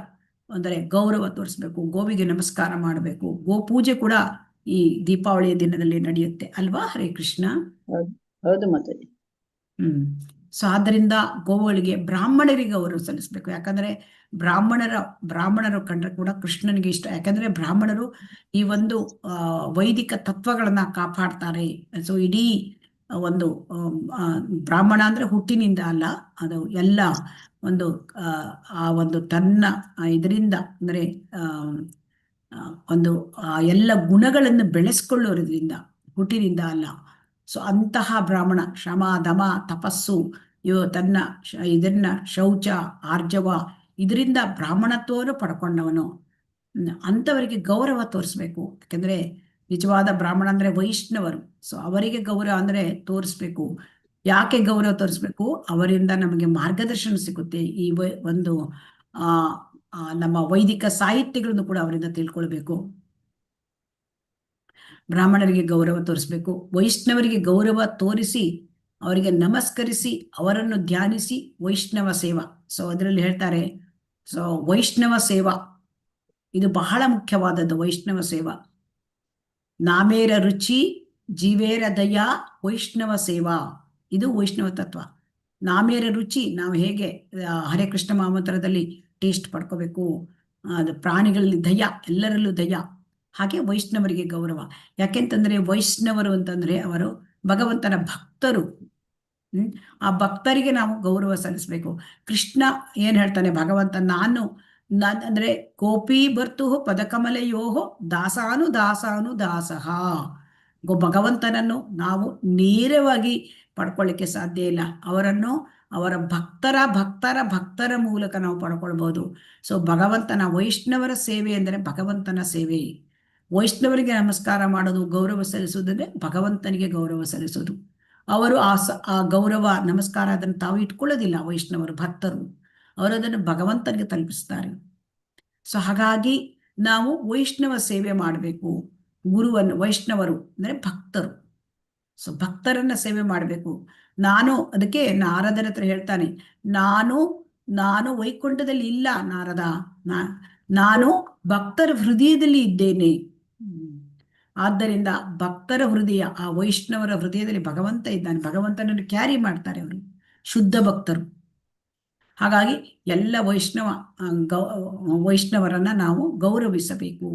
ಅಂದರೆ ಗೌರವ ತೋರಿಸ್ಬೇಕು, ಗೋವಿಗೆ ನಮಸ್ಕಾರ ಮಾಡಬೇಕು. ಗೋ ಪೂಜೆ ಕೂಡ ಈ ದೀಪಾವಳಿಯ ದಿನದಲ್ಲಿ ನಡೆಯುತ್ತೆ ಅಲ್ವಾ ಹರೇ ಕೃಷ್ಣ. ಹೌದು ಮಾತಾಜಿ. ಸೊ ಆದ್ದರಿಂದ ಗೋವುಗಳಿಗೆ, ಬ್ರಾಹ್ಮಣರಿಗೆ ಗೌರವ ಸಲ್ಲಿಸ್ಬೇಕು. ಯಾಕಂದ್ರೆ ಬ್ರಾಹ್ಮಣರು ಕಂಡ್ರೆ ಕೂಡ ಕೃಷ್ಣನಿಗೆ ಇಷ್ಟ. ಯಾಕಂದ್ರೆ ಬ್ರಾಹ್ಮಣರು ಈ ಒಂದು ವೈದಿಕ ತತ್ವಗಳನ್ನ ಕಾಪಾಡ್ತಾರೆ. ಸೊ ಇಡೀ ಒಂದು ಬ್ರಾಹ್ಮಣ ಅಂದ್ರೆ ಹುಟ್ಟಿನಿಂದ ಅಲ್ಲ, ಅದು ಎಲ್ಲ ಒಂದು ಆ ಒಂದು ತನ್ನ ಇದರಿಂದ ಅಂದ್ರೆ ಒಂದು ಎಲ್ಲ ಗುಣಗಳನ್ನು ಬೆಳೆಸ್ಕೊಳ್ಳೋದ್ರಿಂದ, ಹುಟ್ಟಿನಿಂದ ಅಲ್ಲ. ಸೊ ಅಂತಹ ಬ್ರಾಹ್ಮಣ ಶ್ರಮ, ದಮ, ತಪಸ್ಸು, ತನ್ನ ಇದನ್ನ ಶೌಚ, ಆರ್ಜವ ಇದರಿಂದ ಬ್ರಾಹ್ಮಣತ್ವವನ್ನು ಪಡ್ಕೊಂಡವನು. ಅಂಥವರಿಗೆ ಗೌರವ ತೋರಿಸ್ಬೇಕು. ಯಾಕಂದ್ರೆ ನಿಜವಾದ ಬ್ರಾಹ್ಮಣ ಅಂದ್ರೆ ವೈಷ್ಣವರು. ಸೊ ಅವರಿಗೆ ಗೌರವ ಅಂದ್ರೆ ತೋರಿಸ್ಬೇಕು. ಯಾಕೆ ಗೌರವ ತೋರಿಸ್ಬೇಕು? ಅವರಿಂದ ನಮಗೆ ಮಾರ್ಗದರ್ಶನ ಸಿಗುತ್ತೆ. ಈ ಒಂದು ನಮ್ಮ ವೈದಿಕ ಸಾಹಿತ್ಯಗಳನ್ನು ಕೂಡ ಅವರಿಂದ ತಿಳ್ಕೊಳ್ಬೇಕು. ಬ್ರಾಹ್ಮಣರಿಗೆ ಗೌರವ ತೋರಿಸ್ಬೇಕು. ವೈಷ್ಣವರಿಗೆ ಗೌರವ ತೋರಿಸಿ ಅವರಿಗೆ ನಮಸ್ಕರಿಸಿ ಅವರನ್ನು ಧ್ಯಾನಿಸಿ ವೈಷ್ಣವ ಸೇವಾ. ಸೊ ಅದರಲ್ಲಿ ಹೇಳ್ತಾರೆ, ಸೊ ವೈಷ್ಣವ ಸೇವಾ ಇದು ಬಹಳ ಮುಖ್ಯವಾದದ್ದು. ವೈಷ್ಣವ ಸೇವಾ ನಾಮೇರ ರುಚಿ ಜೀವೇರ ದಯಾ ವೈಷ್ಣವ ಸೇವಾ, ಇದು ವೈಷ್ಣವ ತತ್ವ. ನಾಮೇರ ರುಚಿ, ನಾವು ಹೇಗೆ ಹರೇ ಕೃಷ್ಣ ಮಹಾಮಂತ್ರದಲ್ಲಿ ಟೇಸ್ಟ್ ಪಡ್ಕೋಬೇಕು, ಅದು ಪ್ರಾಣಿಗಳಲ್ಲಿ ದಯಾ, ಎಲ್ಲರಲ್ಲೂ ದಯಾ, ಹಾಗೆ ವೈಷ್ಣವರಿಗೆ ಗೌರವ. ಯಾಕೆಂತಂದ್ರೆ ವೈಷ್ಣವರು ಅಂತಂದ್ರೆ ಅವರು ಭಗವಂತನ ಭಕ್ತರು. ಆ ಭಕ್ತರಿಗೆ ನಾವು ಗೌರವ ಸಲ್ಲಿಸ್ಬೇಕು. ಕೃಷ್ಣ ಏನ್ ಹೇಳ್ತಾನೆ ಭಗವಂತ, ಅಂದ್ರೆ ಗೋಪಿ ಬರ್ತು ಪದಕಮಲೆಯೋಹೋ ದಾಸಾನು ದಾಸಾನು ದಾಸಃ. ಭಗವಂತನನ್ನು ನಾವು ನೇರವಾಗಿ ಪಡ್ಕೊಳ್ಳಿಕ್ಕೆ ಸಾಧ್ಯ ಇಲ್ಲ. ಅವರನ್ನು ಅವರ ಭಕ್ತರ ಮೂಲಕ ನಾವು ಪಡ್ಕೊಳ್ಬಹುದು. ಸೊ ಭಗವಂತನ ವೈಷ್ಣವರ ಸೇವೆ ಅಂದರೆ ಭಗವಂತನ ಸೇವೆ. ವೈಷ್ಣವರಿಗೆ ನಮಸ್ಕಾರ ಮಾಡೋದು, ಗೌರವ ಸಲ್ಲಿಸುವುದಂದ್ರೆ ಭಗವಂತನಿಗೆ ಗೌರವ ಸಲ್ಲಿಸೋದು. ಅವರು ಆ ಗೌರವ ನಮಸ್ಕಾರ ಅದನ್ನು ತಾವು ಇಟ್ಕೊಳ್ಳೋದಿಲ್ಲ. ವೈಷ್ಣವರು ಭಕ್ತರು ಅವರದನ್ನು ಭಗವಂತನಿಗೆ ತಲುಪಿಸ್ತಾರೆ. ಸೊ ಹಾಗಾಗಿ ನಾವು ವೈಷ್ಣವ ಸೇವೆ ಮಾಡಬೇಕು. ವೈಷ್ಣವರು ಅಂದ್ರೆ ಭಕ್ತರು. ಸೊ ಭಕ್ತರನ್ನ ಸೇವೆ ಮಾಡಬೇಕು. ಅದಕ್ಕೆ ನಾರದನ ಹತ್ರ ಹೇಳ್ತಾನೆ, ನಾನು ವೈಕುಂಠದಲ್ಲಿ ಇಲ್ಲ ನಾರದ, ನಾನು ಭಕ್ತರ ಹೃದಯದಲ್ಲಿ ಇದ್ದೇನೆ. ಆದ್ದರಿಂದ ಭಕ್ತರ ಹೃದಯ, ಆ ವೈಷ್ಣವರ ಹೃದಯದಲ್ಲಿ ಭಗವಂತ ಇದ್ದಾನೆ. ಭಗವಂತನನ್ನು ಕ್ಯಾರಿ ಮಾಡ್ತಾರೆ ಅವರು, ಶುದ್ಧ ಭಕ್ತರು. ಹಾಗಾಗಿ ಎಲ್ಲ ವೈಷ್ಣವರನ್ನ ನಾವು ಗೌರವಿಸಬೇಕು,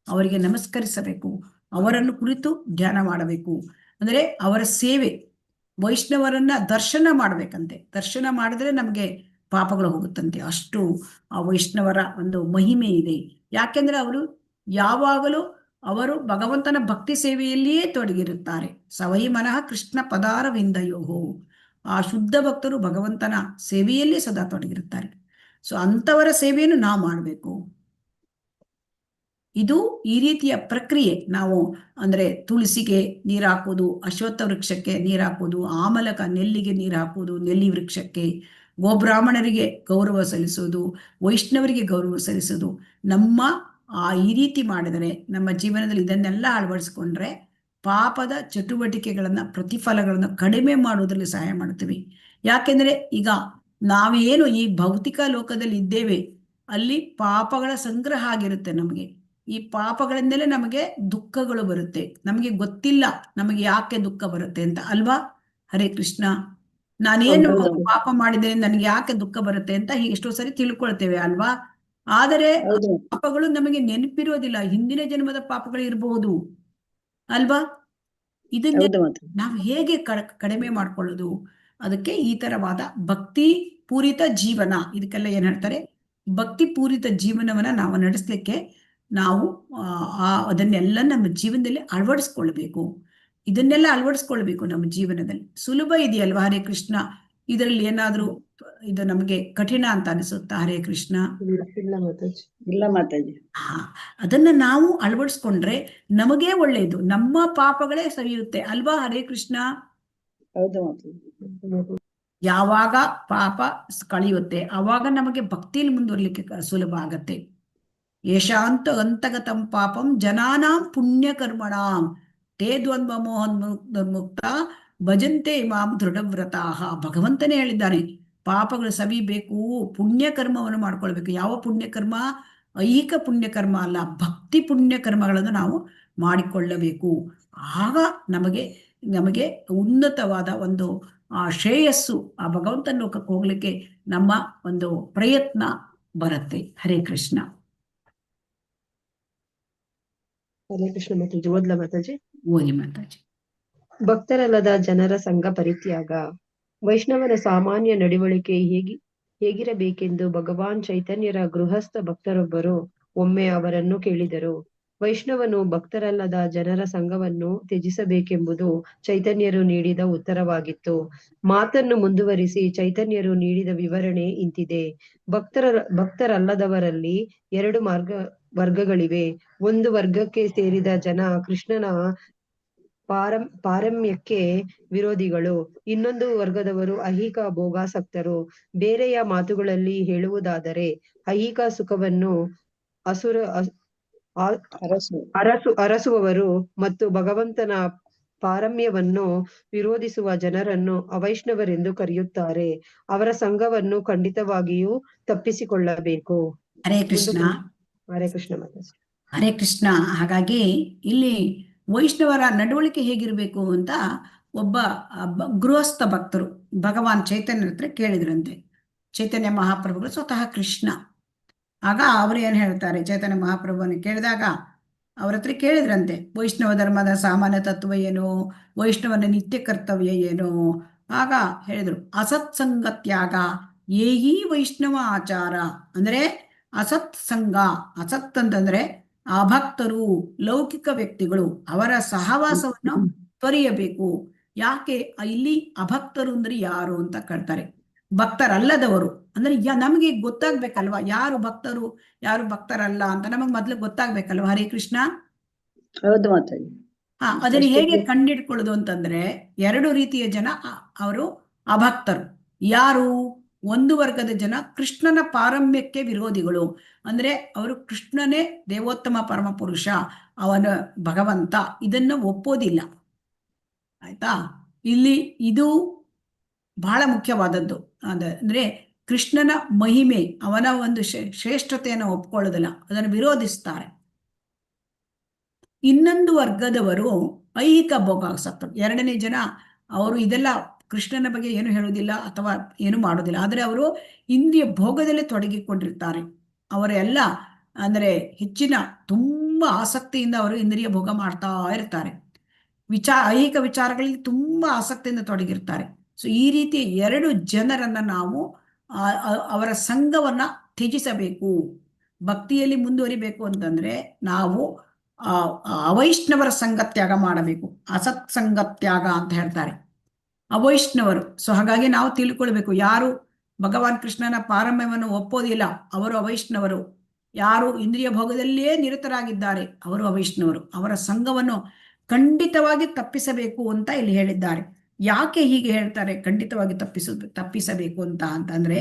ಅವರಿಗೆ ನಮಸ್ಕರಿಸಬೇಕು, ಅವರನ್ನು ಕುರಿತು ಧ್ಯಾನ ಮಾಡಬೇಕು. ಅಂದ್ರೆ ಅವರ ಸೇವೆ, ವೈಷ್ಣವರನ್ನ ದರ್ಶನ ಮಾಡ್ಬೇಕಂತೆ. ದರ್ಶನ ಮಾಡಿದ್ರೆ ನಮ್ಗೆ ಪಾಪಗಳು ಹೋಗುತ್ತಂತೆ. ಅಷ್ಟು ಆ ವೈಷ್ಣವರ ಒಂದು ಮಹಿಮೆ ಇದೆ. ಯಾಕೆಂದ್ರೆ ಯಾವಾಗಲೂ ಅವರು ಭಗವಂತನ ಭಕ್ತಿ ಸೇವೆಯಲ್ಲಿಯೇ ತೊಡಗಿರುತ್ತಾರೆ. ಸವೈ ಮನಃ ಕೃಷ್ಣ ಪದಾರವಿಂದಯೋಹೋ. ಆ ಶುದ್ಧ ಭಕ್ತರು ಭಗವಂತನ ಸೇವೆಯಲ್ಲಿ ಸದಾ ತೊಡಗಿರುತ್ತಾರೆ. ಸೊ ಅಂಥವರ ಸೇವೆಯನ್ನು ನಾವು ಮಾಡಬೇಕು. ಇದು ಈ ರೀತಿಯ ಪ್ರಕ್ರಿಯೆ. ನಾವು ಅಂದ್ರೆ ತುಳಸಿಗೆ ನೀರು ಹಾಕೋದು, ಅಶ್ವತ್ಥ ವೃಕ್ಷಕ್ಕೆ ನೀರು ಹಾಕೋದು, ಆಮಲಕ ನೆಲ್ಲಿಗೆ ನೀರು ಹಾಕೋದು, ನೆಲ್ಲಿ ವೃಕ್ಷಕ್ಕೆ, ಗೋಬ್ರಾಹ್ಮಣರಿಗೆ ಗೌರವ ಸಲ್ಲಿಸೋದು, ವೈಷ್ಣವರಿಗೆ ಗೌರವ ಸಲ್ಲಿಸೋದು. ಈ ರೀತಿ ಮಾಡಿದರೆ ನಮ್ಮ ಜೀವನದಲ್ಲಿ ಇದನ್ನೆಲ್ಲ ಅಳವಡಿಸ್ಕೊಂಡ್ರೆ ಪಾಪದ ಚಟುವಟಿಕೆಗಳನ್ನ, ಪ್ರತಿಫಲಗಳನ್ನ ಕಡಿಮೆ ಮಾಡುವುದರಲ್ಲಿ ಸಹಾಯ ಮಾಡ್ತೀವಿ. ಯಾಕೆಂದ್ರೆ ಈಗ ನಾವೇನು ಈ ಭೌತಿಕ ಲೋಕದಲ್ಲಿ ಇದ್ದೇವೆ, ಅಲ್ಲಿ ಪಾಪಗಳ ಸಂಗ್ರಹ ಆಗಿರುತ್ತೆ ನಮಗೆ. ಈ ಪಾಪಗಳಿಂದಲೇ ನಮಗೆ ದುಃಖಗಳು ಬರುತ್ತೆ. ನಮಗೆ ಗೊತ್ತಿಲ್ಲ ನಮಗೆ ಯಾಕೆ ದುಃಖ ಬರುತ್ತೆ ಅಂತ, ಅಲ್ವಾ? ಹರೇ ಕೃಷ್ಣ. ನಾನೇನು ಹೌದು. ಪಾಪ ಮಾಡಿದ್ದೇನೆ, ನನಗೆ ಯಾಕೆ ದುಃಖ ಬರುತ್ತೆ ಅಂತ ಎಷ್ಟೋ ಸರಿ ತಿಳ್ಕೊಳ್ತೇವೆ, ಅಲ್ವಾ? ಆದರೆ ಹೌದು ಪಾಪಗಳು ನಮಗೆ ನೆನಪಿರೋದಿಲ್ಲ. ಹಿಂದಿನ ಜನ್ಮದ ಪಾಪಗಳು ಇರಬಹುದು, ಅಲ್ವಾ? ಇದನ್ನೇ ಹೌದು ಮಾತ್ರ. ನಾವು ಹೇಗೆ ಕಡಿಮೆ ಮಾಡ್ಕೊಳ್ಳೋದು? ಅದಕ್ಕೆ ಈ ತರವಾದ ಭಕ್ತಿ ಪೂರಿತ ಜೀವನ, ಇದಕ್ಕೆಲ್ಲ ಏನ್ ಹೇಳ್ತಾರೆ, ಭಕ್ತಿ ಪೂರಿತ ಜೀವನವನ್ನ ನಾವು ನಡೆಸಲಿಕ್ಕೆ ನಾವು ಅದನ್ನೆಲ್ಲ ನಮ್ಮ ಜೀವನದಲ್ಲಿ ಅಳವಡಿಸ್ಕೊಳ್ಬೇಕು. ಇದನ್ನೆಲ್ಲ ಅಳವಡಿಸ್ಕೊಳ್ಬೇಕು ನಮ್ಮ ಜೀವನದಲ್ಲಿ. ಸುಲಭ ಇದೆಯಲ್ವಾ ಹರೇ ಕೃಷ್ಣ? ಇದರಲ್ಲಿ ಏನಾದ್ರೂ ಇದು ನಮಗೆ ಕಠಿಣ ಅಂತ ಅನಿಸುತ್ತಾ ಹರೇ ಕೃಷ್ಣ? ಇಲ್ಲ ಮಾತಾಜಿ. ಇಲ್ಲ ಮಾತಾಜಿ. ಅದನ್ನ ನಾವು ಅಳವಡಿಸ್ಕೊಂಡ್ರೆ ನಮಗೇ ಒಳ್ಳೆಯದು, ನಮ್ಮ ಪಾಪಗಳೇ ಸವಿಯುತ್ತೆ, ಅಲ್ವಾ ಹರೇ ಕೃಷ್ಣ? ಹೌದು ಮಾತಾಜಿ. ಯಾವಾಗ ಪಾಪ ಕಳೆಯುತ್ತೆ ಆವಾಗ ನಮಗೆ ಭಕ್ತಿಯಲ್ಲಿ ಮುಂದುವರ್ಲಿಕ್ಕೆ ಸುಲಭ ಆಗತ್ತೆ. ಯಶಾಂತ ಅಂತಗತಂ ಪಾಪಂ ಜನಾನಾಂ ಪುಣ್ಯಕರ್ಮಣಾಂ ತೇ ದ್ವಂದ್ವ ಮೋಹನ್ ಮುಕ್ತ ಭಜಂತೆ ಮಾಂ ದೃಢವ್ರತಾಹ. ಭಗವಂತನೇ ಹೇಳಿದ್ದಾನೆ, ಪಾಪಗಳು ಸವಿಬೇಕು, ಪುಣ್ಯಕರ್ಮವನ್ನು ಮಾಡ್ಕೊಳ್ಬೇಕು. ಯಾವ ಪುಣ್ಯಕರ್ಮ? ಐಹಿಕ ಪುಣ್ಯಕರ್ಮ ಅಲ್ಲ, ಭಕ್ತಿ ಪುಣ್ಯಕರ್ಮಗಳನ್ನು ನಾವು ಮಾಡಿಕೊಳ್ಳಬೇಕು. ಆಗ ನಮಗೆ ಉನ್ನತವಾದ ಒಂದು ಶ್ರೇಯಸ್ಸು, ಆ ಭಗವಂತನ ಲೋಕಕ್ಕೆ ಹೋಗ್ಲಿಕ್ಕೆ ನಮ್ಮ ಒಂದು ಪ್ರಯತ್ನ ಬರುತ್ತೆ. ಹರೇ ಕೃಷ್ಣ. ಹರೇ ಕೃಷ್ಣ ಮಾತಾಜಿ. ಓದ್ಲ ಮಾತಾಜಿ. ಓದಿ ಮಾತಾಜಿ. ಭಕ್ತರಲ್ಲದ ಜನರ ಸಂಘ ಪರಿತ್ಯಾಗ. ವೈಷ್ಣವನ ಸಾಮಾನ್ಯ ನಡವಳಿಕೆ ಹೇಗಿರಬೇಕೆಂದು ಭಗವಾನ್ ಚೈತನ್ಯರ ಗೃಹಸ್ಥ ಭಕ್ತರೊಬ್ಬರು ಒಮ್ಮೆ ಅವರನ್ನು ಕೇಳಿದರು. ವೈಷ್ಣವನು ಭಕ್ತರಲ್ಲದ ಜನರ ಸಂಘವನ್ನು ತ್ಯಜಿಸಬೇಕೆಂಬುದು ಚೈತನ್ಯರು ನೀಡಿದ ಉತ್ತರವಾಗಿತ್ತು. ಮಾತನ್ನು ಮುಂದುವರಿಸಿ ಚೈತನ್ಯರು ನೀಡಿದ ವಿವರಣೆ ಇಂತಿದೆ. ಭಕ್ತರಲ್ಲದವರಲ್ಲಿ 2 ವರ್ಗಗಳಿವೆ. ಒಂದು ವರ್ಗಕ್ಕೆ ಸೇರಿದ ಜನ ಕೃಷ್ಣನ ಪಾರಮ್ಯಕ್ಕೆ ವಿರೋಧಿಗಳು. ಇನ್ನೊಂದು ವರ್ಗದವರು ಐಹಿಕ ಭೋಗಾಸಕ್ತರು. ಬೇರೆಯ ಮಾತುಗಳಲ್ಲಿ ಹೇಳುವುದಾದರೆ ಐಹಿಕ ಸುಖವನ್ನು ಅರಸುವವರು ಮತ್ತು ಭಗವಂತನ ಪಾರಮ್ಯವನ್ನು ವಿರೋಧಿಸುವ ಜನರನ್ನು ಅವೈಷ್ಣವರೆಂದು ಕರೆಯುತ್ತಾರೆ. ಅವರ ಸಂಘವನ್ನು ಖಂಡಿತವಾಗಿಯೂ ತಪ್ಪಿಸಿಕೊಳ್ಳಬೇಕು. ಹರೇ ಕೃಷ್ಣ. ಹರೇ ಕೃಷ್ಣ ಮಾತಾಜಿ. ಹರೇ ಕೃಷ್ಣ. ಹಾಗಾಗಿ ಇಲ್ಲಿ ವೈಷ್ಣವರ ನಡವಳಿಕೆ ಹೇಗಿರಬೇಕು ಅಂತ ಒಬ್ಬ ಗೃಹಸ್ಥ ಭಕ್ತರು ಭಗವಾನ್ ಚೈತನ್ಯರ ಹತ್ರ ಕೇಳಿದ್ರಂತೆ. ಚೈತನ್ಯ ಮಹಾಪ್ರಭುಗಳು ಸ್ವತಃ ಕೃಷ್ಣ. ಆಗ ಅವರು ಏನ್ ಹೇಳ್ತಾರೆ, ಚೈತನ್ಯ ಮಹಾಪ್ರಭುವನ್ನು ಕೇಳಿದಾಗ ಅವ್ರ ಹತ್ರ ಕೇಳಿದ್ರಂತೆ, ವೈಷ್ಣವ ಧರ್ಮದ ಸಾಮಾನ್ಯ ತತ್ವ ಏನು, ವೈಷ್ಣವನ ನಿತ್ಯ ಕರ್ತವ್ಯ ಏನು? ಆಗ ಹೇಳಿದ್ರು, ಅಸತ್ಸಂಗತ್ಯಾಗ ಏಹಿ ವೈಷ್ಣವ ಆಚಾರ. ಅಂದ್ರೆ ಅಸತ್ ಸಂಘ, ಅಸತ್ ಅಂತಂದ್ರೆ ಅಭಕ್ತರು, ಲೌಕಿಕ ವ್ಯಕ್ತಿಗಳು, ಅವರ ಸಹವಾಸವನ್ನು ತೊರೆಯಬೇಕು. ಯಾಕೆ ಇಲ್ಲಿ ಅಭಕ್ತರು ಅಂದ್ರೆ ಯಾರು ಅಂತ ಕೇಳ್ತಾರೆ. ಭಕ್ತರಲ್ಲದವರು ಅಂದ್ರೆ ನಮಗೆ ಗೊತ್ತಾಗ್ಬೇಕಲ್ವಾ, ಯಾರು ಭಕ್ತರು ಯಾರು ಭಕ್ತರಲ್ಲ ಅಂತ ನಮಗ್ ಮೊದ್ಲು ಗೊತ್ತಾಗ್ಬೇಕಲ್ವಾ ಹರೇ ಕೃಷ್ಣ? ಹೌದು ಮಾತಾಜಿ. ಅದನ್ನ ಹೇಗೆ ಕಂಡಿಡ್ಕೊಳ್ಳೋದು ಅಂತಂದ್ರೆ 2 ರೀತಿಯ ಜನ ಅವರು ಅಭಕ್ತರು. ಯಾರು? ಒಂದು ವರ್ಗದ ಜನ ಕೃಷ್ಣನ ಪಾರಮ್ಯಕ್ಕೆ ವಿರೋಧಿಗಳು. ಅಂದ್ರೆ ಅವರು ಕೃಷ್ಣನೇ ದೇವೋತ್ತಮ ಪರಮ ಪುರುಷ, ಅವನ ಭಗವಂತ, ಇದನ್ನ ಒಪ್ಪೋದಿಲ್ಲ. ಆಯ್ತಾ? ಇಲ್ಲಿ ಇದು ಬಹಳ ಮುಖ್ಯವಾದದ್ದು. ಅಂದ್ರೆ ಕೃಷ್ಣನ ಮಹಿಮೆ, ಅವನ ಒಂದು ಶ್ರೇಷ್ಠತೆಯನ್ನು ಒಪ್ಕೊಳ್ಳೋದಿಲ್ಲ, ಅದನ್ನು ವಿರೋಧಿಸ್ತಾರೆ. ಇನ್ನೊಂದು ವರ್ಗದವರು ಐಹಿಕ ಭೋಗಾಸಕ್ತರು. 2ನೇ ಜನ ಅವರು ಇದೆಲ್ಲ ಕೃಷ್ಣನ ಬಗ್ಗೆ ಏನು ಹೇಳುವುದಿಲ್ಲ ಅಥವಾ ಏನು ಮಾಡೋದಿಲ್ಲ, ಆದರೆ ಅವರು ಇಂದ್ರಿಯ ಭೋಗದಲ್ಲೇ ತೊಡಗಿಕೊಂಡಿರ್ತಾರೆ. ಅವರೆಲ್ಲ ಅಂದ್ರೆ ಹೆಚ್ಚಿನ ತುಂಬಾ ಆಸಕ್ತಿಯಿಂದ ಅವರು ಇಂದ್ರಿಯ ಭೋಗ ಮಾಡ್ತಾ ಇರ್ತಾರೆ. ಐಹಿಕ ವಿಚಾರಗಳಲ್ಲಿ ತುಂಬಾ ಆಸಕ್ತಿಯಿಂದ ತೊಡಗಿರ್ತಾರೆ. ಸೊ ಈ ರೀತಿಯ 2 ಜನರನ್ನ ನಾವು ಅವರ ಸಂಘವನ್ನ ತ್ಯಜಿಸಬೇಕು. ಭಕ್ತಿಯಲ್ಲಿ ಮುಂದುವರಿಬೇಕು ಅಂತಂದ್ರೆ ನಾವು ಅವೈಷ್ಣವರ ಸಂಗತ್ಯಾಗ ಮಾಡಬೇಕು. ಅಸತ್ ಸಂಗತ್ಯಾಗ ಅಂತ ಹೇಳ್ತಾರೆ ಅವೈಷ್ಣವರು. ಸೊ ಹಾಗಾಗಿ ನಾವು ತಿಳ್ಕೊಳ್ಬೇಕು, ಯಾರು ಭಗವಾನ್ ಕೃಷ್ಣನ ಪಾರಮ್ಯವನ್ನು ಒಪ್ಪೋದಿಲ್ಲ ಅವರು ಅವೈಷ್ಣವರು, ಯಾರು ಇಂದ್ರಿಯ ಭೋಗದಲ್ಲಿಯೇ ನಿರತರಾಗಿದ್ದಾರೆ ಅವರು ಅವೈಷ್ಣವರು. ಅವರ ಸಂಘವನ್ನು ಖಂಡಿತವಾಗಿ ತಪ್ಪಿಸಬೇಕು ಅಂತ ಇಲ್ಲಿ ಹೇಳಿದ್ದಾರೆ. ಯಾಕೆ ಹೀಗೆ ಹೇಳ್ತಾರೆ ಖಂಡಿತವಾಗಿ ತಪ್ಪಿಸಬೇಕು ಅಂತ ಅಂತಂದ್ರೆ,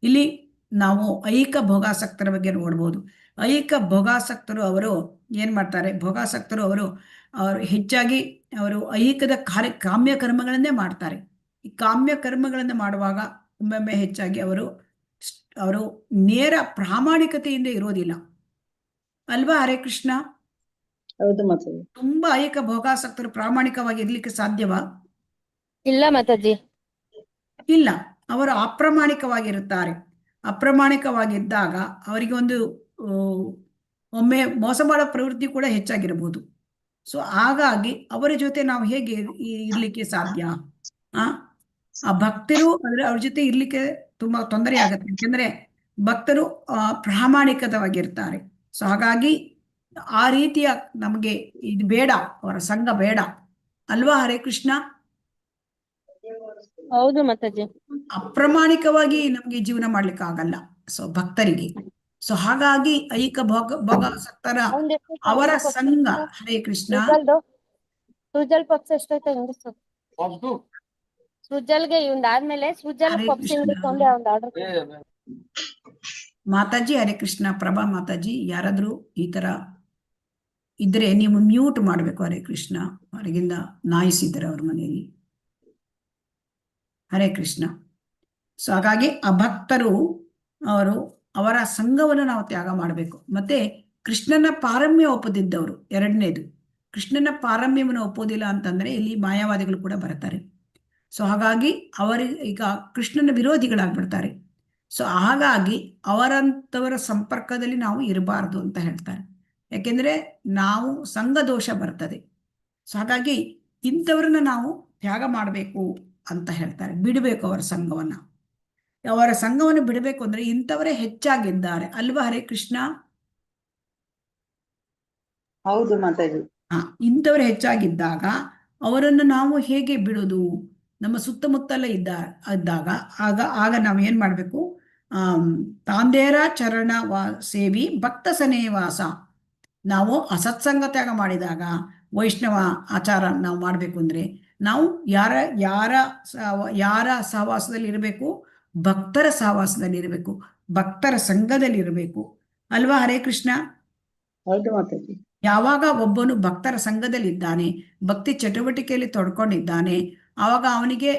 ಇಲ್ಲಿ ನಾವು ಐಹಿಕ ಭೋಗಾಸಕ್ತರ ಬಗ್ಗೆ ನೋಡ್ಬೋದು. ಐಹಿಕ ಭೋಗಾಸಕ್ತರು ಅವರು ಏನ್ ಮಾಡ್ತಾರೆ, ಭೋಗಾಸಕ್ತರು ಅವರು ಹೆಚ್ಚಾಗಿ ಅವರು ಐಹಿಕದ ಕಾಮ್ಯ ಕರ್ಮಗಳನ್ನೇ ಮಾಡ್ತಾರೆ. ಈ ಕಾಮ್ಯ ಕರ್ಮಗಳನ್ನು ಮಾಡುವಾಗ ಒಮ್ಮೊಮ್ಮೆ ಹೆಚ್ಚಾಗಿ ಅವರು ಅವರು ನೇರ ಪ್ರಾಮಾಣಿಕತೆಯಿಂದ ಇರೋದಿಲ್ಲ ಅಲ್ವಾ? ಹರೇ ಕೃಷ್ಣ. ಹೌದು ಮಾತಾಜಿ. ತುಂಬಾ ಐಕ ಭೋಗಾಸಕ್ತರು ಪ್ರಾಮಾಣಿಕವಾಗಿ ಇರ್ಲಿಕ್ಕೆ ಸಾಧ್ಯವಾ? ಇಲ್ಲ ಮಾತಾಜಿ. ಇಲ್ಲ, ಅವರು ಅಪ್ರಾಮಾಣಿಕವಾಗಿರುತ್ತಾರೆ. ಅಪ್ರಾಮಾಣಿಕವಾಗಿದ್ದಾಗ ಅವರಿಗೆ ಒಂದು ಒಮ್ಮೆ ಮೋಸ ಮಾಡೋ ಪ್ರವೃತ್ತಿ ಕೂಡ ಹೆಚ್ಚಾಗಿರಬಹುದು. ಸೊ ಹಾಗಾಗಿ ಅವರ ಜೊತೆ ನಾವು ಹೇಗೆ ಇರ್ಲಿಕ್ಕೆ ಸಾಧ್ಯ? ಆ ಭಕ್ತರು ಅಂದ್ರೆ ಅವ್ರ ಜೊತೆ ಇರ್ಲಿಕ್ಕೆ ತುಂಬಾ ತೊಂದರೆ ಆಗತ್ತೆ. ಯಾಕೆಂದ್ರೆ ಭಕ್ತರು ಪ್ರಾಮಾಣಿಕವಾಗಿರ್ತಾರೆ. ಸೊ ಹಾಗಾಗಿ ಆ ರೀತಿಯ ನಮಗೆ ಇದು ಬೇಡ, ಅವರ ಸಂಘ ಬೇಡ ಅಲ್ವಾ? ಹರೇ ಕೃಷ್ಣ. ಹೌದು ಮಾತಾಜಿ. ಅಪ್ರಾಮಾಣಿಕವಾಗಿ ನಮ್ಗೆ ಜೀವನ ಮಾಡ್ಲಿಕ್ಕೆ ಆಗಲ್ಲ ಸೊ ಭಕ್ತರಿಗೆ. ಸೊ ಹಾಗಾಗಿ ಐಕ ಭೋಗಾಸಕ್ತರ ಅವರ ಸಂಘ. ಹರೇ ಕೃಷ್ಣ. ಸುಜಲ್ ಪಕ್ಷ ಎಷ್ಟೈತೆ ಹೆಂಗಸು ಸುಜಲ್ಗೆ ಇವಂದಾದ್ಮೇಲೆ ಸುಜಲ್ ಹರೇ ಪಕ್ಷ ಕೃಷ್ಣ. ಒಂದು ಆರ್ಡರ್. ಮಾತಾಜಿ ಹರೇ ಕೃಷ್ಣ. ಪ್ರಭಾ ಮಾತಾಜಿ, ಯಾರಾದ್ರೂ ಈ ತರ ಇದ್ರೆ ನೀವು ಮ್ಯೂಟ್ ಮಾಡ್ಬೇಕು. ಹರೇ ಕೃಷ್ಣ. ಹೊರಗಿಂದ ನಾಯ್ಸ್ ಇದ್ದಾರೆ ಅವ್ರ ಮನೆಯಲ್ಲಿ. ಹರೇ ಕೃಷ್ಣ. ಸೊ ಹಾಗಾಗಿ ಆ ಭಕ್ತರು ಅವರ ಸಂಘವನ್ನು ನಾವು ತ್ಯಾಗ ಮಾಡಬೇಕು. ಮತ್ತೆ ಕೃಷ್ಣನ ಪಾರಮ್ಯ ಒಪ್ಪದಿದ್ದವರು ಎರಡನೇದು. ಕೃಷ್ಣನ ಪಾರಮ್ಯವನ್ನು ಒಪ್ಪೋದಿಲ್ಲ ಅಂತಂದ್ರೆ ಇಲ್ಲಿ ಮಾಯಾವಾದಿಗಳು ಕೂಡ ಬರ್ತಾರೆ. ಸೊ ಹಾಗಾಗಿ ಈಗ ಕೃಷ್ಣನ ವಿರೋಧಿಗಳಾಗ್ಬಿಡ್ತಾರೆ. ಸೊ ಹಾಗಾಗಿ ಅವರಂತವರ ಸಂಪರ್ಕದಲ್ಲಿ ನಾವು ಇರಬಾರ್ದು ಅಂತ ಹೇಳ್ತಾರೆ. ಯಾಕೆಂದ್ರೆ ನಾವು ಸಂಘ ದೋಷ ಬರ್ತದೆ. ಸೊ ಹಾಗಾಗಿ ಇಂಥವ್ರನ್ನ ನಾವು ತ್ಯಾಗ ಮಾಡಬೇಕು ಅಂತ ಹೇಳ್ತಾರೆ. ಬಿಡಬೇಕು ಅವರ ಸಂಘವನ್ನ. ಅವರ ಸಂಘವನ್ನು ಬಿಡಬೇಕು ಅಂದ್ರೆ ಇಂಥವರೇ ಹೆಚ್ಚಾಗಿದ್ದಾರೆ ಅಲ್ವಾ? ಹರೇ ಕೃಷ್ಣ. ಹೌದು ಮಾತಾಜಿ. ಇಂಥವ್ರು ಹೆಚ್ಚಾಗಿದ್ದಾಗ ಅವರನ್ನು ನಾವು ಹೇಗೆ ಬಿಡೋದು? ನಮ್ಮ ಸುತ್ತಮುತ್ತಲೇ ಇದ್ದಾಗ ಆಗ ನಾವು ಏನ್ ಮಾಡ್ಬೇಕು? ತಾಂದೇರ ಚರಣ ಸೇವಿ ಭಕ್ತ ಸನೇವಾಸ. ನಾವು ಅಸತ್ಸಂಗ ತ್ಯಾಗ ಮಾಡಿದಾಗ, ವೈಷ್ಣವ ಆಚಾರ ನಾವು ಮಾಡ್ಬೇಕು ಅಂದ್ರೆ ನಾವು ಯಾರ ಸಹವಾಸದಲ್ಲಿ ಇರಬೇಕು? ಭಕ್ತರ ಸಹವಾಸದಲ್ಲಿ ಇರಬೇಕು, ಭಕ್ತರ ಸಂಘದಲ್ಲಿ ಇರಬೇಕು ಅಲ್ವಾ? ಹರೇ ಕೃಷ್ಣ. ಹೌದು ಮಾತಾಜಿ. ಯಾವಾಗ ಒಬ್ಬನು ಭಕ್ತರ ಸಂಘದಲ್ಲಿ ಇದ್ದಾನೆ, ಭಕ್ತಿ ಚಟುವಟಿಕೆಯಲ್ಲಿ ತೊಡ್ಕೊಂಡಿದ್ದಾನೆ, ಆವಾಗ ಅವನಿಗೆ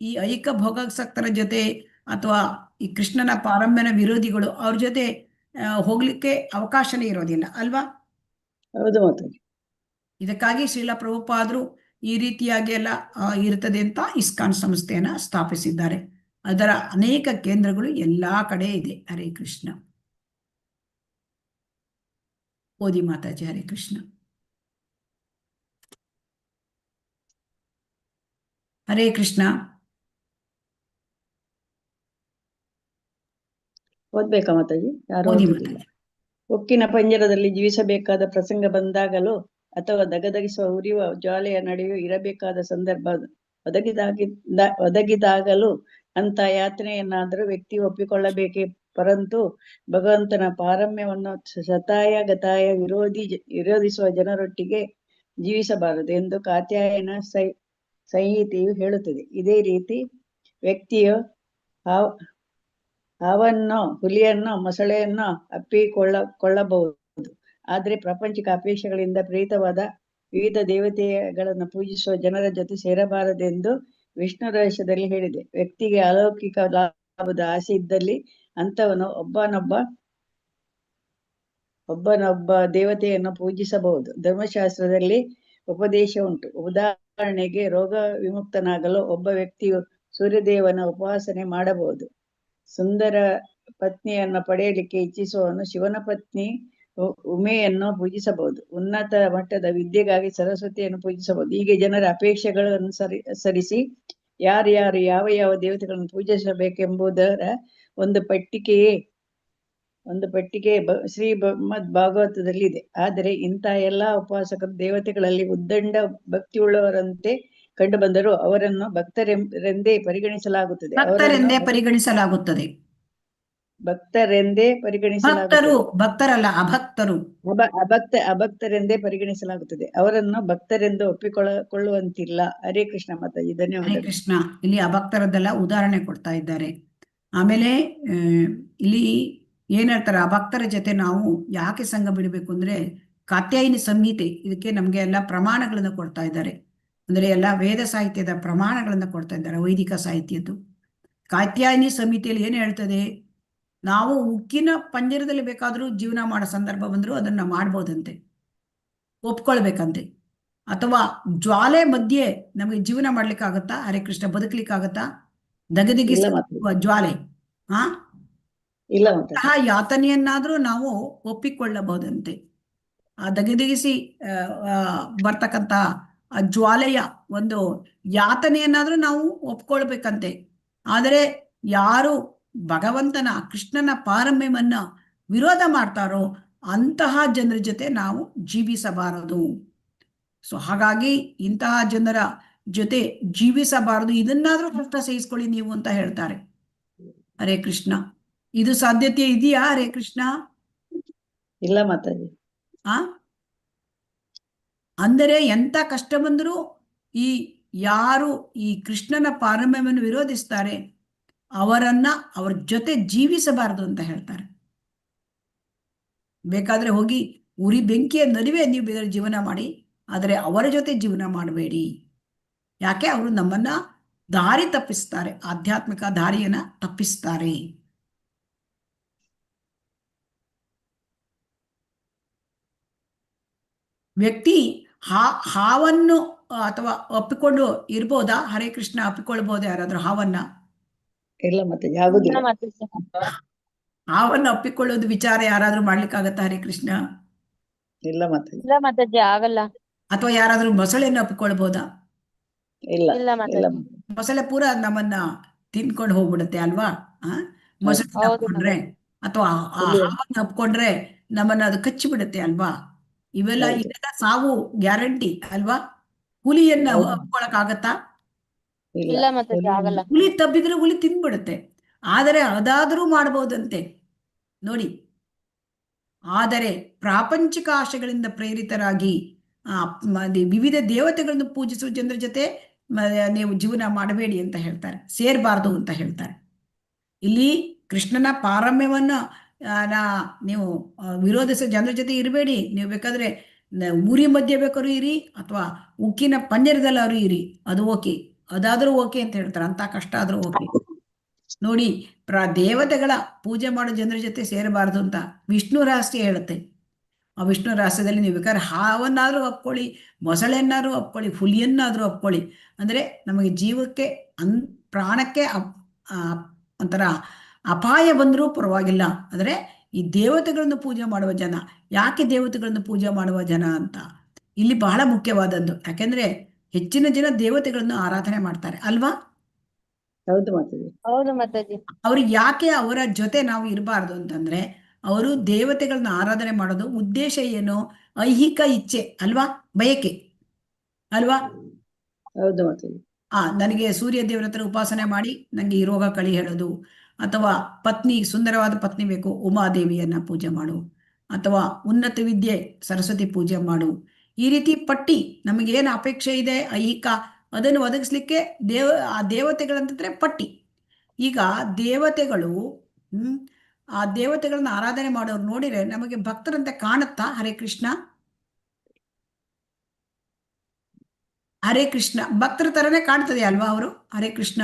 ಈ ಐಕ ಭೋಗಾಸಕ್ತರ ಜೊತೆ ಅಥವಾ ಈ ಕೃಷ್ಣನ ಪಾರಮ್ಯನ ವಿರೋಧಿಗಳು ಅವ್ರ ಜೊತೆ ಹೋಗ್ಲಿಕ್ಕೆ ಅವಕಾಶನೇ ಇರೋದಿಲ್ಲ ಅಲ್ವಾ? ಹೌದು ಮಾತಾಜಿ. ಇದಕ್ಕಾಗಿ ಶ್ರೀಲ ಪ್ರಭುಪಾದರು ಈ ರೀತಿಯಾಗಿ ಎಲ್ಲ ಇರ್ತದೆ ಅಂತ ಇಸ್ಕಾನ್ ಸಂಸ್ಥೆಯನ್ನ ಸ್ಥಾಪಿಸಿದ್ದಾರೆ. ಅದರ ಅನೇಕ ಕೇಂದ್ರಗಳು ಎಲ್ಲಾ ಕಡೆ ಇದೆ. ಹರೇ ಕೃಷ್ಣ. ಓದಿ ಮಾತಾಜಿ. ಹರೇ ಕೃಷ್ಣ. ಹರೇ ಕೃಷ್ಣ. ಓದ್ಬೇಕಾ ಮಾತಾಜಿ? ಯಾರು ಓದಿ ಓದುದಿಲ್ಲ. ಮಾತಾಜಿ. ಉಕ್ಕಿನ ಪಂಜರದಲ್ಲಿ ಜೀವಿಸಬೇಕಾದ ಪ್ರಸಂಗ ಬಂದಾಗಲೂ ಅಥವಾ ದಗದಗಿಸುವ ಉರಿಯುವ ಜ್ವಾಲೆಯ ನಡುವೆ ಇರಬೇಕಾದ ಸಂದರ್ಭ ಒದಗಿದಾಗಲೂ ಅಂತ ಯಾತನೆಯನ್ನಾದರೂ ವ್ಯಕ್ತಿ ಒಪ್ಪಿಕೊಳ್ಳಬೇಕೇ ಪರಂತು ಭಗವಂತನ ಪಾರಮ್ಯವನ್ನು ಶತಾಯ ಗತಾಯ ವಿರೋಧಿಸುವ ಜನರೊಟ್ಟಿಗೆ ಜೀವಿಸಬಾರದು ಎಂದು ಕಾತ್ಯಾಯನ ಸಂಹಿತೆಯು ಹೇಳುತ್ತದೆ. ಇದೇ ರೀತಿ ವ್ಯಕ್ತಿಯು ಹಾವನ್ನು, ಹುಲಿಯನ್ನು, ಮೊಸಳೆಯನ್ನು ಅಪ್ಪಿಕೊಳ್ಳಬಹುದು. ಆದರೆ ಪ್ರಾಪಂಚಿಕ ಅಪೇಕ್ಷೆಗಳಿಂದ ಪ್ರೇರಿತವಾದ ವಿವಿಧ ದೇವತೆಗಳನ್ನು ಪೂಜಿಸುವ ಜನರ ಜೊತೆ ಸೇರಬಾರದೆಂದು ವಿಷ್ಣು ರಹಸ್ಯದಲ್ಲಿ ಹೇಳಿದೆ. ವ್ಯಕ್ತಿಗೆ ಅಲೌಕಿಕ ಲಾಭದ ಆಸೆ ಇದ್ದಲ್ಲಿ ಅಂತವನು ಒಬ್ಬನೊಬ್ಬ ದೇವತೆಯನ್ನು ಪೂಜಿಸಬಹುದು. ಧರ್ಮಶಾಸ್ತ್ರದಲ್ಲಿ ಉಪದೇಶ ಉಂಟು. ಉದಾಹರಣೆಗೆ, ರೋಗ ವಿಮುಕ್ತನಾಗಲು ಒಬ್ಬ ವ್ಯಕ್ತಿಯು ಸೂರ್ಯದೇವನ ಉಪಾಸನೆ ಮಾಡಬಹುದು. ಸುಂದರ ಪತ್ನಿಯನ್ನು ಪಡೆಯಲಿಕ್ಕೆ ಇಚ್ಛಿಸುವವನು ಶಿವನ ಪತ್ನಿ ಉಮೆಯನ್ನು ಪೂಜಿಸಬಹುದು. ಉನ್ನತ ಮಟ್ಟದ ವಿದ್ಯೆಗಾಗಿ ಸರಸ್ವತಿಯನ್ನು ಪೂಜಿಸಬಹುದು. ಹೀಗೆ ಜನರ ಅಪೇಕ್ಷೆಗಳನ್ನು ಸರಿಸಿ ಯಾರು ಯಾವ ದೇವತೆಗಳನ್ನು ಪೂಜಿಸಬೇಕೆಂಬುದರ ಒಂದು ಪಟ್ಟಿಕೆ ಶ್ರೀ ಭಾಗವತದಲ್ಲಿದೆ. ಆದರೆ ಇಂಥ ಎಲ್ಲಾ ಉಪಾಸಕರು ದೇವತೆಗಳಲ್ಲಿ ಉದ್ದಂಡ ಭಕ್ತಿಯುಳ್ಳವರಂತೆ ಕಂಡು ಬಂದರೂ ಅವರನ್ನು ಭಕ್ತರೆಂದೇ ಪರಿಗಣಿಸಲಾಗುತ್ತದೆ. ಭಕ್ತರಲ್ಲ, ಅಭಕ್ತರು. ಅಭಕ್ತರೆಂದೇ ಪರಿಗಣಿಸಲಾಗುತ್ತದೆ. ಅವರನ್ನು ಭಕ್ತರೆಂದು ಒಪ್ಪಿಕೊಳ್ಳುವಂತಿಲ್ಲ. ಹರೇ ಕೃಷ್ಣ ಮಾತಾಜಿ. ಧನ್ಯವಾದ. ಹರೇ ಕೃಷ್ಣ. ಇಲ್ಲಿ ಅಭಕ್ತರದ್ದೆಲ್ಲ ಉದಾಹರಣೆ ಕೊಡ್ತಾ ಇದ್ದಾರೆ. ಆಮೇಲೆ ಇಲ್ಲಿ ಏನ್ ಹೇಳ್ತಾರೆ, ಅಭಕ್ತರ ಜೊತೆ ನಾವು ಯಾಕೆ ಸಂಘ ಬಿಡಬೇಕು ಅಂದ್ರೆ ಕಾತ್ಯಾಯಿನಿ ಸಂಹಿತೆ ಇದಕ್ಕೆ ನಮ್ಗೆ ಎಲ್ಲ ಪ್ರಮಾಣಗಳನ್ನ ಕೊಡ್ತಾ ಇದ್ದಾರೆ. ಅಂದ್ರೆ ಎಲ್ಲ ವೇದ ಸಾಹಿತ್ಯದ ಪ್ರಮಾಣಗಳನ್ನ ಕೊಡ್ತಾ ಇದ್ದಾರೆ, ವೈದಿಕ ಸಾಹಿತ್ಯದ್ದು. ಕಾತ್ಯಾಯಿನಿ ಸಂಹಿತೆಯಲ್ಲಿ ಏನ್ ಹೇಳ್ತದೆ? ನಾವು ಉಕ್ಕಿನ ಪಂಜರದಲ್ಲಿ ಬೇಕಾದರೂ ಜೀವನ ಮಾಡೋ ಸಂದರ್ಭ ಬಂದರೂ ಅದನ್ನ ಮಾಡ್ಬೋದಂತೆ, ಒಪ್ಕೊಳ್ಬೇಕಂತೆ. ಅಥವಾ ಜ್ವಾಲೆ ಮಧ್ಯೆ ನಮಗೆ ಜೀವನ ಮಾಡ್ಲಿಕ್ಕಾಗತ್ತಾ? ಹರೇ ಕೃಷ್ಣ, ಬದುಕಲಿಕ್ಕಾಗತ್ತಾ? ದಗದಗಿಸುವ ಇಲ್ಲ ಮಾತಾಜಿ, ಜ್ವಾಲೆ, ಹಾ, ಇಲ್ಲ ಅಂತಹ ಮಾತಾಜಿ. ಯಾತನೆಯನ್ನಾದ್ರೂ ನಾವು ಒಪ್ಪಿಕೊಳ್ಳಬಹುದಂತೆ. ಆ ದಗದಗಿಸಿ ಬರ್ತಕ್ಕಂಥ ಆ ಜ್ವಾಲೆಯ ಒಂದು ಯಾತನೆಯನ್ನಾದ್ರೂ ನಾವು ಒಪ್ಕೊಳ್ಬೇಕಂತೆ. ಆದರೆ ಯಾರು ಭಗವಂತನ ಕೃಷ್ಣನ ಪಾರಮ್ಯವನ್ನ ವಿರೋಧ ಮಾಡ್ತಾರೋ ಅಂತಹ ಜನರ ಜೊತೆ ನಾವು ಜೀವಿಸಬಾರದು. ಸೊ ಹಾಗಾಗಿ ಇಂತಹ ಜನರ ಜೊತೆ ಜೀವಿಸಬಾರದು. ಇದನ್ನಾದ್ರೂ ಕಷ್ಟ ಸಹಿಸ್ಕೊಳ್ಳಿ ನೀವು ಅಂತ ಹೇಳ್ತಾರೆ. ಹರೇ ಕೃಷ್ಣ. ಇದು ಸಾಧ್ಯತೆ ಇದೆಯಾ ಹರೇ ಕೃಷ್ಣ? ಇಲ್ಲ ಮಾತಾಜಿ. ಆ ಅಂದರೆ ಎಂತ ಕಷ್ಟ ಬಂದರೂ ಈ ಯಾರು ಈ ಕೃಷ್ಣನ ಪಾರಮ್ಯವನ್ನು ವಿರೋಧಿಸ್ತಾರೆ ಅವ್ರ ಜೊತೆ ಜೀವಿಸಬಾರದು ಅಂತ ಹೇಳ್ತಾರೆ. ಬೇಕಾದ್ರೆ ಹೋಗಿ ಉರಿ ಬೆಂಕಿಯ ನಡುವೆ ನೀವು ಬೇಕಾದ್ರೆ ಜೀವನ ಮಾಡಿ, ಆದರೆ ಅವರ ಜೊತೆ ಜೀವನ ಮಾಡಬೇಡಿ. ಯಾಕೆ? ಅವರು ನಮ್ಮನ್ನ ದಾರಿ ತಪ್ಪಿಸ್ತಾರೆ, ಆಧ್ಯಾತ್ಮಿಕ ದಾರಿಯನ್ನ ತಪ್ಪಿಸ್ತಾರೆ. ವ್ಯಕ್ತಿ ಹಾವನ್ನು ಅಥವಾ ಒಪ್ಪಿಕೊಂಡು ಇರ್ಬೋದಾ ಹರೇ ಕೃಷ್ಣ? ಒಪ್ಪಿಕೊಳ್ಬೋದಾ ಯಾರಾದ್ರೂ ಹಾವನ್ನ? ಇಲ್ಲ ಮಾತಾಜಿ, ಆಗುದಿಲ್ಲ. ಇಲ್ಲ ಮಾತಾಜಿ. ಹಾವನ್ನ ಒಪ್ಪಿಕೊಳ್ಳೋದು ವಿಚಾರ ಯಾರಾದ್ರೂ ಮಾಡ್ಲಿಕ್ಕಾಗತ್ತಾ ಹರೇ ಕೃಷ್ಣ? ಇಲ್ಲ ಮಾತಾಜಿ. ಇಲ್ಲ ಮಾತಾಜಿ, ಆಗಲ್ಲ. ಅಥವಾ ಯಾರಾದ್ರೂ ಮೊಸಳೆಯನ್ನು ಒಪ್ಪಿಕೊಳ್ಬೋದಾ? ಇಲ್ಲ ಇಲ್ಲ ಇಲ್ಲ ಮಾತಾಜಿ. ಮಾತಾಜಿ. ಮೊಸಳೆ ಪೂರ ನಮ್ಮನ್ನ ತಿನ್ಕೊಂಡು ಹೋಗ್ಬಿಡುತ್ತೆ ಅಲ್ವಾ? ಮೊಸಳೆ ಹೌದು ಒಪ್ಕೊಂಡ್ರೆ ಅಥವಾ ಆ ಹುಲಿ. ಹಾವನ್ನ ಒಪ್ಕೊಂಡ್ರೆ ನಮ್ಮನ್ನ ಅದು ಕಚ್ಚಿ ಬಿಡುತ್ತೆ ಅಲ್ವಾ? ಇವೆಲ್ಲ ಹೌದು. ಇದೆಲ್ಲ ಸಾವು ಗ್ಯಾರಂಟಿ ಅಲ್ವಾ? ಹುಲಿಯನ್ನ ಹೌದು. ಒಪ್ಕೊಳಕ್ ಆಗತ್ತಾ? ಇಲ್ಲ. ಇಲ್ಲ ಮಾತಾಜಿ, ಹುಲಿ. ಆಗಲ್ಲ. ಹುಲಿ ತಬ್ಬಿದ್ರೆ ಹುಲಿ ತಿಂದ್ಬಿಡುತ್ತೆ. ಆದರೆ ಅದಾದರೂ ಮಾಡಬಹುದಂತೆ ನೋಡಿ. ಆದರೆ ಪ್ರಾಪಂಚಿಕ ಆಶೆಗಳಿಂದ ಪ್ರೇರಿತರಾಗಿ ವಿವಿಧ ದೇವತೆಗಳನ್ನು ಪೂಜಿಸುವ ಜನರ ಜೊತೆ ನೀವು ಜೀವನ ಮಾಡಬೇಡಿ ಅಂತ ಹೇಳ್ತಾರೆ, ಸೇರಬಾರ್ದು ಅಂತ ಹೇಳ್ತಾರೆ. ಇಲ್ಲಿ ಕೃಷ್ಣನ ಪಾರಮ್ಯವನ್ನ ನೀವು ವಿರೋಧಿಸೋ ಜನರ ಜೊತೆ ಇರಬೇಡಿ. ನೀವು ಬೇಕಾದ್ರೆ ಉರಿ ಮಧ್ಯೆ ಬೇಕಾದ್ರೂ ಇರಿ ಅಥವಾ ಉಕ್ಕಿನ ಪಂಜರದಲ್ಲಾದ್ರೂ ಇರಿ, ಅದು ಓಕೆ, ಅದಾದ್ರೂ ಓಕೆ ಅಂತ ಹೇಳ್ತಾರೆ. ಅಂತ ಕಷ್ಟ ಆದ್ರೂ ಓಕೆ. ನೋಡಿ, ದೇವತೆಗಳ ಪೂಜೆ ಮಾಡೋ ಜನರ ಜೊತೆ ಸೇರಬಾರದು ಅಂತ ವಿಷ್ಣು ರಹಸ್ಯ ಹೇಳುತ್ತೆ. ಆ ವಿಷ್ಣು ರಹಸ್ಯದಲ್ಲಿ ನೀವು ಬೇಕಾದ್ರೆ ಹಾವನ್ನಾದ್ರೂ ಒಪ್ಕೊಳ್ಳಿ, ಮೊಸಳೆಯನ್ನಾದ್ರೂ ಒಪ್ಕೊಳ್ಳಿ, ಹುಲಿಯನ್ನಾದ್ರೂ ಒಪ್ಕೊಳ್ಳಿ. ಅಂದ್ರೆ ನಮಗೆ ಜೀವಕ್ಕೆ ಪ್ರಾಣಕ್ಕೆ ಒಂಥರ ಅಪಾಯ ಬಂದರೂ ಪರವಾಗಿಲ್ಲ. ಆದರೆ ಈ ದೇವತೆಗಳನ್ನು ಪೂಜೆ ಮಾಡುವ ಜನ, ಯಾಕೆ ದೇವತೆಗಳನ್ನು ಪೂಜೆ ಮಾಡುವ ಜನ ಅಂತ ಇಲ್ಲಿ ಬಹಳ ಮುಖ್ಯವಾದದ್ದು. ಯಾಕೆಂದ್ರೆ ಹೆಚ್ಚಿನ ಜನ ದೇವತೆಗಳನ್ನು ಆರಾಧನೆ ಮಾಡ್ತಾರೆ ಅಲ್ವಾ? ಹೌದು ಮಾತಾಜಿ. ಹೌದು ಮಾತಾಜಿ. ಅವ್ರಿಗೆ ಯಾಕೆ ಅವರ ಜೊತೆ ನಾವು ಇರಬಾರ್ದು ಅಂತಂದ್ರೆ, ಅವರು ದೇವತೆಗಳನ್ನ ಆರಾಧನೆ ಮಾಡೋದು ಉದ್ದೇಶ ಏನು? ಐಹಿಕ ಇಚ್ಛೆ ಅಲ್ವಾ, ಬಯಕೆ ಅಲ್ವಾ? ಹೌದು ಮಾತಾಜಿ. ನನಗೆ ಸೂರ್ಯ ದೇವರ ಹತ್ರ ಉಪಾಸನೆ ಮಾಡಿ ನನಗೆ ಈ ರೋಗ ಕಳಿ ಹೇಳೋದು, ಅಥವಾ ಪತ್ನಿ, ಸುಂದರವಾದ ಪತ್ನಿ ಬೇಕು, ಉಮಾದೇವಿಯನ್ನ ಪೂಜೆ ಮಾಡು, ಅಥವಾ ಉನ್ನತ ವಿದ್ಯೆ ಸರಸ್ವತಿ ಪೂಜೆ ಮಾಡು. ಈ ರೀತಿ ಪಟ್ಟಿ ನಮಗೇನು ಅಪೇಕ್ಷೆ ಇದೆ ಐಹಿಕ, ಅದನ್ನು ಒದಗಿಸ್ಲಿಕ್ಕೆ ಆ ದೇವತೆಗಳಂತಂದ್ರೆ ಪಟ್ಟಿ. ಈಗ ದೇವತೆಗಳು ಆ ದೇವತೆಗಳನ್ನ ಆರಾಧನೆ ಮಾಡೋರು ನೋಡಿದ್ರೆ ನಮಗೆ ಭಕ್ತರಂತೆ ಕಾಣುತ್ತಾ ಹರೇ ಕೃಷ್ಣ? ಹರೇ ಕೃಷ್ಣ ಭಕ್ತರ ತರನೇ ಕಾಣ್ತದೆ ಅಲ್ವಾ ಅವರು? ಹರೇ ಕೃಷ್ಣ.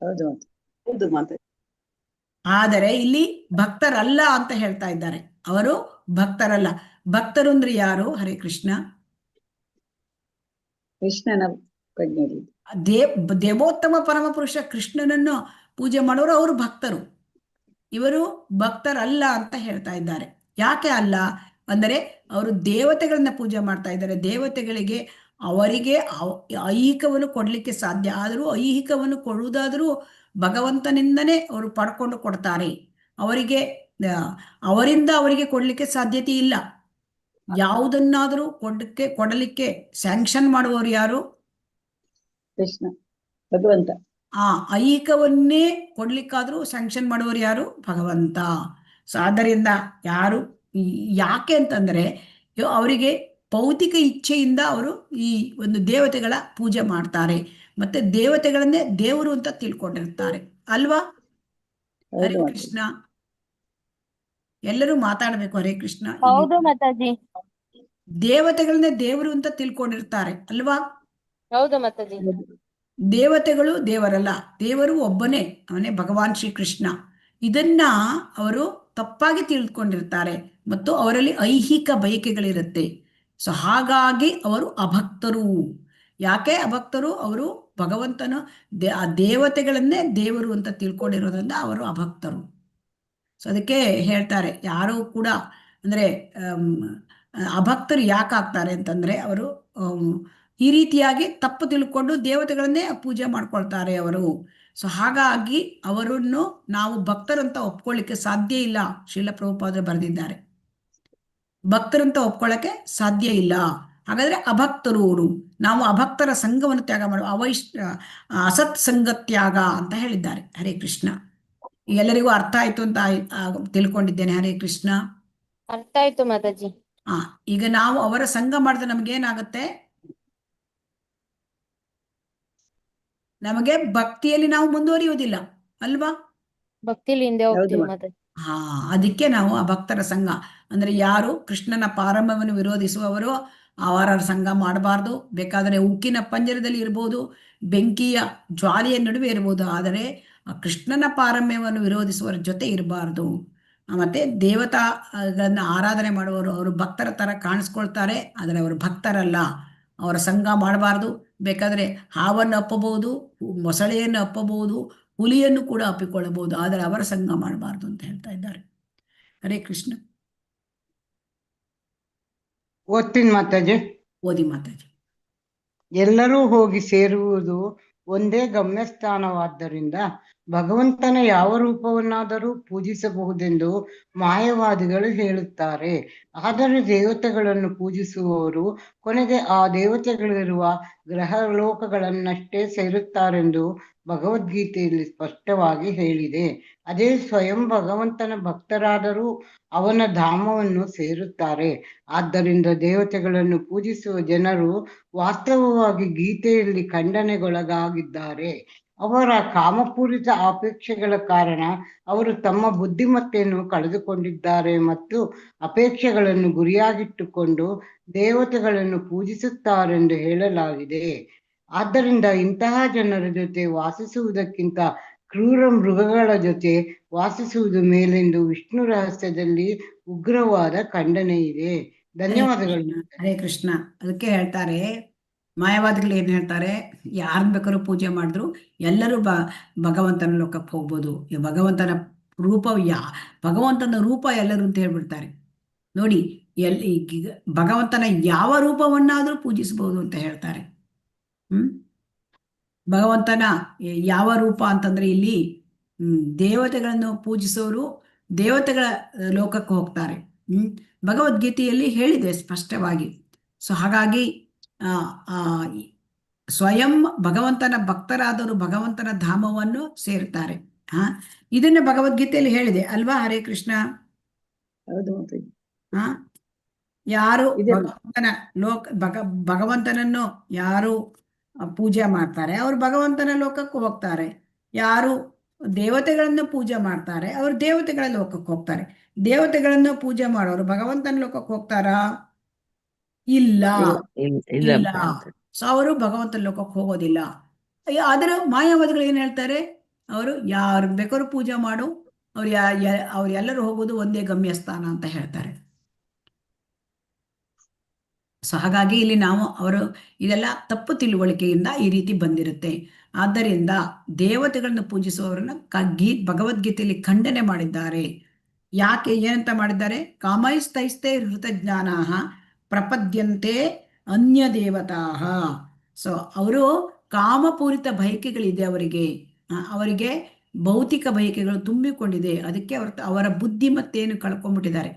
ಹೌದು ಮಾತಾಜಿ. ಹೌದು ಮಾತಾಜಿ. ಆದರೆ ಇಲ್ಲಿ ಭಕ್ತರಲ್ಲ ಅಂತ ಹೇಳ್ತಾ ಇದ್ದಾರೆ. ಅವರು ಭಕ್ತರಲ್ಲ. ಭಕ್ತರು ಅಂದ್ರೆ ಯಾರು ಹರೇ ಕೃಷ್ಣ? ಕೃಷ್ಣನ ಪ್ರಜ್ಞೆಯಲ್ಲಿ. ದೇವೋತ್ತಮ ಪರಮಪುರುಷ ಕೃಷ್ಣನನ್ನು ಪೂಜೆ ಮಾಡೋರು ಅವರು ಭಕ್ತರು. ಇವರು ಭಕ್ತರಲ್ಲ ಅಂತ ಹೇಳ್ತಾ ಇದ್ದಾರೆ. ಯಾಕೆ ಅಲ್ಲ ಅಂದರೆ, ಅವರು ದೇವತೆಗಳನ್ನ ಪೂಜೆ ಮಾಡ್ತಾ ಇದ್ದಾರೆ. ದೇವತೆಗಳಿಗೆ ಅವರಿಗೆ ಐಹಿಕವನ್ನು ಕೊಡ್ಲಿಕ್ಕೆ ಸಾಧ್ಯ, ಆದರೂ ಐಹಿಕವನ್ನು ಕೊಡುವುದಾದರೂ ಭಗವಂತನಿಂದನೇ ಅವರು ಪಡ್ಕೊಂಡು ಕೊಡ್ತಾರೆ. ಅವರಿಂದ ಅವರಿಗೆ ಕೊಡ್ಲಿಕ್ಕೆ ಸಾಧ್ಯತೆ ಇಲ್ಲ. ಯಾವುದನ್ನಾದರೂ ಕೊಡಲಿಕ್ಕೆ ಸ್ಯಾಂಕ್ಷನ್ ಮಾಡುವವರು ಯಾರು? ಕೃಷ್ಣ, ಭಗವಂತ. ಐಹಿಕವನ್ನೇ ಕೊಡ್ಲಿಕ್ಕಾದ್ರೂ ಸ್ಯಾಂಕ್ಷನ್ ಮಾಡುವವರು ಯಾರು? ಭಗವಂತ. ಸೊ ಆದ್ದರಿಂದ ಯಾಕೆ ಅಂತಂದ್ರೆ, ಅವರಿಗೆ ಭೌತಿಕ ಇಚ್ಛೆಯಿಂದ ಅವರು ಈ ಒಂದು ದೇವತೆಗಳ ಪೂಜೆ ಮಾಡ್ತಾರೆ, ಮತ್ತೆ ದೇವತೆಗಳನ್ನೇ ದೇವರು ಅಂತ ತಿಳ್ಕೊಂಡಿರ್ತಾರೆ ಅಲ್ವಾ? ಹರೇ ಕೃಷ್ಣ. ಎಲ್ಲರೂ ಮಾತಾಡ್ಬೇಕು ಹರೇ ಕೃಷ್ಣ. ಹೌದು ಮಾತಾಜಿ. ದೇವತೆಗಳನ್ನೇ ದೇವರು ಅಂತ ತಿಳ್ಕೊಂಡಿರ್ತಾರೆ ಅಲ್ವಾ? ಹೌದು ಮಾತಾಜಿ. ದೇವತೆಗಳು ದೇವರಲ್ಲ, ದೇವರು ಒಬ್ಬನೇ, ಅವನೇ ಭಗವಾನ್ ಶ್ರೀಕೃಷ್ಣ. ಇದನ್ನ ಅವರು ತಪ್ಪಾಗಿ ತಿಳಿದುಕೊಂಡಿರ್ತಾರೆ ಮತ್ತು ಅವರಲ್ಲಿ ಐಹಿಕ ಬಯಕೆಗಳಿರುತ್ತೆ. ಸೊ ಹಾಗಾಗಿ ಅವರು ಅಭಕ್ತರು. ಯಾಕೆ ಅಭಕ್ತರು? ಅವರು ಭಗವಂತನ ಆ ದೇವತೆಗಳನ್ನೇ ದೇವರು ಅಂತ ತಿಳ್ಕೊಂಡಿರೋದ್ರಿಂದ ಅವರು ಅಭಕ್ತರು. ಸೊ ಅದಕ್ಕೆ ಹೇಳ್ತಾರೆ, ಯಾರು ಕೂಡ ಅಂದರೆ ಅಭಕ್ತರು ಯಾಕೆ ಆಗ್ತಾರೆ ಅಂತಂದರೆ ಅವರು ಈ ರೀತಿಯಾಗಿ ತಪ್ಪು ತಿಳ್ಕೊಂಡು ದೇವತೆಗಳನ್ನೇ ಪೂಜೆ ಮಾಡ್ಕೊಳ್ತಾರೆ ಅವರು. ಸೊ ಹಾಗಾಗಿ ಅವರನ್ನು ನಾವು ಭಕ್ತರಂತ ಒಪ್ಕೊಳ್ಳಿಕ್ಕೆ ಸಾಧ್ಯ ಇಲ್ಲ. ಶ್ರೀಲ ಪ್ರಭುಪಾದರು ಬರೆದಿದ್ದಾರೆ, ಭಕ್ತರಂತ ಒಪ್ಕೊಳ್ಳೋಕ್ಕೆ ಸಾಧ್ಯ ಇಲ್ಲ. ಹಾಗಾದ್ರೆ ಅಭಕ್ತರು ಅವರು. ನಾವು ಅಭಕ್ತರ ಸಂಘವನ್ನು ತ್ಯಾಗ ಮಾಡುವ ಅಸತ್ ಸಂಘ ತ್ಯಾಗ ಅಂತ ಹೇಳಿದ್ದಾರೆ. ಹರೇ ಕೃಷ್ಣ. ಎಲ್ಲರಿಗೂ ಅರ್ಥ ಆಯ್ತು ಅಂತ ತಿಳ್ಕೊಂಡಿದ್ದೇನೆ. ಹರೇ ಕೃಷ್ಣ. ಅರ್ಥ ಆಯ್ತು ಮಾತಾಜಿ. ಈಗ ನಾವು ಅವರ ಸಂಘ ಮಾಡಿದ್ರೆ ನಮಗೇನಾಗುತ್ತೆ? ನಮಗೆ ಭಕ್ತಿಯಲ್ಲಿ ನಾವು ಮುಂದುವರಿಯುವುದಿಲ್ಲ ಅಲ್ವಾ? ಭಕ್ತಿಲಿ ಹಿಂದೆ ಹೋಗ್ತೀವಿ ಮಾತಾಜಿ. ಅದಕ್ಕೆ ನಾವು ಆ ಭಕ್ತರ ಸಂಘ ಅಂದ್ರೆ ಯಾರು ಕೃಷ್ಣನ ಪಾರಂಭವನ್ನು ವಿರೋಧಿಸುವವರು ಅವರ ಸಂಘ ಮಾಡಬಾರ್ದು. ಬೇಕಾದರೆ ಉಕ್ಕಿನ ಪಂಜರದಲ್ಲಿ ಇರ್ಬೋದು, ಬೆಂಕಿಯ ಜ್ವಾಲೆಯ ನಡುವೆ ಇರ್ಬೋದು, ಆದರೆ ಕೃಷ್ಣನ ಪಾರಮ್ಯವನ್ನು ವಿರೋಧಿಸುವವರ ಜೊತೆ ಇರಬಾರ್ದು. ಮತ್ತೆ ದೇವತಾಗಳನ್ನ ಆರಾಧನೆ ಮಾಡುವವರು ಅವರು ಭಕ್ತರ ತರ ಕಾಣಿಸ್ಕೊಳ್ತಾರೆ, ಆದರೆ ಅವರು ಭಕ್ತರಲ್ಲ. ಅವರ ಸಂಘ ಮಾಡಬಾರ್ದು. ಬೇಕಾದರೆ ಹಾವನ್ನು ಅಪ್ಪಬಹುದು, ಮೊಸಳೆಯನ್ನು ಅಪ್ಪಬಹುದು, ಹುಲಿಯನ್ನು ಕೂಡ ಅಪ್ಪಿಕೊಳ್ಳಬಹುದು, ಆದರೆ ಅವರ ಸಂಘ ಮಾಡಬಾರ್ದು ಅಂತ ಹೇಳ್ತಾ ಇದ್ದಾರೆ. ಹರೇ ಕೃಷ್ಣ. ಓದ್ತೀನಿ ಮಾತಾಜಿ. ಓದಿ ಮಾತಾಜಿ. ಎಲ್ಲರೂ ಹೋಗಿ ಸೇರುವುದು ಒಂದೇ ಗಮ್ಯಸ್ಥಾನವಾದ್ದರಿಂದ ಭಗವಂತನ ಯಾವ ರೂಪವನ್ನಾದರೂ ಪೂಜಿಸಬಹುದೆಂದು ಮಾಯವಾದಿಗಳು ಹೇಳುತ್ತಾರೆ. ಆದರೆ ದೇವತೆಗಳನ್ನು ಪೂಜಿಸುವವರು ಕೊನೆಗೆ ಆ ದೇವತೆಗಳಿರುವ ಗ್ರಹ ಲೋಕಗಳನ್ನಷ್ಟೇ ಸೇರುತ್ತಾರೆಂದು ಭಗವದ್ಗೀತೆಯಲ್ಲಿ ಸ್ಪಷ್ಟವಾಗಿ ಹೇಳಿದೆ. ಅದೇ ಸ್ವಯಂ ಭಗವಂತನ ಭಕ್ತರಾದರೂ ಅವನ ಧಾಮವನ್ನು ಸೇರುತ್ತಾರೆ. ಆದ್ದರಿಂದ ದೇವತೆಗಳನ್ನು ಪೂಜಿಸುವ ಜನರು ವಾಸ್ತವವಾಗಿ ಗೀತೆಯಲ್ಲಿ ಖಂಡನೆಗೊಳಗಾಗಿದ್ದಾರೆ. ಅವರ ಕಾಮಪೂರಿತ ಅಪೇಕ್ಷೆಗಳ ಕಾರಣ ಅವರು ತಮ್ಮ ಬುದ್ಧಿಮತ್ತೆಯನ್ನು ಕಳೆದುಕೊಂಡಿದ್ದಾರೆ ಮತ್ತು ಅಪೇಕ್ಷೆಗಳನ್ನು ಗುರಿಯಾಗಿಟ್ಟುಕೊಂಡು ದೇವತೆಗಳನ್ನು ಪೂಜಿಸುತ್ತಾರೆಂದು ಹೇಳಲಾಗಿದೆ. ಆದ್ದರಿಂದ ಇಂತಹ ಜನರ ಜೊತೆ ವಾಸಿಸುವುದಕ್ಕಿಂತ ಕ್ರೂರ ಮೃಗಗಳ ಜೊತೆ ವಾಸಿಸುವುದು ಮೇಲೆಂದು ವಿಷ್ಣು ರಹಸ್ಯದಲ್ಲಿ ಉಗ್ರವಾದ ಖಂಡನೆ ಇದೆ. ಧನ್ಯವಾದಗಳು. ಹರೇ ಕೃಷ್ಣ. ಅದಕ್ಕೆ ಹೇಳ್ತಾರೆ ಮಾಯಾವಾದಿಗಳು ಏನ್ ಹೇಳ್ತಾರೆ, ಯಾರನ್ನ ಬೇಕಾದ್ರೂ ಪೂಜೆ ಮಾಡಿದ್ರು ಎಲ್ಲರೂ ಭಗವಂತನ ಲೋಕಕ್ಕೆ ಹೋಗ್ಬೋದು. ಭಗವಂತನ ರೂಪ ಭಗವಂತನ ರೂಪ ಎಲ್ಲರೂ ಅಂತ ಹೇಳ್ಬಿಡ್ತಾರೆ. ನೋಡಿ, ಭಗವಂತನ ಯಾವ ರೂಪವನ್ನಾದ್ರೂ ಪೂಜಿಸಬಹುದು ಅಂತ ಹೇಳ್ತಾರೆ. ಭಗವಂತನ ಯಾವ ರೂಪ ಅಂತಂದ್ರೆ ಇಲ್ಲಿ ದೇವತೆಗಳನ್ನು ಪೂಜಿಸೋರು ದೇವತೆಗಳ ಲೋಕಕ್ಕೆ ಹೋಗ್ತಾರೆ. ಭಗವದ್ಗೀತೆಯಲ್ಲಿ ಹೇಳಿದೆ ಸ್ಪಷ್ಟವಾಗಿ. ಸೊ ಹಾಗಾಗಿ ಸ್ವಯಂ ಭಗವಂತನ ಭಕ್ತರಾದವರು ಭಗವಂತನ ಧಾಮವನ್ನು ಸೇರ್ತಾರೆ. ಇದನ್ನ ಭಗವದ್ಗೀತೆಯಲ್ಲಿ ಹೇಳಿದೆ ಅಲ್ವಾ? ಹರೇ ಕೃಷ್ಣ. ಯಾರು ಭಗವಂತನ ಭಗವಂತನನ್ನು ಯಾರು ಪೂಜೆ ಮಾಡ್ತಾರೆ ಅವರು ಭಗವಂತನ ಲೋಕಕ್ಕೆ ಹೋಗ್ತಾರೆ. ಯಾರು ದೇವತೆಗಳನ್ನು ಪೂಜೆ ಮಾಡ್ತಾರೆ ಅವರು ದೇವತೆಗಳ ಲೋಕಕ್ಕೆ ಹೋಗ್ತಾರೆ. ದೇವತೆಗಳನ್ನು ಪೂಜೆ ಮಾಡೋರು ಭಗವಂತನ ಲೋಕಕ್ಕೆ ಹೋಗ್ತಾರಾ? ಇಲ್ಲ. ಸೊ ಅವರು ಭಗವಂತನ ಲೋಕಕ್ಕೆ ಹೋಗೋದಿಲ್ಲ. ಆದ್ರೆ ಮಾಯಾವಾದಿಗಳು ಏನ್ ಹೇಳ್ತಾರೆ, ಅವರು ಯಾರು ಬೇಕಾದ್ರೂ ಪೂಜೆ ಮಾಡು, ಅವ್ರು ಎಲ್ಲರೂ ಹೋಗೋದು ಒಂದೇ ಗಮ್ಯಸ್ಥಾನ ಅಂತ ಹೇಳ್ತಾರೆ. ಸೊ ಹಾಗಾಗಿ ಇಲ್ಲಿ ನಾವು ಅವರು ಇದೆಲ್ಲ ತಪ್ಪು ತಿಳುವಳಿಕೆಯಿಂದ ಈ ರೀತಿ ಬಂದಿರುತ್ತೆ. ಆದ್ದರಿಂದ ದೇವತೆಗಳನ್ನು ಪೂಜಿಸುವವರನ್ನ ಭಗವದ್ಗೀತೆಯಲ್ಲಿ ಖಂಡನೆ ಮಾಡಿದ್ದಾರೆ. ಯಾಕೆ? ಏನಂತ ಮಾಡಿದ್ದಾರೆ? ಕಾಮೈಸ್ತೈಸ್ತೇ ಹೃತಜ್ಞಾನ ಪ್ರಪದ್ಯಂತೆ ಅನ್ಯ ದೇವತಾ. ಸೊ ಅವರು ಕಾಮಪೂರಿತ ಬಯಕೆಗಳಿದೆ ಅವರಿಗೆ ಭೌತಿಕ ಬಯಕೆಗಳು ತುಂಬಿಕೊಂಡಿದೆ. ಅದಕ್ಕೆ ಅವರ ಬುದ್ಧಿಮತ್ತೆಯನ್ನು ಕಳ್ಕೊಂಡ್ಬಿಟ್ಟಿದ್ದಾರೆ.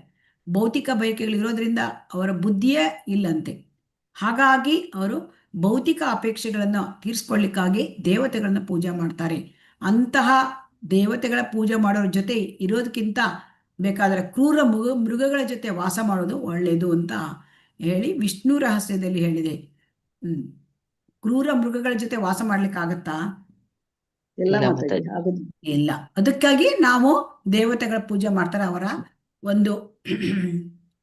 ಭೌತಿಕ ಬಯಕೆಗಳು ಇರೋದ್ರಿಂದ ಅವರ ಬುದ್ಧಿಯೇ ಇಲ್ಲಂತೆ. ಹಾಗಾಗಿ ಅವರು ಭೌತಿಕ ಅಪೇಕ್ಷೆಗಳನ್ನು ತೀರಿಸ್ಕೊಳ್ಳಿಕ್ಕಾಗಿ ದೇವತೆಗಳನ್ನ ಪೂಜೆ ಮಾಡ್ತಾರೆ. ಅಂತಹ ದೇವತೆಗಳ ಪೂಜೆ ಮಾಡೋರ ಜೊತೆ ಇರೋದಕ್ಕಿಂತ ಬೇಕಾದರೆ ಕ್ರೂರ ಮೃಗಗಳ ಜೊತೆ ವಾಸ ಮಾಡೋದು ಒಳ್ಳೆಯದು ಅಂತ ಹೇಳಿ ವಿಷ್ಣು ರಹಸ್ಯದಲ್ಲಿ ಹೇಳಿದೆ. ಕ್ರೂರ ಮೃಗಗಳ ಜೊತೆ ವಾಸ ಮಾಡ್ಲಿಕ್ಕಾಗತ್ತಾ? ಇಲ್ಲ. ಅದಕ್ಕಾಗಿ ನಾವು ದೇವತೆಗಳ ಪೂಜೆ ಮಾಡ್ತಾರೆ. ಅವರ ಒಂದು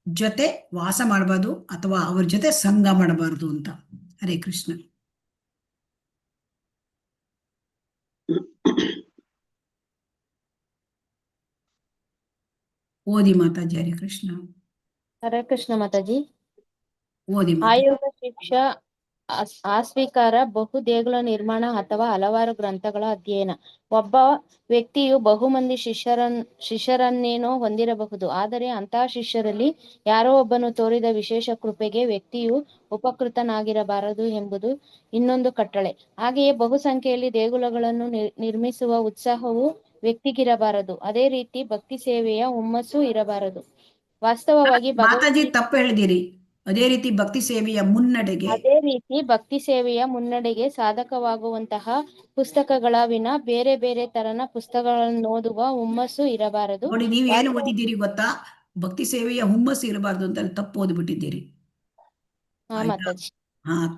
ಜೊತೆ ವಾಸ ಮಾಡಬಾರ್ದು ಅಥವಾ ಅವ್ರ ಜೊತೆ ಸಂಘ ಮಾಡಬಾರ್ದು ಅಂತ. ಹರೇ ಕೃಷ್ಣ. ಓದಿ ಮಾತಾಜಿ. ಹರೇ ಕೃಷ್ಣ. ಹರೇ ಕೃಷ್ಣ ಮಾತಾಜಿ. ಓದಿ ಮಾತಾಜಿ. ಆಯೋಗ ಶಿಕ್ಷಾ ಅಸ್ವೀಕಾರ, ಬಹು ದೇಗುಲ ನಿರ್ಮಾಣ ಅಥವಾ ಹಲವಾರು ಗ್ರಂಥಗಳ ಅಧ್ಯಯನ. ಒಬ್ಬ ವ್ಯಕ್ತಿಯು ಬಹುಮಂದಿ ಶಿಷ್ಯರನ್ನೇನೋ ಹೊಂದಿರಬಹುದು, ಆದರೆ ಅಂತಹ ಶಿಷ್ಯರಲ್ಲಿ ಯಾರೋ ಒಬ್ಬನು ತೋರಿದ ವಿಶೇಷ ಕೃಪೆಗೆ ವ್ಯಕ್ತಿಯು ಉಪಕೃತನಾಗಿರಬಾರದು ಎಂಬುದು ಇನ್ನೊಂದು ಕಟ್ಟಳೆ. ಹಾಗೆಯೇ ಬಹುಸಂಖ್ಯೆಯಲ್ಲಿ ದೇಗುಲಗಳನ್ನು ನಿರ್ಮಿಸುವ ಉತ್ಸಾಹವು ವ್ಯಕ್ತಿಗಿರಬಾರದು. ಅದೇ ರೀತಿ ಭಕ್ತಿ ಸೇವೆಯ ಹುಮ್ಮಸ್ಸು ಇರಬಾರದು. ವಾಸ್ತವವಾಗಿ ಮಾತಾಜಿ ತಪ್ಪು ಹೇಳಿದಿರಿ. ಅದೇ ರೀತಿ ಭಕ್ತಿ ಸೇವೆಯ ಮುನ್ನಡೆಗೆ ಸಾಧಕವಾಗುವಂತಹ ಪುಸ್ತಕಗಳ ವಿನ ಬೇರೆ ಬೇರೆ ತರನ ಪುಸ್ತಕಗಳನ್ನು ಓದುವ ಹುಮ್ಮಸ್ಸು ಇರಬಾರದು. ನೋಡಿ, ನೀವೇನು ಓದಿದ್ದೀರಿ ಗೊತ್ತಾ? ಭಕ್ತಿ ಸೇವೆಯ ಹುಮ್ಮಸ್ಸು ಇರಬಾರ್ದು ಅಂತ ತಪ್ಪು ಓದ್ಬಿಟ್ಟಿದ್ದೀರಿ.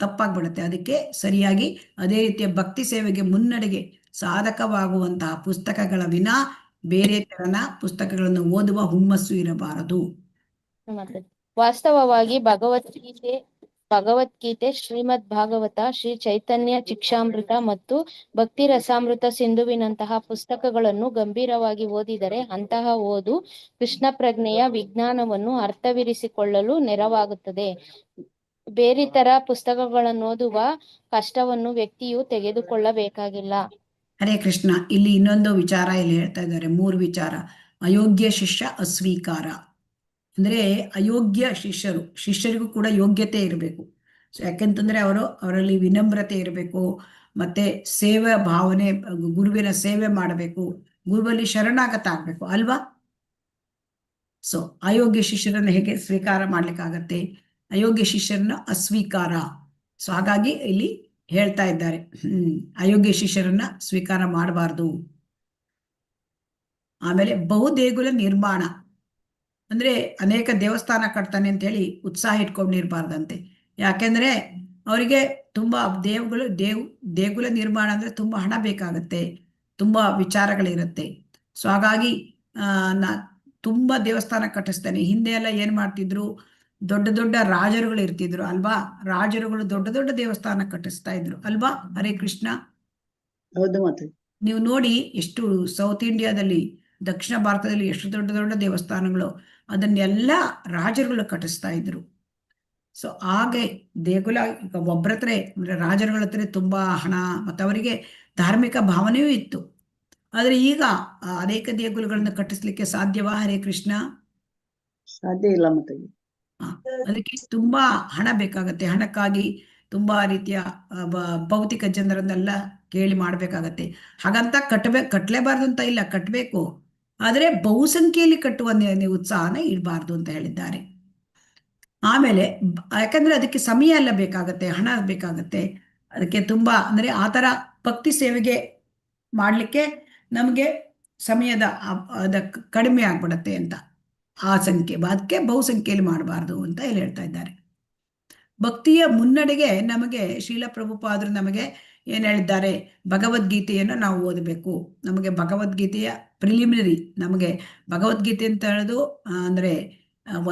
ತಪ್ಪಾಗ್ಬಿಡುತ್ತೆ. ಅದಕ್ಕೆ ಸರಿಯಾಗಿ ಅದೇ ರೀತಿಯ ಭಕ್ತಿ ಸೇವೆಗೆ ಮುನ್ನಡೆಗೆ ಸಾಧಕವಾಗುವಂತಹ ಪುಸ್ತಕಗಳ ವಿನ ಬೇರೆ ತರನ ಪುಸ್ತಕಗಳನ್ನು ಓದುವ ಹುಮ್ಮಸ್ಸು ಇರಬಾರದು. ವಾಸ್ತವವಾಗಿ ಭಗವದ್ಗೀತೆ, ಶ್ರೀಮದ್ ಭಾಗವತ, ಶ್ರೀ ಚೈತನ್ಯ ಚಿಕ್ಷಾಮೃತ ಮತ್ತು ಭಕ್ತಿ ರಸಾಮೃತ ಸಿಂಧುವಿನಂತಹ ಪುಸ್ತಕಗಳನ್ನು ಗಂಭೀರವಾಗಿ ಓದಿದರೆ ಅಂತಹ ಓದು ಕೃಷ್ಣ ಪ್ರಜ್ಞೆಯ ವಿಜ್ಞಾನವನ್ನು ಅರ್ಥವಿರಿಸಿಕೊಳ್ಳಲು ನೆರವಾಗುತ್ತದೆ. ಬೇರಿತರ ಪುಸ್ತಕಗಳನ್ನು ಓದುವ ಕಷ್ಟವನ್ನು ವ್ಯಕ್ತಿಯು ತೆಗೆದುಕೊಳ್ಳಬೇಕಾಗಿಲ್ಲ. ಹರೇ ಕೃಷ್ಣ. ಇಲ್ಲಿ ಇನ್ನೊಂದು ವಿಚಾರ ಇಲ್ಲಿ ಹೇಳ್ತಾ ಇದ್ದಾರೆ, 3 ವಿಚಾರ. ಅಯೋಗ್ಯ ಶಿಷ್ಯ ಅಸ್ವೀಕಾರ ಅಂದ್ರೆ ಅಯೋಗ್ಯ ಶಿಷ್ಯರಿಗೂ ಕೂಡ ಯೋಗ್ಯತೆ ಇರಬೇಕು. ಯಾಕೆಂತಂದ್ರೆ ಅವರಲ್ಲಿ ವಿನಮ್ರತೆ ಇರಬೇಕು, ಮತ್ತೆ ಸೇವೆ ಭಾವನೆ, ಗುರುವಿನ ಸೇವೆ ಮಾಡಬೇಕು, ಗುರುವಲ್ಲಿ ಶರಣಾಗತ ಆಗ್ಬೇಕು ಅಲ್ವಾ? ಸೊ ಅಯೋಗ್ಯ ಶಿಷ್ಯರನ್ನು ಹೇಗೆ ಸ್ವೀಕಾರ ಮಾಡ್ಲಿಕ್ಕಾಗತ್ತೆ? ಅಯೋಗ್ಯ ಶಿಷ್ಯರನ್ನ ಅಸ್ವೀಕಾರ. ಸೊ ಹಾಗಾಗಿ ಇಲ್ಲಿ ಹೇಳ್ತಾ ಇದ್ದಾರೆ, ಅಯೋಗ್ಯ ಶಿಷ್ಯರನ್ನ ಸ್ವೀಕಾರ ಮಾಡಬಾರ್ದು. ಆಮೇಲೆ ಬಹುದೇಗುಲ ನಿರ್ಮಾಣ ಅಂದ್ರೆ ಅನೇಕ ದೇವಸ್ಥಾನ ಕಟ್ತಾನೆ ಅಂತ ಹೇಳಿ ಉತ್ಸಾಹ ಇಟ್ಕೊಂಡಿರ್ಬಾರ್ದಂತೆ. ಯಾಕೆಂದ್ರೆ ಅವರಿಗೆ ತುಂಬಾ ದೇಗುಲ ನಿರ್ಮಾಣ ಅಂದ್ರೆ ತುಂಬಾ ಹಣ ಬೇಕಾಗತ್ತೆ, ತುಂಬಾ ವಿಚಾರಗಳಿರುತ್ತೆ. ಸೊ ಹಾಗಾಗಿ ತುಂಬಾ ದೇವಸ್ಥಾನ ಕಟ್ಟಿಸ್ತಾನೆ. ಹಿಂದೆ ಎಲ್ಲ ಏನ್ ಮಾಡ್ತಿದ್ರು, ದೊಡ್ಡ ದೊಡ್ಡ ರಾಜರುಗಳು ಇರ್ತಿದ್ರು ಅಲ್ವಾ? ರಾಜರುಗಳು ದೊಡ್ಡ ದೊಡ್ಡ ದೇವಸ್ಥಾನ ಕಟ್ಟಿಸ್ತಾ ಇದ್ರು ಅಲ್ವಾ? ಹರೇ ಕೃಷ್ಣ. ಹೌದು ಮಾತು. ನೀವು ನೋಡಿ, ಎಷ್ಟು ಸೌತ್ ಇಂಡಿಯಾದಲ್ಲಿ, ದಕ್ಷಿಣ ಭಾರತದಲ್ಲಿ ಎಷ್ಟು ದೊಡ್ಡ ದೊಡ್ಡ ದೇವಸ್ಥಾನಗಳು, ಅದನ್ನೆಲ್ಲ ರಾಜರುಗಳು ಕಟ್ಟಿಸ್ತಾ ಇದ್ರು. ಸೊ ಹಾಗೆ ದೇಗುಲ ಒಬ್ಬರ ಹತ್ರ ಅಂದ್ರೆ ರಾಜರುಗಳ ಹತ್ರ ತುಂಬಾ ಹಣ ಮತ್ತು ಅವರಿಗೆ ಧಾರ್ಮಿಕ ಭಾವನೆಯೂ ಇತ್ತು. ಆದ್ರೆ ಈಗ ಅನೇಕ ದೇಗುಲಗಳನ್ನು ಕಟ್ಟಿಸ್ಲಿಕ್ಕೆ ಸಾಧ್ಯವಾ? ಹರೇ ಕೃಷ್ಣ. ಸಾಧ್ಯ ಇಲ್ಲ ಮತ್ತೆ. ಅದಕ್ಕೆ ತುಂಬಾ ಹಣ ಬೇಕಾಗತ್ತೆ. ಹಣಕ್ಕಾಗಿ ತುಂಬಾ ರೀತಿಯ ಭೌತಿಕ ಜನರನ್ನೆಲ್ಲ ಕೇಳಿ ಮಾಡ್ಬೇಕಾಗತ್ತೆ. ಹಾಗಂತ ಕಟ್ಟಲೇಬಾರ್ದು ಅಂತ ಇಲ್ಲ, ಕಟ್ಟಬೇಕು. ಆದರೆ ಬಹುಸಂಖ್ಯೆಯಲ್ಲಿ ಕಟ್ಟುವ ಉತ್ಸಾಹನ ಇರಬಾರ್ದು ಅಂತ ಹೇಳಿದ್ದಾರೆ. ಆಮೇಲೆ ಯಾಕಂದ್ರೆ ಅದಕ್ಕೆ ಸಮಯ ಎಲ್ಲ ಬೇಕಾಗತ್ತೆ, ಹಣ ಬೇಕಾಗತ್ತೆ. ಅದಕ್ಕೆ ತುಂಬಾ ಅಂದ್ರೆ ಆ ಥರ ಭಕ್ತಿ ಸೇವೆಗೆ ಮಾಡಲಿಕ್ಕೆ ನಮಗೆ ಸಮಯದ ಕಡಿಮೆ ಆಗ್ಬಿಡತ್ತೆ ಅಂತ ಆ ಸಂಖ್ಯೆ. ಅದಕ್ಕೆ ಬಹುಸಂಖ್ಯೆಯಲ್ಲಿ ಮಾಡಬಾರ್ದು ಅಂತ ಇಲ್ಲಿ ಹೇಳ್ತಾ ಇದ್ದಾರೆ. ಭಕ್ತಿಯ ಮುನ್ನಡೆಗೆ ನಮಗೆ ಶ್ರೀಲ ಪ್ರಭುಪಾದರು ನಮಗೆ ಏನು ಹೇಳಿದ್ದಾರೆ? ಭಗವದ್ಗೀತೆಯನ್ನು ನಾವು ಓದಬೇಕು. ನಮಗೆ ಭಗವದ್ಗೀತೆಯ ಪ್ರಿಲಿಮಿನರಿ, ನಮಗೆ ಭಗವದ್ಗೀತೆ ಅಂತ ಹೇಳೋದು ಅಂದರೆ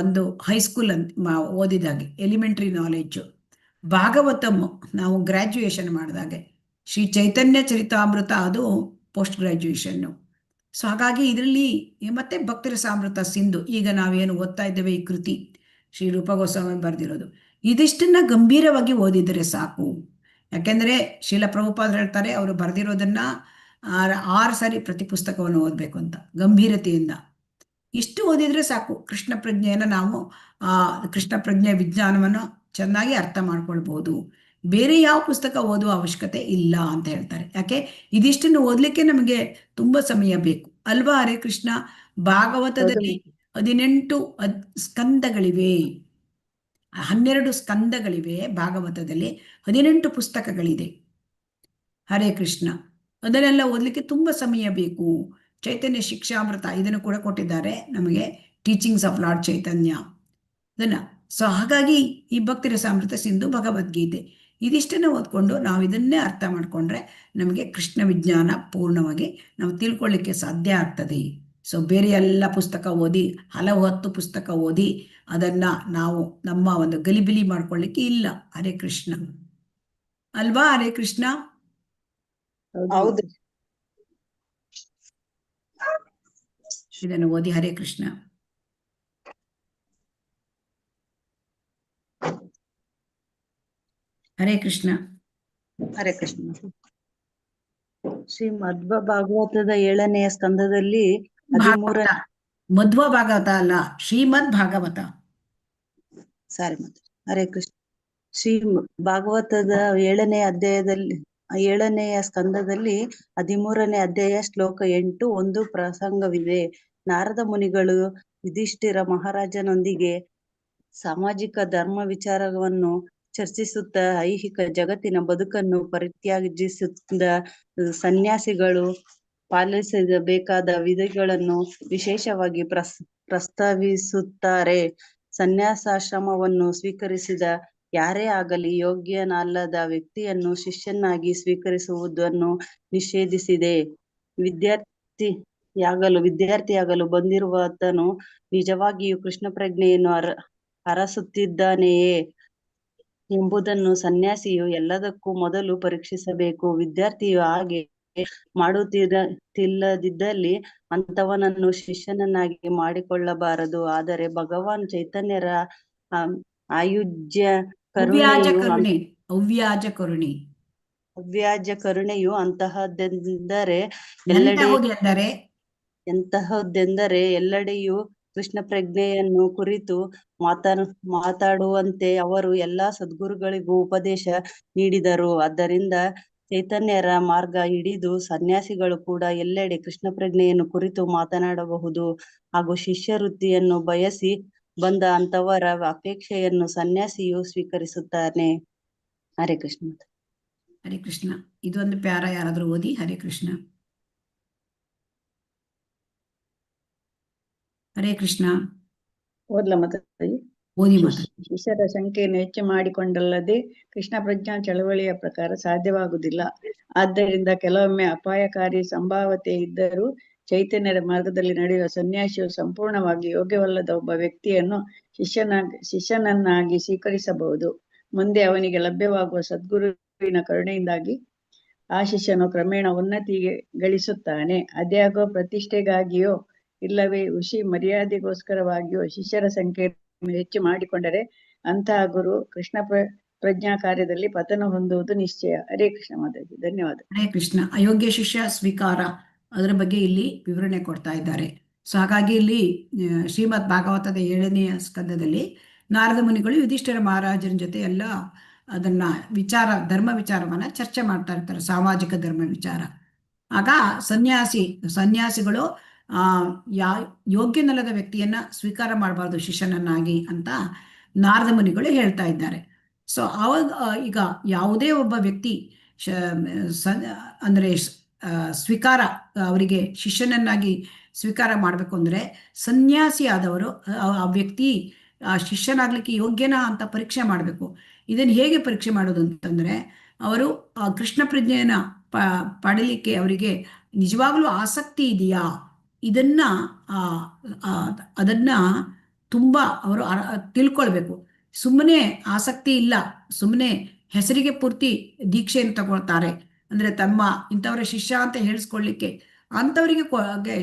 ಒಂದು ಹೈಸ್ಕೂಲ್ ಅಂತ ಓದಿದಾಗೆ ಎಲಿಮೆಂಟ್ರಿ ನಾಲೆಡ್ಜು. ಭಾಗವತಮ್ ನಾವು ಗ್ರ್ಯಾಜುಯೇಷನ್ ಮಾಡಿದಾಗೆ, ಶ್ರೀ ಚೈತನ್ಯ ಚರಿತಾಮೃತ ಅದು ಪೋಸ್ಟ್ ಗ್ರ್ಯಾಜುಯೇಷನ್ನು. ಸೊ ಹಾಗಾಗಿ ಇದರಲ್ಲಿ ಮತ್ತೆ ಭಕ್ತಿ ರಸಾಮೃತ ಸಿಂಧು, ಈಗ ನಾವೇನು ಓದ್ತಾ ಇದ್ದೇವೆ ಈ ಕೃತಿ ಶ್ರೀ ರೂಪ ಗೋಸ್ವಾಮಿ ಬರೆದಿರೋದು, ಇದಿಷ್ಟನ್ನ ಗಂಭೀರವಾಗಿ ಓದಿದರೆ ಸಾಕು. ಯಾಕೆಂದ್ರೆ ಶ್ರೀಲ ಪ್ರಭುಪಾದರು ಹೇಳ್ತಾರೆ, ಅವರು ಬರೆದಿರೋದನ್ನ 6 ಸಾರಿ ಪ್ರತಿ ಪುಸ್ತಕವನ್ನು ಓದಬೇಕು ಅಂತ ಗಂಭೀರತೆಯಿಂದ. ಇಷ್ಟು ಓದಿದ್ರೆ ಸಾಕು, ಕೃಷ್ಣ ಪ್ರಜ್ಞೆಯನ್ನು ನಾವು ಕೃಷ್ಣ ಪ್ರಜ್ಞೆ ವಿಜ್ಞಾನವನ್ನು ಚೆನ್ನಾಗಿ ಅರ್ಥ ಮಾಡ್ಕೊಳ್ಬಹುದು. ಬೇರೆ ಯಾವ ಪುಸ್ತಕ ಓದುವ ಅವಶ್ಯಕತೆ ಇಲ್ಲ ಅಂತ ಹೇಳ್ತಾರೆ. ಯಾಕೆ? ಇದಿಷ್ಟನ್ನು ಓದ್ಲಿಕ್ಕೆ ನಮಗೆ ತುಂಬಾ ಸಮಯ ಬೇಕು ಅಲ್ವಾ? ಹರೇ ಕೃಷ್ಣ. ಭಾಗವತದಲ್ಲಿ 18 ಸ್ಕಂದಗಳಿವೆ, 12 ಸ್ಕಂದಗಳಿವೆ ಭಾಗವತದಲ್ಲಿ, 18 ಪುಸ್ತಕಗಳಿದೆ. ಹರೇ ಕೃಷ್ಣ. ಅದನ್ನೆಲ್ಲ ಓದಲಿಕ್ಕೆ ತುಂಬಾ ಸಮಯ ಬೇಕು. ಚೈತನ್ಯ ಶಿಕ್ಷಾಮೃತ ಇದನ್ನು ಕೂಡ ಕೊಟ್ಟಿದ್ದಾರೆ ನಮಗೆ, ಟೀಚಿಂಗ್ಸ್ ಆಫ್ ಲಾರ್ಡ್ ಚೈತನ್ಯ ಅದನ್ನ. ಸೊ ಹಾಗಾಗಿ ಈ ಭಕ್ತಿ ರಸಾಮೃತ ಸಿಂಧು, ಭಗವದ್ಗೀತೆ ಇದಿಷ್ಟನ್ನು ಓದ್ಕೊಂಡು ನಾವು ಇದನ್ನೇ ಅರ್ಥ ಮಾಡ್ಕೊಂಡ್ರೆ ನಮಗೆ ಕೃಷ್ಣ ವಿಜ್ಞಾನ ಪೂರ್ಣವಾಗಿ ನಾವು ತಿಳ್ಕೊಳ್ಳಿಕ್ಕೆ ಸಾಧ್ಯ ಆಗ್ತದೆ. ಸೊ ಬೇರೆ ಎಲ್ಲ ಪುಸ್ತಕ ಓದಿ, ಹಲವು 10 ಪುಸ್ತಕ ಓದಿ ಅದನ್ನ ನಾವು ನಮ್ಮ ಒಂದು ಗಲಿಬಿಲಿ ಮಾಡ್ಕೊಳ್ಳಿಕ್ಕೆ ಇಲ್ಲ. ಹರೇ ಕೃಷ್ಣ ಅಲ್ವಾ? ಹರೇ ಕೃಷ್ಣ. ಹೌದು. ಇದನ್ನು ಓದಿ. ಹರೇ ಕೃಷ್ಣ. ಹರೇ ಕೃಷ್ಣ. ಹರೇ ಕೃಷ್ಣ. ಶ್ರೀ ಮಧ್ವ ಭಾಗವತದ 7ನೆಯ ಸ್ಕಂದದಲ್ಲಿ 13 ಭಾಗವತ, ಮಧ್ವ ಭಾಗವತ ಅಲ್ಲ, ಶ್ರೀಮದ್ ಭಾಗವತ. ಸಾರಿ ಮತ್ತೆ ಹರೇ ಕೃಷ್ಣ. ಶ್ರೀ ಭಾಗವತದ 7ನೆಯ ಸ್ಕಂದದಲ್ಲಿ 13ನೇ ಅಧ್ಯಾಯ ಶ್ಲೋಕ 8 ಒಂದು ಪ್ರಸಂಗವಿದೆ. ನಾರದ ಮುನಿಗಳು ಯುಧಿಷ್ಠಿರ ಮಹಾರಾಜನೊಂದಿಗೆ ಸಾಮಾಜಿಕ ಧರ್ಮ ವಿಚಾರವನ್ನು ಚರ್ಚಿಸುತ್ತಾ ಐಹಿಕ ಜಗತ್ತಿನ ಬದುಕನ್ನು ಪರಿತ್ಯಜಿಸುತ್ತ ಸನ್ಯಾಸಿಗಳು ಪಾಲಿಸಬೇಕಾದ ವಿಧಿಗಳನ್ನು ವಿಶೇಷವಾಗಿ ಪ್ರಸ್ತಾವಿಸುತ್ತಾರೆ. ಸನ್ಯಾಸಾಶ್ರಮವನ್ನು ಸ್ವೀಕರಿಸಿದ ಯಾರೇ ಆಗಲಿ ಯೋಗ್ಯನಲ್ಲದ ವ್ಯಕ್ತಿಯನ್ನು ಶಿಷ್ಯನಾಗಿ ಸ್ವೀಕರಿಸುವುದನ್ನು ನಿಷೇಧಿಸಿದೆ. ವಿದ್ಯಾರ್ಥಿಯಾಗಲು ಬಂದಿರುವಾತನು ನಿಜವಾಗಿಯೂ ಕೃಷ್ಣ ಪ್ರಜ್ಞೆಯನ್ನು ಅರಸುತ್ತಿದ್ದಾನೆಯೇ ಎಂಬುದನ್ನು ಸನ್ಯಾಸಿಯು ಎಲ್ಲದಕ್ಕೂ ಮೊದಲು ಪರೀಕ್ಷಿಸಬೇಕು. ವಿದ್ಯಾರ್ಥಿಯು ಹಾಗೆ ಮಾಡುತ್ತಿಲ್ಲದಿದ್ದಲ್ಲಿ ಅಂತವನನ್ನು ಶಿಷ್ಯನನ್ನಾಗಿ ಮಾಡಿಕೊಳ್ಳಬಾರದು. ಆದರೆ ಭಗವಾನ್ ಚೈತನ್ಯರ ಅವ್ಯಾಜ ಕರುಣೆಯು ಎಂತಹದ್ದೆಂದರೆ ಎಲ್ಲೆಡೆಯೂ ಕೃಷ್ಣ ಪ್ರಜ್ಞೆಯನ್ನು ಕುರಿತು ಮಾತಾಡುವಂತೆ ಅವರು ಎಲ್ಲಾ ಸದ್ಗುರುಗಳಿಗೂ ಉಪದೇಶ ನೀಡಿದರು. ಆದ್ದರಿಂದ ಚೈತನ್ಯರ ಮಾರ್ಗ ಹಿಡಿದು ಸನ್ಯಾಸಿಗಳು ಕೂಡ ಎಲ್ಲೆಡೆ ಕೃಷ್ಣ ಪ್ರಜ್ಞೆಯನ್ನು ಕುರಿತು ಮಾತನಾಡಬಹುದು. ಹಾಗೂ ಶಿಷ್ಯ ವೃತ್ತಿಯನ್ನು ಬಯಸಿ ಬಂದ ಅಂತವರ ಅಪೇಕ್ಷೆಯನ್ನು ಸನ್ಯಾಸಿಯು ಸ್ವೀಕರಿಸುತ್ತಾನೆ. ಹರೇ ಕೃಷ್ಣ. ಹರೇ ಕೃಷ್ಣ. ಇದೊಂದು ಪ್ಯಾರ ಯಾರಾದ್ರೂ ಓದಿ. ಹರೇ ಕೃಷ್ಣ. ಹರೇ ಕೃಷ್ಣ. ಓದ್ಲ ಮಾತಾಡಿ. ಓದಿ ಮಾತಾಡಿ. ಶಿಷ್ಯರ ಸಂಖ್ಯೆಯನ್ನು ಹೆಚ್ಚು ಮಾಡಿಕೊಂಡಲ್ಲದೆ ಕೃಷ್ಣ ಪ್ರಜ್ಞಾ ಚಳವಳಿಯ ಪ್ರಕಾರ ಸಾಧ್ಯವಾಗುವುದಿಲ್ಲ. ಆದ್ದರಿಂದ ಕೆಲವೊಮ್ಮೆ ಅಪಾಯಕಾರಿ ಸಂಭಾವ್ಯತೆ ಇದ್ದರೂ ಚೈತನ್ಯರ ಮಾರ್ಗದಲ್ಲಿ ನಡೆಯುವ ಸನ್ಯಾಸಿಯು ಸಂಪೂರ್ಣವಾಗಿ ಯೋಗ್ಯವಲ್ಲದ ಒಬ್ಬ ವ್ಯಕ್ತಿಯನ್ನು ಶಿಷ್ಯನನ್ನಾಗಿ ಸ್ವೀಕರಿಸಬಹುದು. ಮುಂದೆ ಅವನಿಗೆ ಲಭ್ಯವಾಗುವ ಸದ್ಗುರುವಿನ ಕರುಣೆಯಿಂದಾಗಿ ಆ ಶಿಷ್ಯನು ಕ್ರಮೇಣ ಉನ್ನತಿಗೆ ಗಳಿಸುತ್ತಾನೆ. ಅದ್ಯಾಗೋ ಪ್ರತಿಷ್ಠೆಗಾಗಿಯೋ ಇಲ್ಲವೇ ಮರ್ಯಾದೆಗೋಸ್ಕರವಾಗಿಯೋ ಶಿಷ್ಯರ ಸಂಖ್ಯೆಯನ್ನು ಹೆಚ್ಚು ಮಾಡಿಕೊಂಡರೆ ಅಂತಹ ಗುರು ಕೃಷ್ಣ ಪ್ರಜ್ಞಾ ಕಾರ್ಯದಲ್ಲಿ ಪತನ ಹೊಂದುವುದು ನಿಶ್ಚಯ. ಹರೇ ಕೃಷ್ಣ ಮಾತಾಜಿ. ಧನ್ಯವಾದ. ಹರೇ ಕೃಷ್ಣ. ಅಯೋಗ್ಯ ಶಿಷ್ಯ ಸ್ವೀಕಾರ, ಅದರ ಬಗ್ಗೆ ಇಲ್ಲಿ ವಿವರಣೆ ಕೊಡ್ತಾ ಇದ್ದಾರೆ. ಸೊ ಹಾಗಾಗಿ ಇಲ್ಲಿ ಶ್ರೀಮದ್ ಭಾಗವತದ 7ನೆಯ ಸ್ಕಂದದಲ್ಲಿ ನಾರದ ಮುನಿಗಳು ಯುಧಿಷ್ಠಿರ ಮಹಾರಾಜನ ಜೊತೆ ಎಲ್ಲ ಅದನ್ನ ಧರ್ಮ ವಿಚಾರವನ್ನ ಚರ್ಚೆ ಮಾಡ್ತಾ ಇರ್ತಾರೆ, ಸಾಮಾಜಿಕ ಧರ್ಮ ವಿಚಾರ. ಆಗ ಸನ್ಯಾಸಿಗಳು ಯೋಗ್ಯನಲ್ಲದ ವ್ಯಕ್ತಿಯನ್ನ ಸ್ವೀಕಾರ ಮಾಡಬಾರ್ದು ಶಿಷ್ಯನನ್ನಾಗಿ ಅಂತ ನಾರದ ಮುನಿಗಳು ಹೇಳ್ತಾ ಇದ್ದಾರೆ. ಸೊ ಅವಾಗ ಈಗ ಯಾವುದೇ ಒಬ್ಬ ವ್ಯಕ್ತಿ ಅಂದ್ರೆ ಸ್ವೀಕಾರ, ಅವರಿಗೆ ಶಿಷ್ಯನನ್ನಾಗಿ ಸ್ವೀಕಾರ ಮಾಡಬೇಕು ಅಂದ್ರೆ ಸನ್ಯಾಸಿ ಆದವರು ಆ ವ್ಯಕ್ತಿ ಆ ಶಿಷ್ಯನಾಗ್ಲಿಕ್ಕೆ ಯೋಗ್ಯನಾ ಅಂತ ಪರೀಕ್ಷೆ ಮಾಡಬೇಕು. ಇದನ್ನು ಹೇಗೆ ಪರೀಕ್ಷೆ ಮಾಡೋದು ಅಂತಂದ್ರೆ, ಅವರು ಕೃಷ್ಣ ಪ್ರಜ್ಞೆಯನ್ನ ಪಡೀಲಿಕ್ಕೆ ಅವರಿಗೆ ನಿಜವಾಗ್ಲೂ ಆಸಕ್ತಿ ಇದೆಯಾ, ಅದನ್ನ ತುಂಬಾ ಅವರು ತಿಳ್ಕೊಳ್ಬೇಕು. ಸುಮ್ಮನೆ ಆಸಕ್ತಿ ಇಲ್ಲ, ಸುಮ್ಮನೆ ಹೆಸರಿಗೆ ಪೂರ್ತಿ ದೀಕ್ಷೆಯನ್ನು ತಗೊಳ್ತಾರೆ ಅಂದ್ರೆ ತಮ್ಮ ಇಂಥವರ ಶಿಷ್ಯ ಅಂತ ಹೇಳಿಸ್ಕೊಳ್ಳಿಕ್ಕೆ ಅಂಥವರಿಗೆ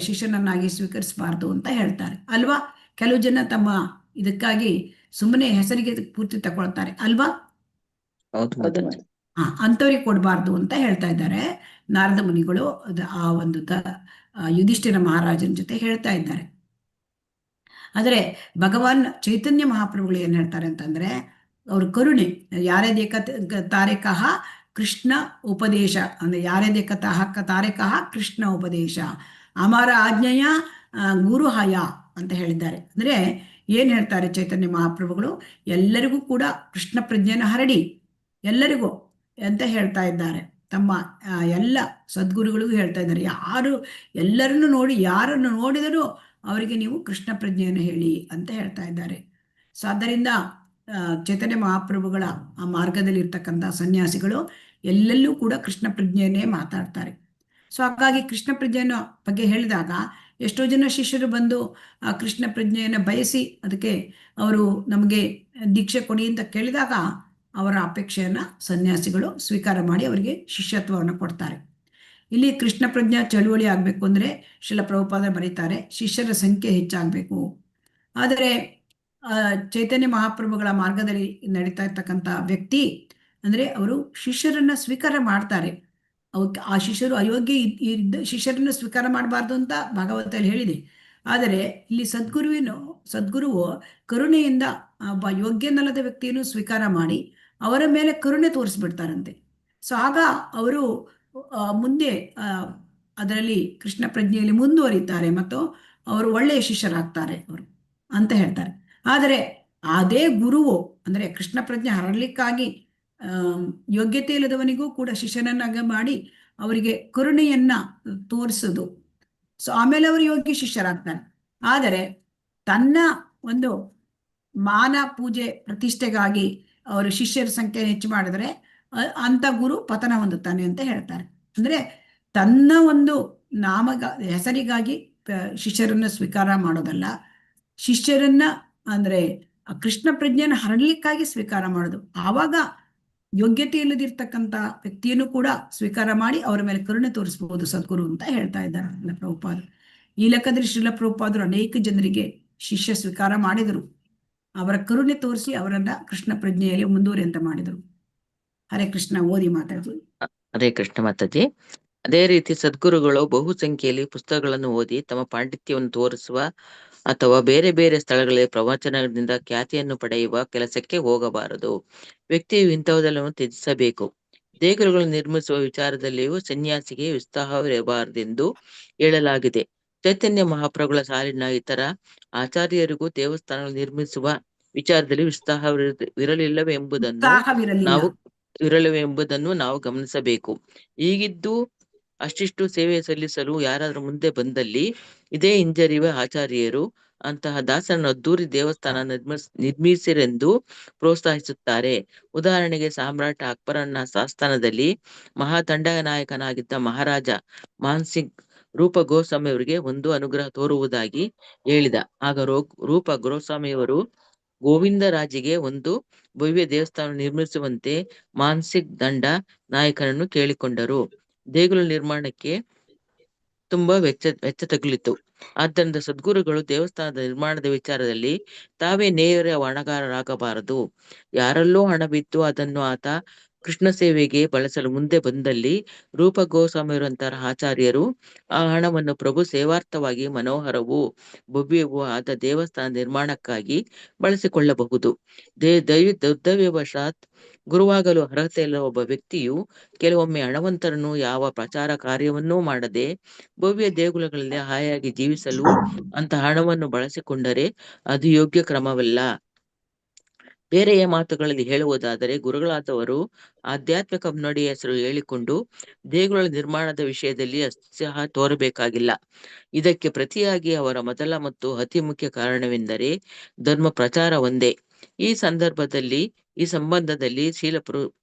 ಶಿಷ್ಯನನ್ನಾಗಿ ಸ್ವೀಕರಿಸಬಾರ್ದು ಅಂತ ಹೇಳ್ತಾರೆ ಅಲ್ವಾ. ಕೆಲವು ಜನ ತಮ್ಮ ಇದಕ್ಕಾಗಿ ಸುಮ್ಮನೆ ಹೆಸರಿಗೆ ಪೂರ್ತಿ ತಗೊಳ್ತಾರೆ ಅಲ್ವಾ. ಅಂಥವ್ರಿಗೆ ಕೊಡಬಾರ್ದು ಅಂತ ಹೇಳ್ತಾ ಇದ್ದಾರೆ ನಾರದ ಮುನಿಗಳು. ಆ ಒಂದು ಯುಧಿಷ್ಠಿರ ಮಹಾರಾಜನ ಜೊತೆ ಹೇಳ್ತಾ ಇದ್ದಾರೆ. ಆದರೆ ಭಗವಾನ್ ಚೈತನ್ಯ ಮಹಾಪ್ರಭುಗಳು ಏನ್ ಹೇಳ್ತಾರೆ ಅಂತಂದ್ರೆ, ಅವ್ರ ಕರುಣೆ, ಯಾರೇ ತಾರೇಕಃ ಕೃಷ್ಣ ಉಪದೇಶ ಅಂದ್ರೆ ಯಾರೇ ತಾರೇಕಃ ಕೃಷ್ಣ ಉಪದೇಶ ಅಮರ ಆಜ್ಞೆಯ ಗುರು ಹಯ ಅಂತ ಹೇಳಿದ್ದಾರೆ. ಅಂದ್ರೆ ಏನ್ ಹೇಳ್ತಾರೆ ಚೈತನ್ಯ ಮಹಾಪ್ರಭುಗಳು, ಎಲ್ಲರಿಗೂ ಕೂಡ ಕೃಷ್ಣ ಪ್ರಜ್ಞೆಯನ್ನು ಹರಡಿ ಎಲ್ಲರಿಗೂ ಅಂತ ಹೇಳ್ತಾ ಇದ್ದಾರೆ. ತಮ್ಮ ಎಲ್ಲ ಸದ್ಗುರುಗಳಿಗೂ ಹೇಳ್ತಾ ಇದ್ದಾರೆ, ಎಲ್ಲರನ್ನು ನೋಡಿ, ಯಾರನ್ನು ನೋಡಿದರೂ ಅವರಿಗೆ ನೀವು ಕೃಷ್ಣ ಪ್ರಜ್ಞೆಯನ್ನು ಹೇಳಿ ಅಂತ ಹೇಳ್ತಾ ಇದ್ದಾರೆ. ಸೊ ಆದ್ದರಿಂದ ಚೈತನ್ಯ ಮಹಾಪ್ರಭುಗಳ ಆ ಮಾರ್ಗದಲ್ಲಿ ಇರ್ತಕ್ಕಂಥ ಸನ್ಯಾಸಿಗಳು ಎಲ್ಲೆಲ್ಲೂ ಕೂಡ ಕೃಷ್ಣ ಪ್ರಜ್ಞೆಯನ್ನೇ ಮಾತಾಡ್ತಾರೆ. ಸೊ ಹಾಗಾಗಿ ಕೃಷ್ಣ ಪ್ರಜ್ಞೆಯನ್ನು ಬಗ್ಗೆ ಹೇಳಿದಾಗ ಎಷ್ಟೋ ಜನ ಶಿಷ್ಯರು ಬಂದು ಆ ಕೃಷ್ಣ ಪ್ರಜ್ಞೆಯನ್ನು ಬಯಸಿ ಅದಕ್ಕೆ ಅವರು ನಮಗೆ ದೀಕ್ಷೆ ಕೊಡಿ ಅಂತ ಕೇಳಿದಾಗ ಅವರ ಅಪೇಕ್ಷೆಯನ್ನ ಸನ್ಯಾಸಿಗಳು ಸ್ವೀಕಾರ ಮಾಡಿ ಅವರಿಗೆ ಶಿಷ್ಯತ್ವವನ್ನು ಕೊಡ್ತಾರೆ. ಇಲ್ಲಿ ಕೃಷ್ಣ ಪ್ರಜ್ಞಾ ಚಳುವಳಿ ಆಗ್ಬೇಕು ಅಂದ್ರೆ ಶ್ರೀಲ ಪ್ರಭುಪಾದ ಬರೀತಾರೆ, ಶಿಷ್ಯರ ಸಂಖ್ಯೆ ಹೆಚ್ಚಾಗಬೇಕು. ಆದರೆ ಚೈತನ್ಯ ಮಹಾಪ್ರಭುಗಳ ಮಾರ್ಗದಲ್ಲಿ ನಡೀತಾ ಇರ್ತಕ್ಕಂಥ ವ್ಯಕ್ತಿ ಅಂದ್ರೆ ಅವರು ಶಿಷ್ಯರನ್ನ ಸ್ವೀಕಾರ ಮಾಡ್ತಾರೆ. ಆ ಶಿಷ್ಯರು ಅಯೋಗ್ಯ ಇದ್ದ ಶಿಷ್ಯರನ್ನ ಸ್ವೀಕಾರ ಮಾಡಬಾರ್ದು ಅಂತ ಭಾಗವತಲ್ಲಿ ಹೇಳಿದೆ. ಆದರೆ ಇಲ್ಲಿ ಸದ್ಗುರುವು ಕರುಣೆಯಿಂದ ಒಬ್ಬ ಯೋಗ್ಯನಲ್ಲದ ವ್ಯಕ್ತಿಯನ್ನು ಸ್ವೀಕಾರ ಮಾಡಿ ಅವರ ಮೇಲೆ ಕರುಣೆ ತೋರಿಸ್ಬಿಡ್ತಾರಂತೆ. ಸೊ ಆಗ ಅವರು ಮುಂದೆ ಅದರಲ್ಲಿ ಕೃಷ್ಣ ಪ್ರಜ್ಞೆಯಲ್ಲಿ ಮುಂದುವರಿತಾರೆ ಮತ್ತು ಅವರು ಒಳ್ಳೆಯ ಶಿಷ್ಯರಾಗ್ತಾರೆ ಅವರು ಅಂತ ಹೇಳ್ತಾರೆ. ಆದರೆ ಅದೇ ಗುರುವು ಅಂದ್ರೆ ಕೃಷ್ಣ ಪ್ರಜ್ಞೆ ಹರಡ್ಲಿಕ್ಕಾಗಿ ಯೋಗ್ಯತೆ ಇಲ್ಲದವನಿಗೂ ಕೂಡ ಶಿಷ್ಯನನ್ನಾಗ ಮಾಡಿ ಅವರಿಗೆ ಕರುಣೆಯನ್ನ ತೋರಿಸೋದು. ಸೊ ಆಮೇಲೆ ಅವರು ಯೋಗ್ಯ ಶಿಷ್ಯರಾಗ್ತಾರೆ. ಆದರೆ ತನ್ನ ಒಂದು ಮಾನ ಪೂಜೆ ಪ್ರತಿಷ್ಠೆಗಾಗಿ ಅವರು ಶಿಷ್ಯರ ಸಂಖ್ಯೆ ಹೆಚ್ಚು ಮಾಡಿದ್ರೆ ಅಂತ ಗುರು ಪತನ ಹೊಂದುತ್ತಾನೆ ಅಂತ ಹೇಳ್ತಾರೆ. ಅಂದ್ರೆ ತನ್ನ ಒಂದು ಹೆಸರಿಗಾಗಿ ಶಿಷ್ಯರನ್ನ ಸ್ವೀಕಾರ ಮಾಡೋದಲ್ಲ, ಶಿಷ್ಯರನ್ನ ಅಂದ್ರೆ ಕೃಷ್ಣ ಪ್ರಜ್ಞೆಯನ್ನು ಹರಡ್ಲಿಕ್ಕಾಗಿ ಸ್ವೀಕಾರ ಮಾಡೋದು. ಆವಾಗ ಯೋಗ್ಯತೆ ಇಲ್ಲದಿರ್ತಕ್ಕಂಥ ವ್ಯಕ್ತಿಯನ್ನು ಕೂಡ ಸ್ವೀಕಾರ ಮಾಡಿ ಅವರ ಮೇಲೆ ಕರುಣೆ ತೋರಿಸಬಹುದು ಸದ್ಗುರು ಅಂತ ಹೇಳ್ತಾ ಇದ್ದಾರೆ ಶ್ರೀಲ ಪ್ರಭುಪಾದರು. ಈ ಲೆಕ್ಕದಲ್ಲಿ ಶ್ರೀಲ ಪ್ರಭುಪಾದರು ಅನೇಕ ಜನರಿಗೆ ಶಿಷ್ಯ ಸ್ವೀಕಾರ ಮಾಡಿದರು. ಅವರ ಕರುಣೆ ತೋರಿಸಿ ಅವರನ್ನ ಕೃಷ್ಣ ಪ್ರಜ್ಞೆಯಲ್ಲಿ ಮುಂದುವರಿ ಅಂತ ಮಾಡಿದರು. ಹರೇ ಕೃಷ್ಣ. ಓದಿ ಮಾತಾಡ್ತೀವಿ. ಹರೇ ಕೃಷ್ಣ ಮಾತಾಜಿ. ಅದೇ ರೀತಿ ಸದ್ಗುರುಗಳು ಬಹು ಸಂಖ್ಯೆಯಲ್ಲಿ ಪುಸ್ತಕಗಳನ್ನು ಓದಿ ತಮ್ಮ ಪಾಂಡಿತ್ಯವನ್ನು ತೋರಿಸುವ ಅಥವಾ ಬೇರೆ ಬೇರೆ ಸ್ಥಳಗಳಲ್ಲಿ ಪ್ರವಚನದಿಂದ ಖ್ಯಾತಿಯನ್ನು ಪಡೆಯುವ ಕೆಲಸಕ್ಕೆ ಹೋಗಬಾರದು. ವ್ಯಕ್ತಿಯು ಇಂಥವುದೆಲ್ಲವನ್ನು ತ್ಯಜಿಸಬೇಕು. ದೇಗುಲಗಳನ್ನು ನಿರ್ಮಿಸುವ ವಿಚಾರದಲ್ಲಿಯೂ ಸನ್ಯಾಸಿಗೆ ಉತ್ಸಾಹವಿರಬಾರದೆಂದು ಹೇಳಲಾಗಿದೆ. ಚೈತನ್ಯ ಮಹಾಪ್ರಭುಗಳ ಸಾಲಿನ ಇತರ ಆಚಾರ್ಯರಿಗೂ ದೇವಸ್ಥಾನಗಳು ನಿರ್ಮಿಸುವ ವಿಚಾರದಲ್ಲಿ ಇರಲಿಲ್ಲವೆಂಬುದನ್ನು ನಾವು ಗಮನಿಸಬೇಕು. ಈಗಿದ್ದು ಅಷ್ಟಿಷ್ಟು ಸೇವೆ ಸಲ್ಲಿಸಲು ಯಾರಾದ್ರೂ ಮುಂದೆ ಬಂದಲ್ಲಿ ಇದೇ ಹಿಂಜರಿಯುವ ಆಚಾರ್ಯರು ಅಂತಹ ದಾಸರನ್ನು ಅದ್ದೂರಿ ದೇವಸ್ಥಾನ ನಿರ್ಮಿಸಿರೆಂದು ಪ್ರೋತ್ಸಾಹಿಸುತ್ತಾರೆ. ಉದಾಹರಣೆಗೆ ಸಾಮ್ರಾಟ್ ಅಕ್ಬರನ ಆಸ್ಥಾನದಲ್ಲಿ ಮಹಾದಂಡನಾಯಕನಾಗಿದ್ದ ಮಹಾರಾಜ ಮಾನ್ಸಿಂಗ್ ರೂಪ ಗೋಸ್ವಾಮಿಯವರಿಗೆ ಒಂದು ಅನುಗ್ರಹ ತೋರುವುದಾಗಿ ಹೇಳಿದ. ಆಗ ರೂಪ ಗೋಸ್ವಾಮಿಯವರು ಗೋವಿಂದರಾಜಿಗೆ ಒಂದು ಭವ್ಯ ದೇವಸ್ಥಾನ ನಿರ್ಮಿಸುವಂತೆ ಮಾನ್ಸಿಂಗ್ ದಂಡ ನಾಯಕನನ್ನು ಕೇಳಿಕೊಂಡರು. ದೇಗುಲ ನಿರ್ಮಾಣಕ್ಕೆ ತುಂಬಾ ವೆಚ್ಚ ತಗುಲಿತು. ಆದ್ದರಿಂದ ಸದ್ಗುರುಗಳು ದೇವಸ್ಥಾನದ ನಿರ್ಮಾಣದ ವಿಚಾರದಲ್ಲಿ ತಾವೇ ನೇರ ಹೊಣೆಗಾರರಾಗಬಾರದು. ಯಾರಲ್ಲೋ ಹಣ ಬಿದ್ದು ಅದನ್ನು ಆತ ಕೃಷ್ಣ ಸೇವೆಗೆ ಬಳಸಲು ಮುಂದೆ ಬಂದಲ್ಲಿ ರೂಪ ಗೋಸ್ವಾಮಿಯವರಂತಹ ಆಚಾರ್ಯರು ಆ ಹಣವನ್ನು ಪ್ರಭು ಸೇವಾರ್ಥವಾಗಿ ಮನೋಹರವೂ ಭವ್ಯವೂ ಆದ ದೇವಸ್ಥಾನ ನಿರ್ಮಾಣಕ್ಕಾಗಿ ಬಳಸಿಕೊಳ್ಳಬಹುದು. ದುರ್ದೈವವಶಾತ್ ಗುರುವಾಗಲು ಅರ್ಹತೆ ಇಲ್ಲ ಒಬ್ಬ ವ್ಯಕ್ತಿಯು ಕೆಲವೊಮ್ಮೆ ಹಣವಂತರನ್ನು ಯಾವ ಪ್ರಚಾರ ಕಾರ್ಯವನ್ನೂ ಮಾಡದೆ ಭವ್ಯ ದೇಗುಲಗಳಲ್ಲಿ ಹಾಯಾಗಿ ಜೀವಿಸಲು ಅಂತ ಹಣವನ್ನು ಬಳಸಿಕೊಂಡರೆ ಅದು ಯೋಗ್ಯ ಕ್ರಮವಲ್ಲ. ಬೇರೆಯ ಮಾತುಗಳಲ್ಲಿ ಹೇಳುವುದಾದರೆ ಗುರುಗಳಾದವರು ಆಧ್ಯಾತ್ಮಿಕ ಮುನ್ನಡೆಯ ಹೆಸರು ಹೇಳಿಕೊಂಡು ದೇಗುಲ ನಿರ್ಮಾಣದ ವಿಷಯದಲ್ಲಿ ಉತ್ಸಾಹ ತೋರಬೇಕಾಗಿಲ್ಲ. ಇದಕ್ಕೆ ಪ್ರತಿಯಾಗಿ ಅವರ ಮೊದಲ ಮತ್ತು ಅತಿ ಮುಖ್ಯ ಕಾರಣವೆಂದರೆ ಧರ್ಮ ಪ್ರಚಾರ ಒಂದೇ. ಈ ಸಂಬಂಧದಲ್ಲಿ ಶ್ರೀಲ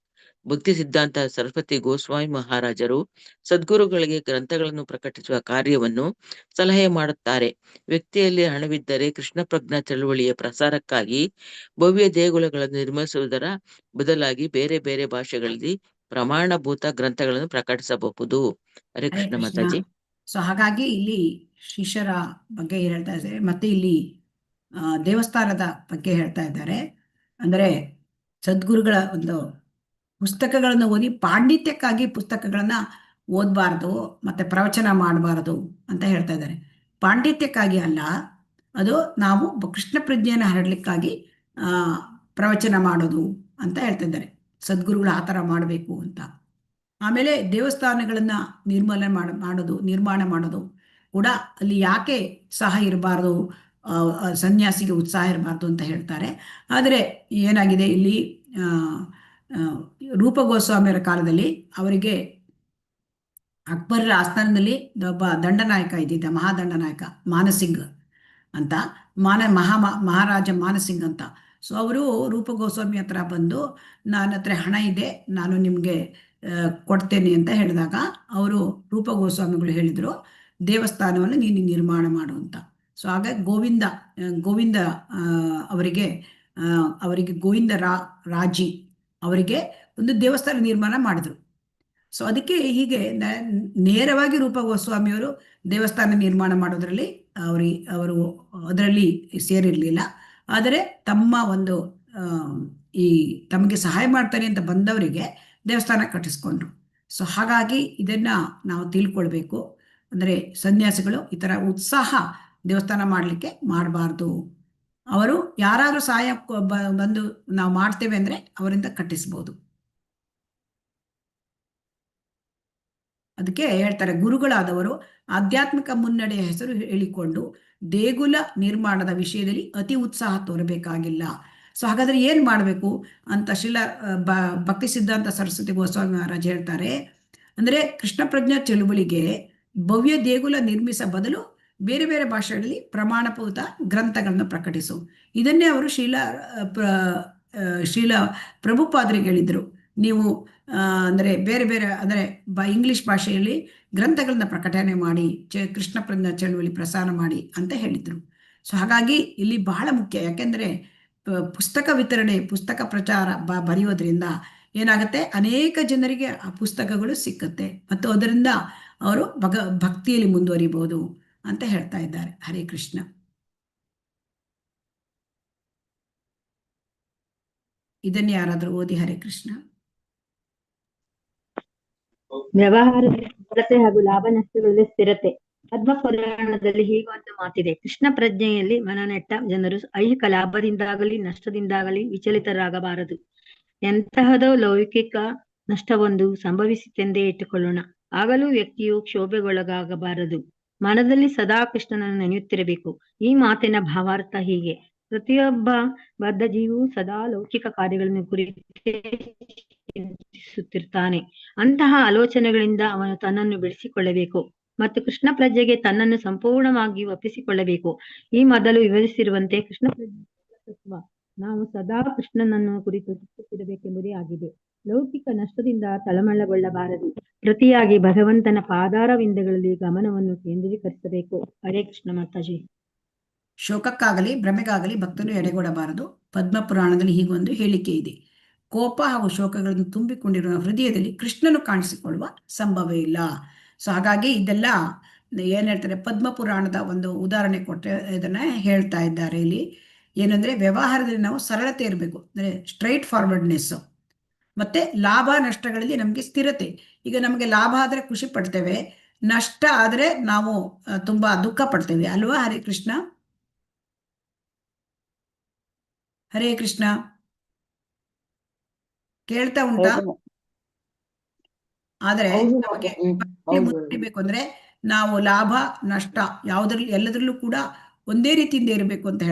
ಭಕ್ತಿ ಸಿದ್ಧಾಂತ ಸರಸ್ವತಿ ಗೋಸ್ವಾಮಿ ಮಹಾರಾಜರು ಸದ್ಗುರುಗಳಿಗೆ ಗ್ರಂಥಗಳನ್ನು ಪ್ರಕಟಿಸುವ ಕಾರ್ಯವನ್ನು ಸಲಹೆ ಮಾಡುತ್ತಾರೆ. ವ್ಯಕ್ತಿಯಲ್ಲಿ ಹಣವಿದ್ದರೆ ಕೃಷ್ಣ ಪ್ರಜ್ಞಾ ಚಳುವಳಿಯ ಪ್ರಸಾರಕ್ಕಾಗಿ ಭವ್ಯ ದೇಗುಲಗಳನ್ನು ನಿರ್ಮಿಸುವುದರ ಬದಲಾಗಿ ಬೇರೆ ಬೇರೆ ಭಾಷೆಗಳಲ್ಲಿ ಪ್ರಮಾಣಭೂತ ಗ್ರಂಥಗಳನ್ನು ಪ್ರಕಟಿಸಬಹುದು. ಹರೇ ಕೃಷ್ಣ ಮಾತಾಜಿ. ಸೊ ಹಾಗಾಗಿ ಇಲ್ಲಿ ಶಿಷ್ಯರ ಬಗ್ಗೆ ಹೇಳ್ತಾ ಇದ್ದಾರೆ, ಮತ್ತೆ ಇಲ್ಲಿ ದೇವಸ್ಥಾನದ ಬಗ್ಗೆ ಹೇಳ್ತಾ ಇದ್ದಾರೆ. ಅಂದರೆ ಸದ್ಗುರುಗಳ ಒಂದು ಪುಸ್ತಕಗಳನ್ನು ಓದಿ ಪಾಂಡಿತ್ಯಕ್ಕಾಗಿ ಪುಸ್ತಕಗಳನ್ನ ಓದಬಾರ್ದು ಮತ್ತೆ ಪ್ರವಚನ ಮಾಡಬಾರದು ಅಂತ ಹೇಳ್ತಾ ಇದ್ದಾರೆ. ಪಾಂಡಿತ್ಯಕ್ಕಾಗಿ ಅಲ್ಲ, ಅದು ನಾವು ಕೃಷ್ಣ ಪ್ರಜ್ಞೆಯನ್ನು ಹರಡ್ಲಿಕ್ಕಾಗಿ ಪ್ರವಚನ ಮಾಡೋದು ಅಂತ ಹೇಳ್ತಾ ಇದ್ದಾರೆ. ಸದ್ಗುರುಗಳು ಆ ಥರ ಮಾಡಬೇಕು ಅಂತ. ಆಮೇಲೆ ದೇವಸ್ಥಾನಗಳನ್ನ ನಿರ್ಮಾಣ ಮಾಡೋದು ಕೂಡ ಅಲ್ಲಿ ಯಾಕೆ ಉತ್ಸಾಹ ಇರಬಾರ್ದು, ಸನ್ಯಾಸಿಗೆ ಉತ್ಸಾಹ ಇರಬಾರ್ದು ಅಂತ ಹೇಳ್ತಾರೆ. ಆದರೆ ಏನಾಗಿದೆ ಇಲ್ಲಿ ರೂಪ ಗೋಸ್ವಾಮಿಯವರ ಕಾಲದಲ್ಲಿ ಅವರಿಗೆ ಅಕ್ಬರರ ಆಸ್ಥಾನದಲ್ಲಿ ಒಬ್ಬ ದಂಡನಾಯಕ ಇದ್ದಿದ್ದ, ಮಹಾದಂಡನಾಯಕ ಮಾನಸಿಂಗ್ ಅಂತ, ಮಹಾರಾಜ ಮಾನಸಿಂಗ್ ಅಂತ. ಸೊ ಅವರು ರೂಪ ಗೋಸ್ವಾಮಿ ಹತ್ರ ಬಂದು ನನ್ನ ಹತ್ರ ಹಣ ಇದೆ, ನಾನು ನಿಮಗೆ ಕೊಡ್ತೇನೆ ಅಂತ ಹೇಳಿದಾಗ ಅವರು ರೂಪ ಗೋಸ್ವಾಮಿಗಳು ಹೇಳಿದರು, ದೇವಸ್ಥಾನವನ್ನು ನೀನು ನಿರ್ಮಾಣ ಮಾಡು ಅಂತ. ಸೊ ಆಗ ಗೋವಿಂದ ಅವರಿಗೆ ಗೋವಿಂದ ರಾಜಿ ಅವರಿಗೆ ಒಂದು ದೇವಸ್ಥಾನ ನಿರ್ಮಾಣ ಮಾಡಿದ್ರು. ಸೊ ಅದಕ್ಕೆ ಹೀಗೆ ನೇರವಾಗಿ ರೂಪ ಗೋಸ್ವಾಮಿಯವರು ದೇವಸ್ಥಾನ ನಿರ್ಮಾಣ ಮಾಡೋದ್ರಲ್ಲಿ ಅವರು ಅದರಲ್ಲಿ ಸೇರಿರಲಿಲ್ಲ. ಆದರೆ ತಮ್ಮ ಒಂದು ಈ ತಮಗೆ ಸಹಾಯ ಮಾಡ್ತಾನೆ ಅಂತ ಬಂದವರಿಗೆ ದೇವಸ್ಥಾನ ಕಟ್ಟಿಸ್ಕೊಂಡ್ರು. ಸೊ ಹಾಗಾಗಿ ಇದನ್ನ ನಾವು ತಿಳ್ಕೊಳ್ಬೇಕು. ಅಂದರೆ ಸನ್ಯಾಸಿಗಳು ಈ ಥರ ಉತ್ಸಾಹ ದೇವಸ್ಥಾನ ಮಾಡಲಿಕ್ಕೆ ಮಾಡಬಾರ್ದು. ಅವರು ಯಾರಾದರೂ ಸಹಾಯ ಬಂದು ನಾವು ಮಾಡ್ತೇವೆ ಅಂದರೆ ಅವರಿಂದ ಕಟ್ಟಿಸ್ಬೋದು. ಅದಕ್ಕೆ ಹೇಳ್ತಾರೆ, ಗುರುಗಳಾದವರು ಆಧ್ಯಾತ್ಮಿಕ ಮುನ್ನಡೆಯ ಹೆಸರು ಹೇಳಿಕೊಂಡು ದೇಗುಲ ನಿರ್ಮಾಣದ ವಿಷಯದಲ್ಲಿ ಅತಿ ಉತ್ಸಾಹ ತೋರಬೇಕಾಗಿಲ್ಲ. ಸೊ ಹಾಗಾದ್ರೆ ಏನ್ ಮಾಡಬೇಕು ಅಂತ ಭಕ್ತಿ ಸಿದ್ಧಾಂತ ಸರಸ್ವತಿ ಗೋಸ್ವಾಮಿ ಮಹಾರಾಜ್ ಹೇಳ್ತಾರೆ. ಅಂದ್ರೆ ಕೃಷ್ಣ ಪ್ರಜ್ಞಾ ಚಳುವಳಿಗೆ ಭವ್ಯ ದೇಗುಲ ನಿರ್ಮಿಸ ಬದಲು ಬೇರೆ ಬೇರೆ ಭಾಷೆಗಳಲ್ಲಿ ಪ್ರಮಾಣಭೂತ ಗ್ರಂಥಗಳನ್ನು ಪ್ರಕಟಿಸು. ಇದನ್ನೇ ಅವರು ಶ್ರೀಲ ಪ್ರಭುಪಾದರಿಗೆ ಹೇಳಿದ್ರು. ನೀವು ಅಂದರೆ ಬೇರೆ ಬೇರೆ ಅಂದರೆ ಇಂಗ್ಲಿಷ್ ಭಾಷೆಯಲ್ಲಿ ಗ್ರಂಥಗಳನ್ನ ಪ್ರಕಟಣೆ ಮಾಡಿ ಕೃಷ್ಣ ಪ್ರಜ್ಞಾ ಚಳುವಳಿ ಪ್ರಸಾರ ಮಾಡಿ ಅಂತ ಹೇಳಿದ್ರು. ಸೊ ಹಾಗಾಗಿ ಇಲ್ಲಿ ಬಹಳ ಮುಖ್ಯ. ಯಾಕೆಂದ್ರೆ ಪುಸ್ತಕ ವಿತರಣೆ, ಪುಸ್ತಕ ಪ್ರಚಾರ ಬರೆಯೋದ್ರಿಂದ ಏನಾಗುತ್ತೆ, ಅನೇಕ ಜನರಿಗೆ ಆ ಪುಸ್ತಕಗಳು ಸಿಕ್ಕತ್ತೆ ಮತ್ತು ಅದರಿಂದ ಅವರು ಭಕ್ತಿಯಲ್ಲಿ ಮುಂದುವರಿಬಹುದು ಅಂತ ಹೇಳ್ತಾ ಇದ್ದಾರೆ. ಹರೇ ಕೃಷ್ಣ. ಇದನ್ನ ಯಾರಾದ್ರೂ ಓದಿ. ಹರೇ ಕೃಷ್ಣ. ವ್ಯವಹಾರದಲ್ಲಿ ಸ್ಥಿರತೆ ಹಾಗೂ ಲಾಭ ನಷ್ಟಗಳಲ್ಲಿ ಸ್ಥಿರತೆ. ಪದ್ಮ ಪುರಾಣದಲ್ಲಿ ಹೀಗೊಂದು ಮಾತಿದೆ: ಕೃಷ್ಣ ಪ್ರಜ್ಞೆಯಲ್ಲಿ ಮನನೆಟ್ಟ ಜನರು ಐಹಿಕ ಲಾಭದಿಂದಾಗಲಿ ನಷ್ಟದಿಂದಾಗಲಿ ವಿಚಲಿತರಾಗಬಾರದು. ಎಂತಹದೋ ಲೌಕಿಕ ನಷ್ಟವೊಂದು ಸಂಭವಿಸಿತೆಂದೇ ಇಟ್ಟುಕೊಳ್ಳೋಣ, ಆಗಲೂ ವ್ಯಕ್ತಿಯು ಕ್ಷೋಭೆಗೊಳಗಾಗಬಾರದು. ಮನದಲ್ಲಿ ಸದಾ ಕೃಷ್ಣನನ್ನು ನೆನೆಯುತ್ತಿರಬೇಕು. ಈ ಮಾತಿನ ಭಾವಾರ್ಥ ಹೀಗೆ: ಪ್ರತಿಯೊಬ್ಬ ಬದ್ಧ ಜೀವಿಯು ಸದಾ ಲೌಕಿಕ ಕಾರ್ಯಗಳನ್ನು ಕುರಿತು ಚಿಂತಿಸುತ್ತಿರ್ತಾನೆ. ಅಂತಹ ಆಲೋಚನೆಗಳಿಂದ ಅವನು ತನ್ನನ್ನು ಬಿಡಿಸಿಕೊಳ್ಳಬೇಕು ಮತ್ತು ಕೃಷ್ಣ ಪ್ರಜ್ಞೆಗೆ ತನ್ನನ್ನು ಸಂಪೂರ್ಣವಾಗಿ ಒಪ್ಪಿಸಿಕೊಳ್ಳಬೇಕು. ಈ ಮೊದಲು ವಿವರಿಸಿರುವಂತೆ ಕೃಷ್ಣ ಪ್ರಜ್ಞೆ ನಾವು ಸದಾ ಕೃಷ್ಣನನ್ನು ಕುರಿತು ಚಿಂತಿಸಿರಬೇಕೆಂಬುದೇ ಆಗಿದೆ. ಲೌಕಿಕ ನಷ್ಟದಿಂದ ತಳಮಳಗೊಳ್ಳಬಾರದು. ಪ್ರತಿಯಾಗಿ ಭಗವಂತನ ಪಾದಾರವಿಂದಗಳಲ್ಲಿ ಗಮನವನ್ನು ಕೇಂದ್ರೀಕರಿಸಬೇಕು. ಹರೇ ಕೃಷ್ಣ ಮಾತಾಜಿ. ಶೋಕಕ್ಕಾಗಲಿ ಭ್ರಮೆಗಾಗಲಿ ಭಕ್ತರು ಎಡೆಗೊಡಬಾರದು. ಪದ್ಮ ಪುರಾಣದಲ್ಲಿ ಹೀಗೊಂದು ಹೇಳಿಕೆ ಇದೆ: ಕೋಪ ಹಾಗೂ ಶೋಕಗಳನ್ನು ತುಂಬಿಕೊಂಡಿರುವ ಹೃದಯದಲ್ಲಿ ಕೃಷ್ಣನು ಕಾಣಿಸಿಕೊಳ್ಳುವ ಸಂಭವ ಇಲ್ಲ. ಸೊ ಹಾಗಾಗಿ ಇದೆಲ್ಲ ಏನ್ ಹೇಳ್ತಾರೆ, ಪದ್ಮ ಪುರಾಣದ ಒಂದು ಉದಾಹರಣೆ ಕೊಟ್ಟರೆ ಇದನ್ನ ಹೇಳ್ತಾ ಇದ್ದಾರೆ. ಇಲ್ಲಿ ಏನಂದ್ರೆ, ವ್ಯವಹಾರದಲ್ಲಿ ನಾವು ಸರಳತೆ ಇರಬೇಕು, ಅಂದ್ರೆ ಸ್ಟ್ರೈಟ್ ಫಾರ್ವರ್ಡ್ನೆಸ್, ಮತ್ತೆ ಲಾಭ ನಷ್ಟಗಳಲ್ಲಿ ನಮಗೆ ಸ್ಥಿರತೆ. ಈಗ ನಮಗೆ ಲಾಭ ಆದ್ರೆ ಖುಷಿ ಪಡ್ತೇವೆ, ನಷ್ಟ ಆದ್ರೆ ನಾವು ತುಂಬಾ ದುಃಖ ಪಡ್ತೇವೆ ಅಲ್ವಾ. ಹರೇ ಕೃಷ್ಣ. ಹರೇ ಕೃಷ್ಣ. ಕೇಳ್ತಾ ಉಂಟಾ? ಆದ್ರೆ ನಮಗೆ ಮುಂದುವರಿಬೇಕು ಅಂದ್ರೆ ನಾವು ಲಾಭ ನಷ್ಟ ಯಾವುದ್ರಲ್ಲಿ ಎಲ್ಲದರಲ್ಲೂ ಕೂಡ ಒಂದೇ ರೀತಿಯಿಂದ ಇರಬೇಕು ಅಂತ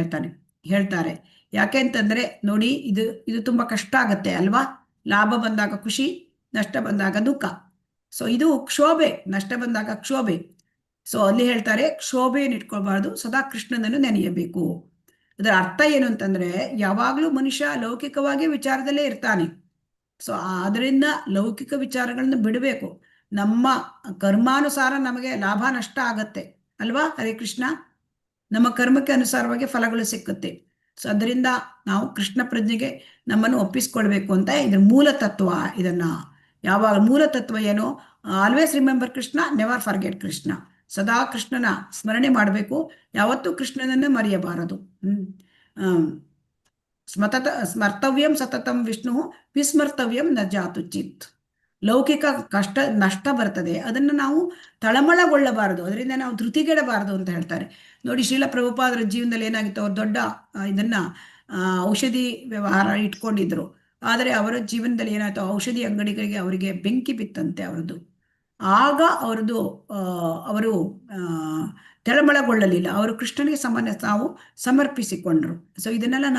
ಹೇಳ್ತಾರೆ. ಯಾಕೆ ಅಂತಂದ್ರೆ ನೋಡಿ, ಇದು ತುಂಬಾ ಕಷ್ಟ ಆಗತ್ತೆ ಅಲ್ವಾ. ಲಾಭ ಬಂದಾಗ ಖುಷಿ, ನಷ್ಟ ಬಂದಾಗ ದುಃಖ. ಸೊ ಇದು ಕ್ಷೋಭೆ, ನಷ್ಟ ಬಂದಾಗ ಕ್ಷೋಭೆ. ಸೊ ಅಲ್ಲಿ ಹೇಳ್ತಾರೆ, ಕ್ಷೋಭೆಯನ್ನು ಇಟ್ಕೊಳ್ಬಾರ್ದು, ಸದಾ ಕೃಷ್ಣನನ್ನು ನೆನೆಯಬೇಕು. ಅದರ ಅರ್ಥ ಏನು ಅಂತಂದ್ರೆ, ಯಾವಾಗ್ಲೂ ಮನುಷ್ಯ ಲೌಕಿಕವಾಗಿ ವಿಚಾರದಲ್ಲೇ ಇರ್ತಾನೆ. ಸೊ ಅದರಿಂದ ಲೌಕಿಕ ವಿಚಾರಗಳನ್ನು ಬಿಡಬೇಕು. ನಮ್ಮ ಕರ್ಮಾನುಸಾರ ನಮಗೆ ಲಾಭ ನಷ್ಟ ಆಗತ್ತೆ ಅಲ್ವಾ. ಹರೇ ಕೃಷ್ಣ. ನಮ್ಮ ಕರ್ಮಕ್ಕೆ ಅನುಸಾರವಾಗಿ ಫಲಗಳು ಸಿಕ್ಕುತ್ತೆ. ಸೊ ಅದರಿಂದ ನಾವು ಕೃಷ್ಣ ಪ್ರಜ್ಞೆಗೆ ನಮ್ಮನ್ನು ಒಪ್ಪಿಸ್ಕೊಳ್ಬೇಕು ಅಂತ ಇದ್ರ ಮೂಲ ತತ್ವ. ಇದನ್ನ ಯಾವಾಗ ಮೂಲ ತತ್ವ ಏನು, always remember Krishna, never forget Krishna. ಸದಾ ಕೃಷ್ಣನ ಸ್ಮರಣೆ ಮಾಡಬೇಕು, ಯಾವತ್ತೂ ಕೃಷ್ಣನನ್ನ ಮರೆಯಬಾರದು. ಸ್ಮರ್ತವ್ಯಂ ಸತತಂ ವಿಷ್ಣು ವಿಸ್ಮರ್ತವ್ಯಂ ನ ಜಾತು ಚಿತ್. ಲೌಕಿಕ ಕಷ್ಟ ನಷ್ಟ ಬರ್ತದೆ, ಅದನ್ನು ನಾವು ತಳಮಳಗೊಳ್ಳಬಾರದು, ಅದರಿಂದ ನಾವು ಧೃತಿಗೆಡಬಾರದು ಅಂತ ಹೇಳ್ತಾರೆ. ನೋಡಿ, ಶ್ರೀಲ ಪ್ರಭುಪಾದರ ಜೀವನದಲ್ಲಿ ಏನಾಗಿತ್ತು, ಅವ್ರು ದೊಡ್ಡ ಇದನ್ನ ಔಷಧಿ ವ್ಯವಹಾರ ಇಟ್ಕೊಂಡಿದ್ರು. ಆದರೆ ಅವರ ಜೀವನದಲ್ಲಿ ಏನಾಯ್ತು, ಔಷಧಿ ಅಂಗಡಿಗಳಿಗೆ ಅವರಿಗೆ ಬೆಂಕಿ ಬಿತ್ತಂತೆ ಅವರದ್ದು. ಆಗ ಅವರು ತಳಮಳಗೊಳ್ಳಲಿಲ್ಲ, ಅವರು ಕೃಷ್ಣನಿಗೆ ತಾವು ಸಮರ್ಪಿಸಿಕೊಂಡ್ರು. ಸೊ ಇದನ್ನೆಲ್ಲ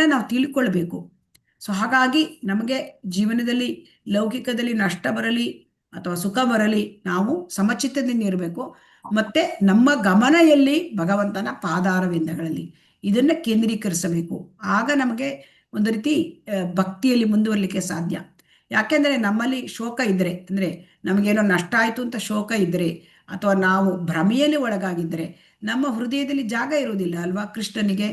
ನಾವು ತಿಳ್ಕೊಳ್ಬೇಕು. ಸೊ ಹಾಗಾಗಿ ನಮಗೆ ಜೀವನದಲ್ಲಿ ಲೌಕಿಕದಲ್ಲಿ ನಷ್ಟ ಬರಲಿ ಅಥವಾ ಸುಖ ಬರಲಿ, ನಾವು ಸಮಚಿತ್ತದಿಂದ ಇರಬೇಕು. ಮತ್ತೆ ನಮ್ಮ ಗಮನ ಎಲ್ಲಿ, ಭಗವಂತನ ಪಾದಾರವಿಂದಗಳಲ್ಲಿ ಇದನ್ನ ಕೇಂದ್ರೀಕರಿಸಬೇಕು. ಆಗ ನಮಗೆ ಒಂದು ರೀತಿ ಭಕ್ತಿಯಲ್ಲಿ ಮುಂದುವರಲಿಕ್ಕೆ ಸಾಧ್ಯ. ಯಾಕೆಂದ್ರೆ ನಮ್ಮಲ್ಲಿ ಶೋಕ ಇದ್ರೆ, ಅಂದ್ರೆ ನಮಗೇನೋ ನಷ್ಟ ಆಯ್ತು ಅಂತ ಶೋಕ ಇದ್ರೆ, ಅಥವಾ ನಾವು ಭ್ರಮೆಯಲ್ಲಿ ಒಳಗಾಗಿದ್ರೆ ನಮ್ಮ ಹೃದಯದಲ್ಲಿ ಜಾಗ ಇರುವುದಿಲ್ಲ ಅಲ್ವಾ ಕೃಷ್ಣನಿಗೆ.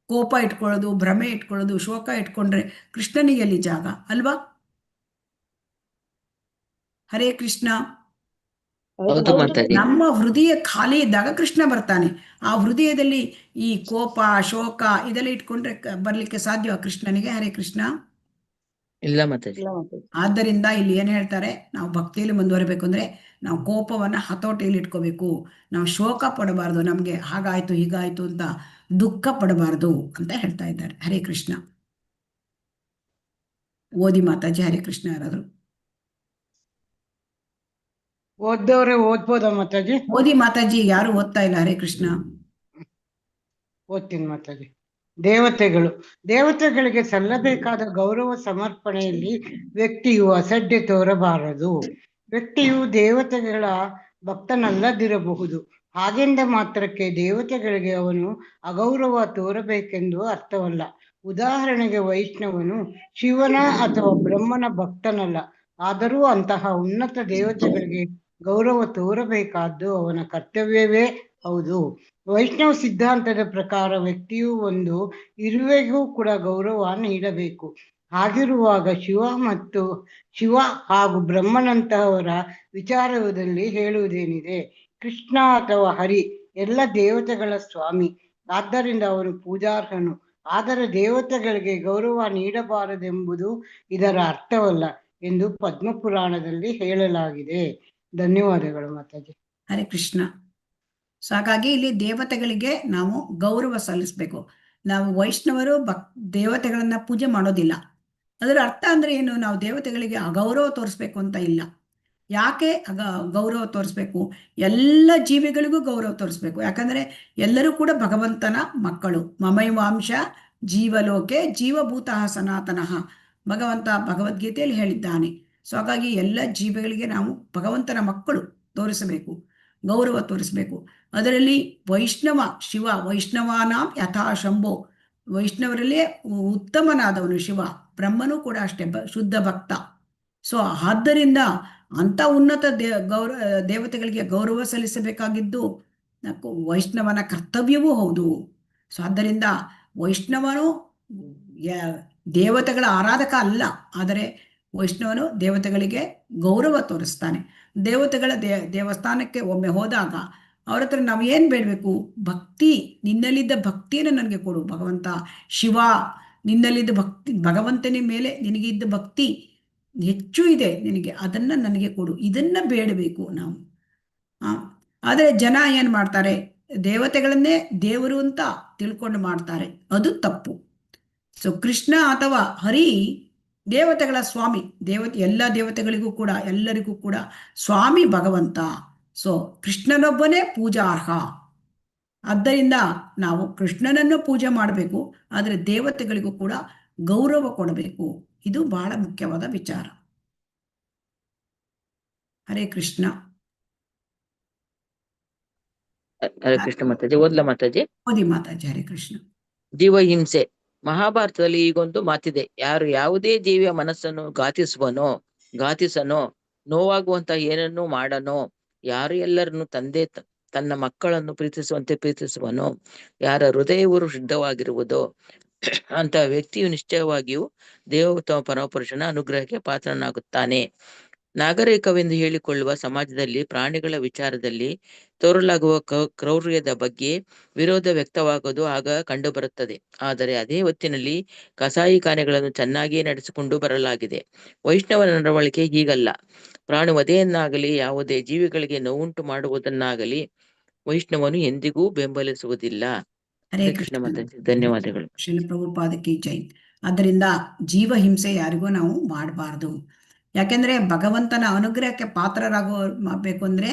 ಕೋಪ ಇಟ್ಕೊಳ್ಳೋದು, ಭ್ರಮೆ ಇಟ್ಕೊಳ್ಳೋದು, ಶೋಕ ಇಟ್ಕೊಂಡ್ರೆ ಕೃಷ್ಣನಿಗೆ ಅಲ್ಲಿ ಜಾಗ ಅಲ್ವಾ. ಹರೇ ಕೃಷ್ಣ. ಹೌದು ಮಾತಾಜಿ. ನಮ್ಮ ಹೃದಯ ಖಾಲಿ ಇದ್ದಾಗ ಕೃಷ್ಣ ಬರ್ತಾನೆ. ಆ ಹೃದಯದಲ್ಲಿ ಈ ಕೋಪ, ಶೋಕ ಇದೆಲ್ಲ ಇಟ್ಕೊಂಡ್ರೆ ಬರ್ಲಿಕ್ಕೆ ಸಾಧ್ಯವಾ ಕೃಷ್ಣನಿಗೆ? ಹರೇ ಕೃಷ್ಣ. ಇಲ್ಲ ಮಾತಾಜಿ. ಇಲ್ಲ ಮಾತಾಜಿ. ಆದ್ದರಿಂದ ಇಲ್ಲಿ ಏನ್ ಹೇಳ್ತಾರೆ, ನಾವು ಭಕ್ತಿಯಲ್ಲಿ ಮುಂದುವರಿಬೇಕು ಅಂದ್ರೆ ನಾವು ಕೋಪವನ್ನ ಹತೋಟಿಯಲ್ಲಿ ಇಟ್ಕೋಬೇಕು. ನಾವು ಶೋಕ ಪಡಬಾರ್ದು, ನಮ್ಗೆ ಹಾಗಾಯ್ತು ಹೀಗಾಯ್ತು ಅಂತ ದುಃಖ ಪಡಬಾರ್ದು ಅಂತ ಹೇಳ್ತಾ ಇದ್ದಾರೆ. ಹರೇ ಕೃಷ್ಣ. ಓದಿ ಮಾತಾಜಿ. ಹರೇ ಕೃಷ್ಣ. ಯಾರಾದ್ರು ಓದ್ದವ್ರೆ ಓದ್ಬೋದಾ ಮಾತಾಜಿ? ಓದಿ ಮಾತಾಜಿ. ಯಾರು ಓದ್ತಾ ಇಲ್ಲ? ಹರೇ ಕೃಷ್ಣ. ಓದ್ತೀನಿ ಮಾತಾಜಿ. ದೇವತೆಗಳಿಗೆ ಸಲ್ಲಬೇಕಾದ ಗೌರವ ಸಮರ್ಪಣೆಯಲ್ಲಿ ವ್ಯಕ್ತಿಯು ಅಸಡ್ಡೆ ತೋರಬಾರದು. ವ್ಯಕ್ತಿಯು ದೇವತೆಗಳ ಭಕ್ತನಲ್ಲದಿರಬಹುದು. ಹಾಗೆಂದ ಮಾತ್ರಕ್ಕೆ ದೇವತೆಗಳಿಗೆ ಅವನು ಅಗೌರವ ತೋರಬೇಕೆಂದು ಅರ್ಥವಲ್ಲ. ಉದಾಹರಣೆಗೆ, ವೈಷ್ಣವನು ಶಿವನ ಅಥವಾ ಬ್ರಹ್ಮನ ಭಕ್ತನಲ್ಲ. ಆದರೂ ಅಂತಹ ಉನ್ನತ ದೇವತೆಗಳಿಗೆ ಗೌರವ ತೋರಬೇಕಾದ್ದು ಅವನ ಕರ್ತವ್ಯವೇ ಹೌದು. ವೈಷ್ಣವ ಸಿದ್ಧಾಂತದ ಪ್ರಕಾರ ವ್ಯಕ್ತಿಯು ಒಂದು ಇರುವೆಗೂ ಕೂಡ ಗೌರವ ನೀಡಬೇಕು. ಹಾಗಿರುವಾಗ ಶಿವ ಹಾಗೂ ಬ್ರಹ್ಮನಂತಹವರ ವಿಚಾರದಲ್ಲಿ ಹೇಳುವುದೇನಿದೆ? ಕೃಷ್ಣ ಅಥವಾ ಹರಿ ಎಲ್ಲ ದೇವತೆಗಳ ಸ್ವಾಮಿ, ಆದ್ದರಿಂದ ಅವನು ಪೂಜಾರ್ಹನು. ಆದರೆ ದೇವತೆಗಳಿಗೆ ಗೌರವ ನೀಡಬಾರದೆಂಬುದು ಇದರ ಅರ್ಥವಲ್ಲ ಎಂದು ಪದ್ಮಪುರಾಣದಲ್ಲಿ ಹೇಳಲಾಗಿದೆ. ಧನ್ಯವಾದಗಳು ಮಾತಾಜಿ. ಹರೇ ಕೃಷ್ಣ. ಸೊ ಹಾಗಾಗಿ ಇಲ್ಲಿ ದೇವತೆಗಳಿಗೆ ನಾವು ಗೌರವ ಸಲ್ಲಿಸ್ಬೇಕು. ನಾವು ವೈಷ್ಣವರು ದೇವತೆಗಳನ್ನ ಪೂಜೆ ಮಾಡೋದಿಲ್ಲ. ಅದರ ಅರ್ಥ ಅಂದ್ರೆ ಏನು? ನಾವು ದೇವತೆಗಳಿಗೆ ಅಗೌರವ ತೋರಿಸ್ಬೇಕು ಅಂತ ಇಲ್ಲ. ಯಾಕೆ ಗೌರವ ತೋರಿಸ್ಬೇಕು? ಎಲ್ಲ ಜೀವಿಗಳಿಗೂ ಗೌರವ ತೋರಿಸ್ಬೇಕು. ಯಾಕಂದ್ರೆ ಎಲ್ಲರೂ ಕೂಡ ಭಗವಂತನ ಮಕ್ಕಳು. ಮಮೈವಾಂಶ ಜೀವಲೋಕೆ ಜೀವಭೂತಃ ಸನಾತನಃ, ಭಗವಂತ ಭಗವದ್ಗೀತೆಯಲ್ಲಿ ಹೇಳಿದ್ದಾನೆ. ಸೊ ಹಾಗಾಗಿ ಎಲ್ಲ ಜೀವಿಗಳಿಗೆ ನಾವು ಭಗವಂತನ ಮಕ್ಕಳು ತೋರಿಸಬೇಕು, ಗೌರವ ತೋರಿಸಬೇಕು. ಅದರಲ್ಲಿ ವೈಷ್ಣವ ಶಿವ, ವೈಷ್ಣವಾನಾಂ ಯಥಾ ಶಂಭೋ, ವೈಷ್ಣವರಲ್ಲೇ ಉತ್ತಮನಾದವನು ಶಿವ. ಬ್ರಹ್ಮನೂ ಕೂಡ ಅಷ್ಟೇ ಶುದ್ಧ ಭಕ್ತ. ಸೊ ಆದ್ದರಿಂದ ಅಂತ ಉನ್ನತ ದೇವತೆಗಳಿಗೆ ಗೌರವ ಸಲ್ಲಿಸಬೇಕಾಗಿದ್ದು ವೈಷ್ಣವನ ಕರ್ತವ್ಯವೂ ಹೌದು. ಸೊ ಆದ್ದರಿಂದ ವೈಷ್ಣವನು ದೇವತೆಗಳ ಆರಾಧಕ ಅಲ್ಲ, ಆದರೆ ವೈಷ್ಣವನು ದೇವತೆಗಳಿಗೆ ಗೌರವ ತೋರಿಸ್ತಾನೆ. ದೇವತೆಗಳ ದೇವಸ್ಥಾನಕ್ಕೆ ಒಮ್ಮೆ ಹೋದಾಗ ಅವ್ರ ಹತ್ರ ನಾವು ಏನ್ ಬೇಡಬೇಕು? ಭಕ್ತಿ, ನಿನ್ನಲ್ಲಿದ್ದ ಭಕ್ತಿಯನ್ನು ನನಗೆ ಕೊಡು ಭಗವಂತ. ಶಿವ, ನಿನ್ನಲ್ಲಿದ್ದ ಭಕ್ತಿ, ಭಗವಂತನ ಮೇಲೆ ನಿನಗಿದ್ದ ಭಕ್ತಿ ಹೆಚ್ಚು ಇದೆ ನಿನಗೆ, ಅದನ್ನ ನನಗೆ ಕೊಡು, ಇದನ್ನ ಬೇಡಬೇಕು ನಾವು. ಆದರೆ ಜನ ಏನ್ ಮಾಡ್ತಾರೆ? ದೇವತೆಗಳನ್ನೇ ದೇವರು ಅಂತ ತಿಳ್ಕೊಂಡು ಮಾಡ್ತಾರೆ. ಅದು ತಪ್ಪು. ಸೊ ಕೃಷ್ಣ ಅಥವಾ ಹರಿ ದೇವತೆಗಳ ಸ್ವಾಮಿ. ಎಲ್ಲ ದೇವತೆಗಳಿಗೂ ಕೂಡ, ಎಲ್ಲರಿಗೂ ಕೂಡ ಸ್ವಾಮಿ ಭಗವಂತ. ಸೊ ಕೃಷ್ಣನೊಬ್ಬನೇ ಪೂಜಾರ್ಹ. ಆದ್ದರಿಂದ ನಾವು ಕೃಷ್ಣನನ್ನು ಪೂಜೆ ಮಾಡಬೇಕು, ಆದರೆ ದೇವತೆಗಳಿಗೂ ಕೂಡ ಗೌರವ ಕೊಡಬೇಕು. ಇದು ಬಹಳ ಮುಖ್ಯವಾದ ವಿಚಾರ. ಹರೇ ಕೃಷ್ಣ. ಹರೇ ಕೃಷ್ಣ ಮಾತಾಜಿ. ಓದ್ಲಾ ಮಾತಾಜಿ? ಓದಿ ಮಾತಾಜಿ. ಹರೇ ಕೃಷ್ಣ. ಜೀವಹಿಂಸೆ. ಮಹಾಭಾರತದಲ್ಲಿ ಈಗೊಂದು ಮಾತಿದೆ, ಯಾರು ಯಾವುದೇ ಜೀವಿಯ ಮನಸ್ಸನ್ನು ಘಾತಿಸನೋ, ನೋವಾಗುವಂತ ಏನನ್ನೂ ಮಾಡನೋ, ಯಾರು ಎಲ್ಲರನ್ನು ತನ್ನ ಮಕ್ಕಳನ್ನು ಪ್ರೀತಿಸುವಂತೆ ಪ್ರೀತಿಸುವನೋ, ಯಾರ ಹೃದಯವು ಶುದ್ಧವಾಗಿರುವುದೋ ಅಂತ ವ್ಯಕ್ತಿಯು ನಿಶ್ಚಯವಾಗಿಯೂ ದೇವೋತ್ತಮ ಪರಮಪುರುಷನ ಅನುಗ್ರಹಕ್ಕೆ ಪಾತ್ರನಾಗುತ್ತಾನೆ. ನಾಗರಿಕವೆಂದು ಹೇಳಿಕೊಳ್ಳುವ ಸಮಾಜದಲ್ಲಿ ಪ್ರಾಣಿಗಳ ವಿಚಾರದಲ್ಲಿ ತೋರಲಾಗುವ ಕ್ರೌರ್ಯದ ಬಗ್ಗೆ ವಿರೋಧ ವ್ಯಕ್ತವಾಗುವುದು ಆಗ ಕಂಡುಬರುತ್ತದೆ. ಆದರೆ ಅದೇ ಹೊತ್ತಿನಲ್ಲಿ ಕಸಾಯಿಖಾನೆಗಳನ್ನು ಚೆನ್ನಾಗಿಯೇ ನಡೆಸಿಕೊಂಡು ಬರಲಾಗಿದೆ. ವೈಷ್ಣವನ ನಡವಳಿಕೆ ಹೀಗಲ್ಲ. ಪ್ರಾಣಿವಧೆಯನ್ನಾಗಲಿ ಯಾವುದೇ ಜೀವಿಗಳಿಗೆ ನೋವುಂಟು ಮಾಡುವುದನ್ನಾಗಲಿ ವೈಷ್ಣವನು ಎಂದಿಗೂ ಬೆಂಬಲಿಸುವುದಿಲ್ಲ. ಹರೇ ಕೃಷ್ಣ ಕೃಷ್ಣ. ಮಾತಾಜಿ. ಧನ್ಯವಾದಗಳು. ಶ್ರೀಲ ಪ್ರಭುಪಾದಕ್ಕೆ ಜೈ. ಆದ್ದರಿಂದ ಜೀವ ಹಿಂಸೆ ಯಾರಿಗೂ ನಾವು ಮಾಡಬಾರ್ದು. ಯಾಕೆಂದ್ರೆ ಭಗವಂತನ ಅನುಗ್ರಹಕ್ಕೆ ಪಾತ್ರರಾಗಬೇಕು ಅಂದ್ರೆ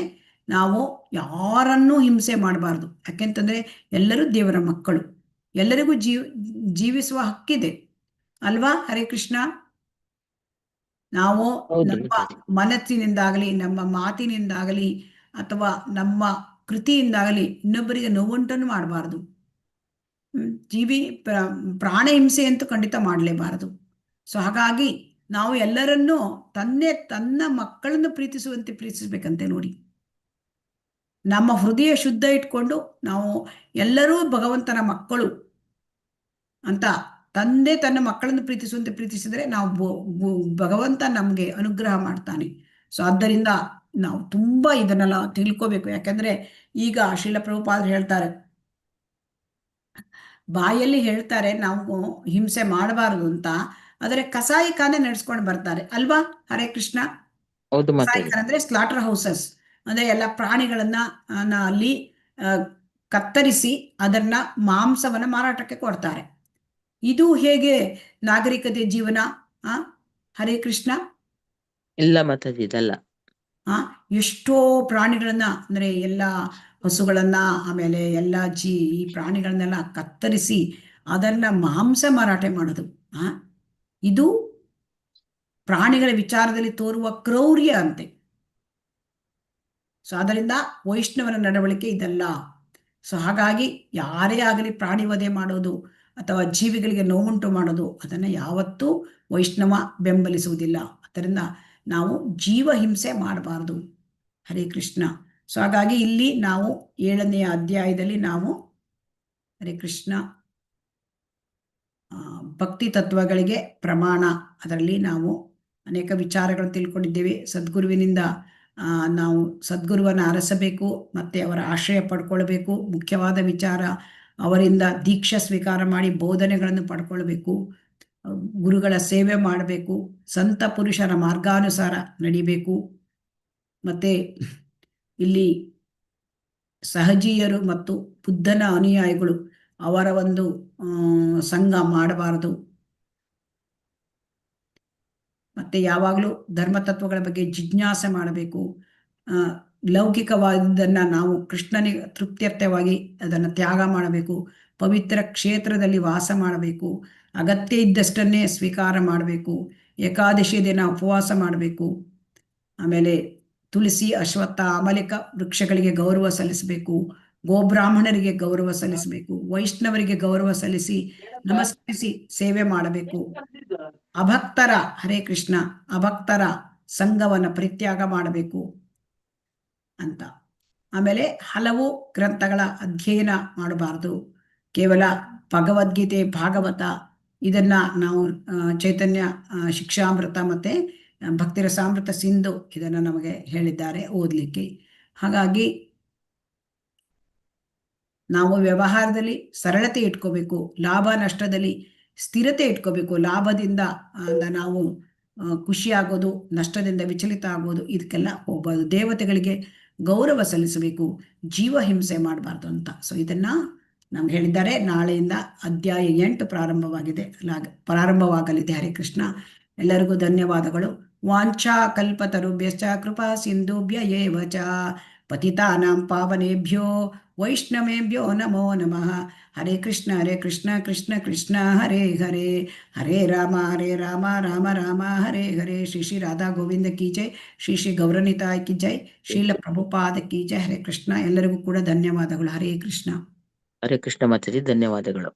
ನಾವು ಯಾರನ್ನೂ ಹಿಂಸೆ ಮಾಡಬಾರ್ದು. ಯಾಕೆಂತಂದ್ರೆ ಎಲ್ಲರೂ ದೇವರ ಮಕ್ಕಳು, ಎಲ್ಲರಿಗೂ ಜೀವಿಸುವ ಹಕ್ಕಿದೆ ಅಲ್ವಾ? ಹರೇ ಕೃಷ್ಣ. ನಾವು ನಮ್ಮ ಮನಸ್ಸಿನಿಂದಾಗಲಿ, ನಮ್ಮ ಮಾತಿನಿಂದಾಗಲಿ, ಅಥವಾ ನಮ್ಮ ಕೃತಿಯಿಂದಾಗಲಿ ಇನ್ನೊಬ್ಬರಿಗೆ ನೋವುಂಟನ್ನು ಮಾಡಬಾರ್ದು. ಪ್ರಾಣ ಹಿಂಸೆ ಅಂತೂ ಖಂಡಿತ ಮಾಡಲೇಬಾರದು. ಸೊ ಹಾಗಾಗಿ ನಾವು ಎಲ್ಲರನ್ನೂ ತನ್ನ ಮಕ್ಕಳನ್ನು ಪ್ರೀತಿಸುವಂತೆ ಪ್ರೀತಿಸ್ಬೇಕಂತೆ ನೋಡಿ. ನಮ್ಮ ಹೃದಯ ಶುದ್ಧ ಇಟ್ಕೊಂಡು ನಾವು ಎಲ್ಲರೂ ಭಗವಂತನ ಮಕ್ಕಳು ಅಂತ ತಂದೆ ತನ್ನ ಮಕ್ಕಳನ್ನು ಪ್ರೀತಿಸುವಂತೆ ಪ್ರೀತಿಸಿದರೆ ನಾವು ಭಗವಂತ ನಮಗೆ ಅನುಗ್ರಹ ಮಾಡ್ತಾನೆ. ಸೊ ಆದ್ದರಿಂದ ನಾವು ತುಂಬಾ ಇದನ್ನೆಲ್ಲ ತಿಳ್ಕೋಬೇಕು. ಯಾಕಂದ್ರೆ ಈಗ ಶ್ರೀಲ ಪ್ರಭುಪಾದರು ಹೇಳ್ತಾರೆ, ಬಾಯಲ್ಲಿ ಹೇಳ್ತಾರೆ ನಾವು ಹಿಂಸೆ ಮಾಡಬಾರದು ಅಂತ, ಆದರೆ ಕಸಾಯಿಖಾನೆ ನಡೆಸ್ಕೊಂಡು ಬರ್ತಾರೆ ಅಲ್ವಾ? ಹರೇ ಕೃಷ್ಣ. ಹೌದು ಮಾತಾಜಿ. ಕಸಾಯಿಖಾನೆ ಅಂದ್ರೆ ಸ್ಲಾಟರ್ ಹೌಸಸ್, ಅಂದ್ರೆ ಎಲ್ಲ ಪ್ರಾಣಿಗಳನ್ನ ಅಲ್ಲಿ ಕತ್ತರಿಸಿ ಅದನ್ನ ಮಾಂಸವನ್ನ ಮಾರಾಟಕ್ಕೆ ಕೊಡ್ತಾರೆ. ಇದು ಹೇಗೆ ನಾಗರಿಕತೆ ಜೀವನ? ಹರೇ ಕೃಷ್ಣ. ಇಲ್ಲ ಮಾತಾಜಿ, ಇದಲ್ಲ. ಎಷ್ಟೋ ಪ್ರಾಣಿಗಳನ್ನ, ಅಂದ್ರೆ ಎಲ್ಲ ಹಸುಗಳನ್ನ, ಆಮೇಲೆ ಎಲ್ಲ ಈ ಪ್ರಾಣಿಗಳನ್ನೆಲ್ಲ ಕತ್ತರಿಸಿ ಅದನ್ನ ಮಾಂಸ ಮಾರಾಟ ಮಾಡೋದು. ಇದು ಪ್ರಾಣಿಗಳ ವಿಚಾರದಲ್ಲಿ ತೋರುವ ಕ್ರೌರ್ಯ ಅಂತೆ. ಸೊ ಅದರಿಂದ ವೈಷ್ಣವನ ನಡವಳಿಕೆ ಇದಲ್ಲ. ಸೊ ಹಾಗಾಗಿ ಯಾರೇ ಆಗಲಿ ಪ್ರಾಣಿ ವಧೆ ಮಾಡೋದು ಅಥವಾ ಜೀವಿಗಳಿಗೆ ನೋವುಂಟು ಮಾಡೋದು ಅದನ್ನ ಯಾವತ್ತೂ ವೈಷ್ಣವ ಬೆಂಬಲಿಸುವುದಿಲ್ಲ. ಅದರಿಂದ ನಾವು ಜೀವ ಹಿಂಸೆ ಮಾಡಬಾರದು. ಹರೇ ಕೃಷ್ಣ. ಸೊ ಹಾಗಾಗಿ ಇಲ್ಲಿ ನಾವು 7ನೇ ಅಧ್ಯಾಯದಲ್ಲಿ ನಾವು ಹರೇ ಕೃಷ್ಣ ಭಕ್ತಿ ತತ್ವಗಳಿಗೆ ಪ್ರಮಾಣ, ಅದರಲ್ಲಿ ನಾವು ಅನೇಕ ವಿಚಾರಗಳು ತಿಳ್ಕೊಂಡಿದ್ದೇವೆ. ಸದ್ಗುರುವಿನಿಂದ ನಾವು ಸದ್ಗುರುವನ್ನ ಅರಸಬೇಕು, ಮತ್ತೆ ಅವರ ಆಶ್ರಯ ಪಡ್ಕೊಳ್ಬೇಕು. ಮುಖ್ಯವಾದ ವಿಚಾರ, ಅವರಿಂದ ದೀಕ್ಷಾ ಸ್ವೀಕಾರ ಮಾಡಿ ಬೋಧನೆಗಳನ್ನು ಪಡ್ಕೊಳ್ಬೇಕು, ಗುರುಗಳ ಸೇವೆ ಮಾಡಬೇಕು, ಸಂತ ಪುರುಷರ ಮಾರ್ಗಾನುಸಾರ ನಡಿಬೇಕು. ಮತ್ತೆ ಇಲ್ಲಿ ಸಹಜೀಯರು ಮತ್ತು ಬುದ್ಧನ ಅನುಯಾಯಿಗಳು ಅವರ ಒಂದು ಸಂಘ ಮಾಡಬಾರದು. ಮತ್ತೆ ಯಾವಾಗಲೂ ಧರ್ಮತತ್ವಗಳ ಬಗ್ಗೆ ಜಿಜ್ಞಾಸೆ ಮಾಡಬೇಕು. ಲೌಕಿಕವಾದದನ್ನ ನಾವು ಕೃಷ್ಣನಿಗೆ ತೃಪ್ತ್ಯರ್ಥವಾಗಿ ಅದನ್ನು ತ್ಯಾಗ ಮಾಡಬೇಕು. ಪವಿತ್ರ ಕ್ಷೇತ್ರದಲ್ಲಿ ವಾಸ ಮಾಡಬೇಕು. ಅಗತ್ಯ ಇದ್ದಷ್ಟನ್ನೇ ಸ್ವೀಕಾರ ಮಾಡಬೇಕು. ಏಕಾದಶಿ ದಿನ ಉಪವಾಸ ಮಾಡಬೇಕು. ಆಮೇಲೆ ತುಳಸಿ, ಅಶ್ವತ್ಥ, ಅಮಲಿಕ ವೃಕ್ಷಗಳಿಗೆ ಗೌರವ ಸಲ್ಲಿಸಬೇಕು. ಗೋಬ್ರಾಹ್ಮಣರಿಗೆ ಗೌರವ ಸಲ್ಲಿಸಬೇಕು. ವೈಷ್ಣವರಿಗೆ ಗೌರವ ಸಲ್ಲಿಸಿ ನಮಸ್ಕರಿಸಿ ಸೇವೆ ಮಾಡಬೇಕು. ಅಭಕ್ತರ, ಹರೇ ಕೃಷ್ಣ, ಅಭಕ್ತರ ಸಂಘವನ್ನ ಪರಿತ್ಯಾಗ ಮಾಡಬೇಕು ಅಂತ. ಆಮೇಲೆ ಹಲವು ಗ್ರಂಥಗಳ ಅಧ್ಯಯನ ಮಾಡಬಾರದು. ಕೇವಲ ಭಗವದ್ಗೀತೆ, ಭಾಗವತ ಇದನ್ನ ನಾವು ಚೈತನ್ಯ ಶಿಕ್ಷಾಮೃತ ಮತ್ತೆ ಭಕ್ತಿರಸಾಮೃತ ಸಿಂಧು ಇದನ್ನ ನಮಗೆ ಹೇಳಿದ್ದಾರೆ ಓದಲಿಕ್ಕೆ. ಹಾಗಾಗಿ ನಾವು ವ್ಯವಹಾರದಲ್ಲಿ ಸರಳತೆ ಇಟ್ಕೋಬೇಕು. ಲಾಭ ನಷ್ಟದಲ್ಲಿ ಸ್ಥಿರತೆ ಇಟ್ಕೋಬೇಕು. ಲಾಭದಿಂದ ನಾವು ಖುಷಿ ಆಗೋದು, ನಷ್ಟದಿಂದ ವಿಚಲಿತ ಆಗೋದು ಇದಕ್ಕೆಲ್ಲ ಹೋಗ್ಬಾರ್ದು. ದೇವತೆಗಳಿಗೆ ಗೌರವ ಸಲ್ಲಿಸಬೇಕು, ಜೀವ ಹಿಂಸೆ ಮಾಡಬಾರ್ದು ಅಂತ. ಸೊ ಇದನ್ನ ನಮ್ಗೆ ಹೇಳಿದ್ದಾರೆ. ನಾಳೆಯಿಂದ ಅಧ್ಯಾಯ 8 ಪ್ರಾರಂಭವಾಗಲಿದೆ. ಹರೇ ಕೃಷ್ಣ. ಎಲ್ಲರಿಗೂ ಧನ್ಯವಾದಗಳು. ವಾಂಛಾ ಕಲ್ಪತರುಭ್ಯಶ್ಚ ಕೃಪಾ ಸಿಂಧುಭ್ಯ ಏವ ಚ ಪತಿತಾನಾಂ ಪಾವನೇಭ್ಯೋ ವೈಷ್ಣವೇಭ್ಯೋ ನಮೋ ನಮಃ. ಹರೇ ಕೃಷ್ಣ ಹರೇ ಕೃಷ್ಣ ಕೃಷ್ಣ ಕೃಷ್ಣ ಹರೇ ಹರೇ, ಹರೇ ರಾಮ ರಾಮ ರಾಮ ಹರೇ ಹರೇ. ಶ್ರೀ ಶ್ರೀ ರಾಧಾ ಗೋವಿಂದ ಕಿ ಜೈ, ಶ್ರೀ ಶ್ರೀ ಗೌರನಿತಾಯ್ ಕಿ ಜೈ, ಶ್ರೀಲ ಪ್ರಭುಪಾದ ಕಿ ಜೈ. ಹರೇ ಕೃಷ್ಣ. ಎಲ್ಲರಿಗೂ ಕೂಡ ಧನ್ಯವಾದಗಳು. ಹರೇ ಕೃಷ್ಣ. ಹರೇ ಕೃಷ್ಣ ಮಾತಾಜಿ, ಧನ್ಯವಾದಗಳು.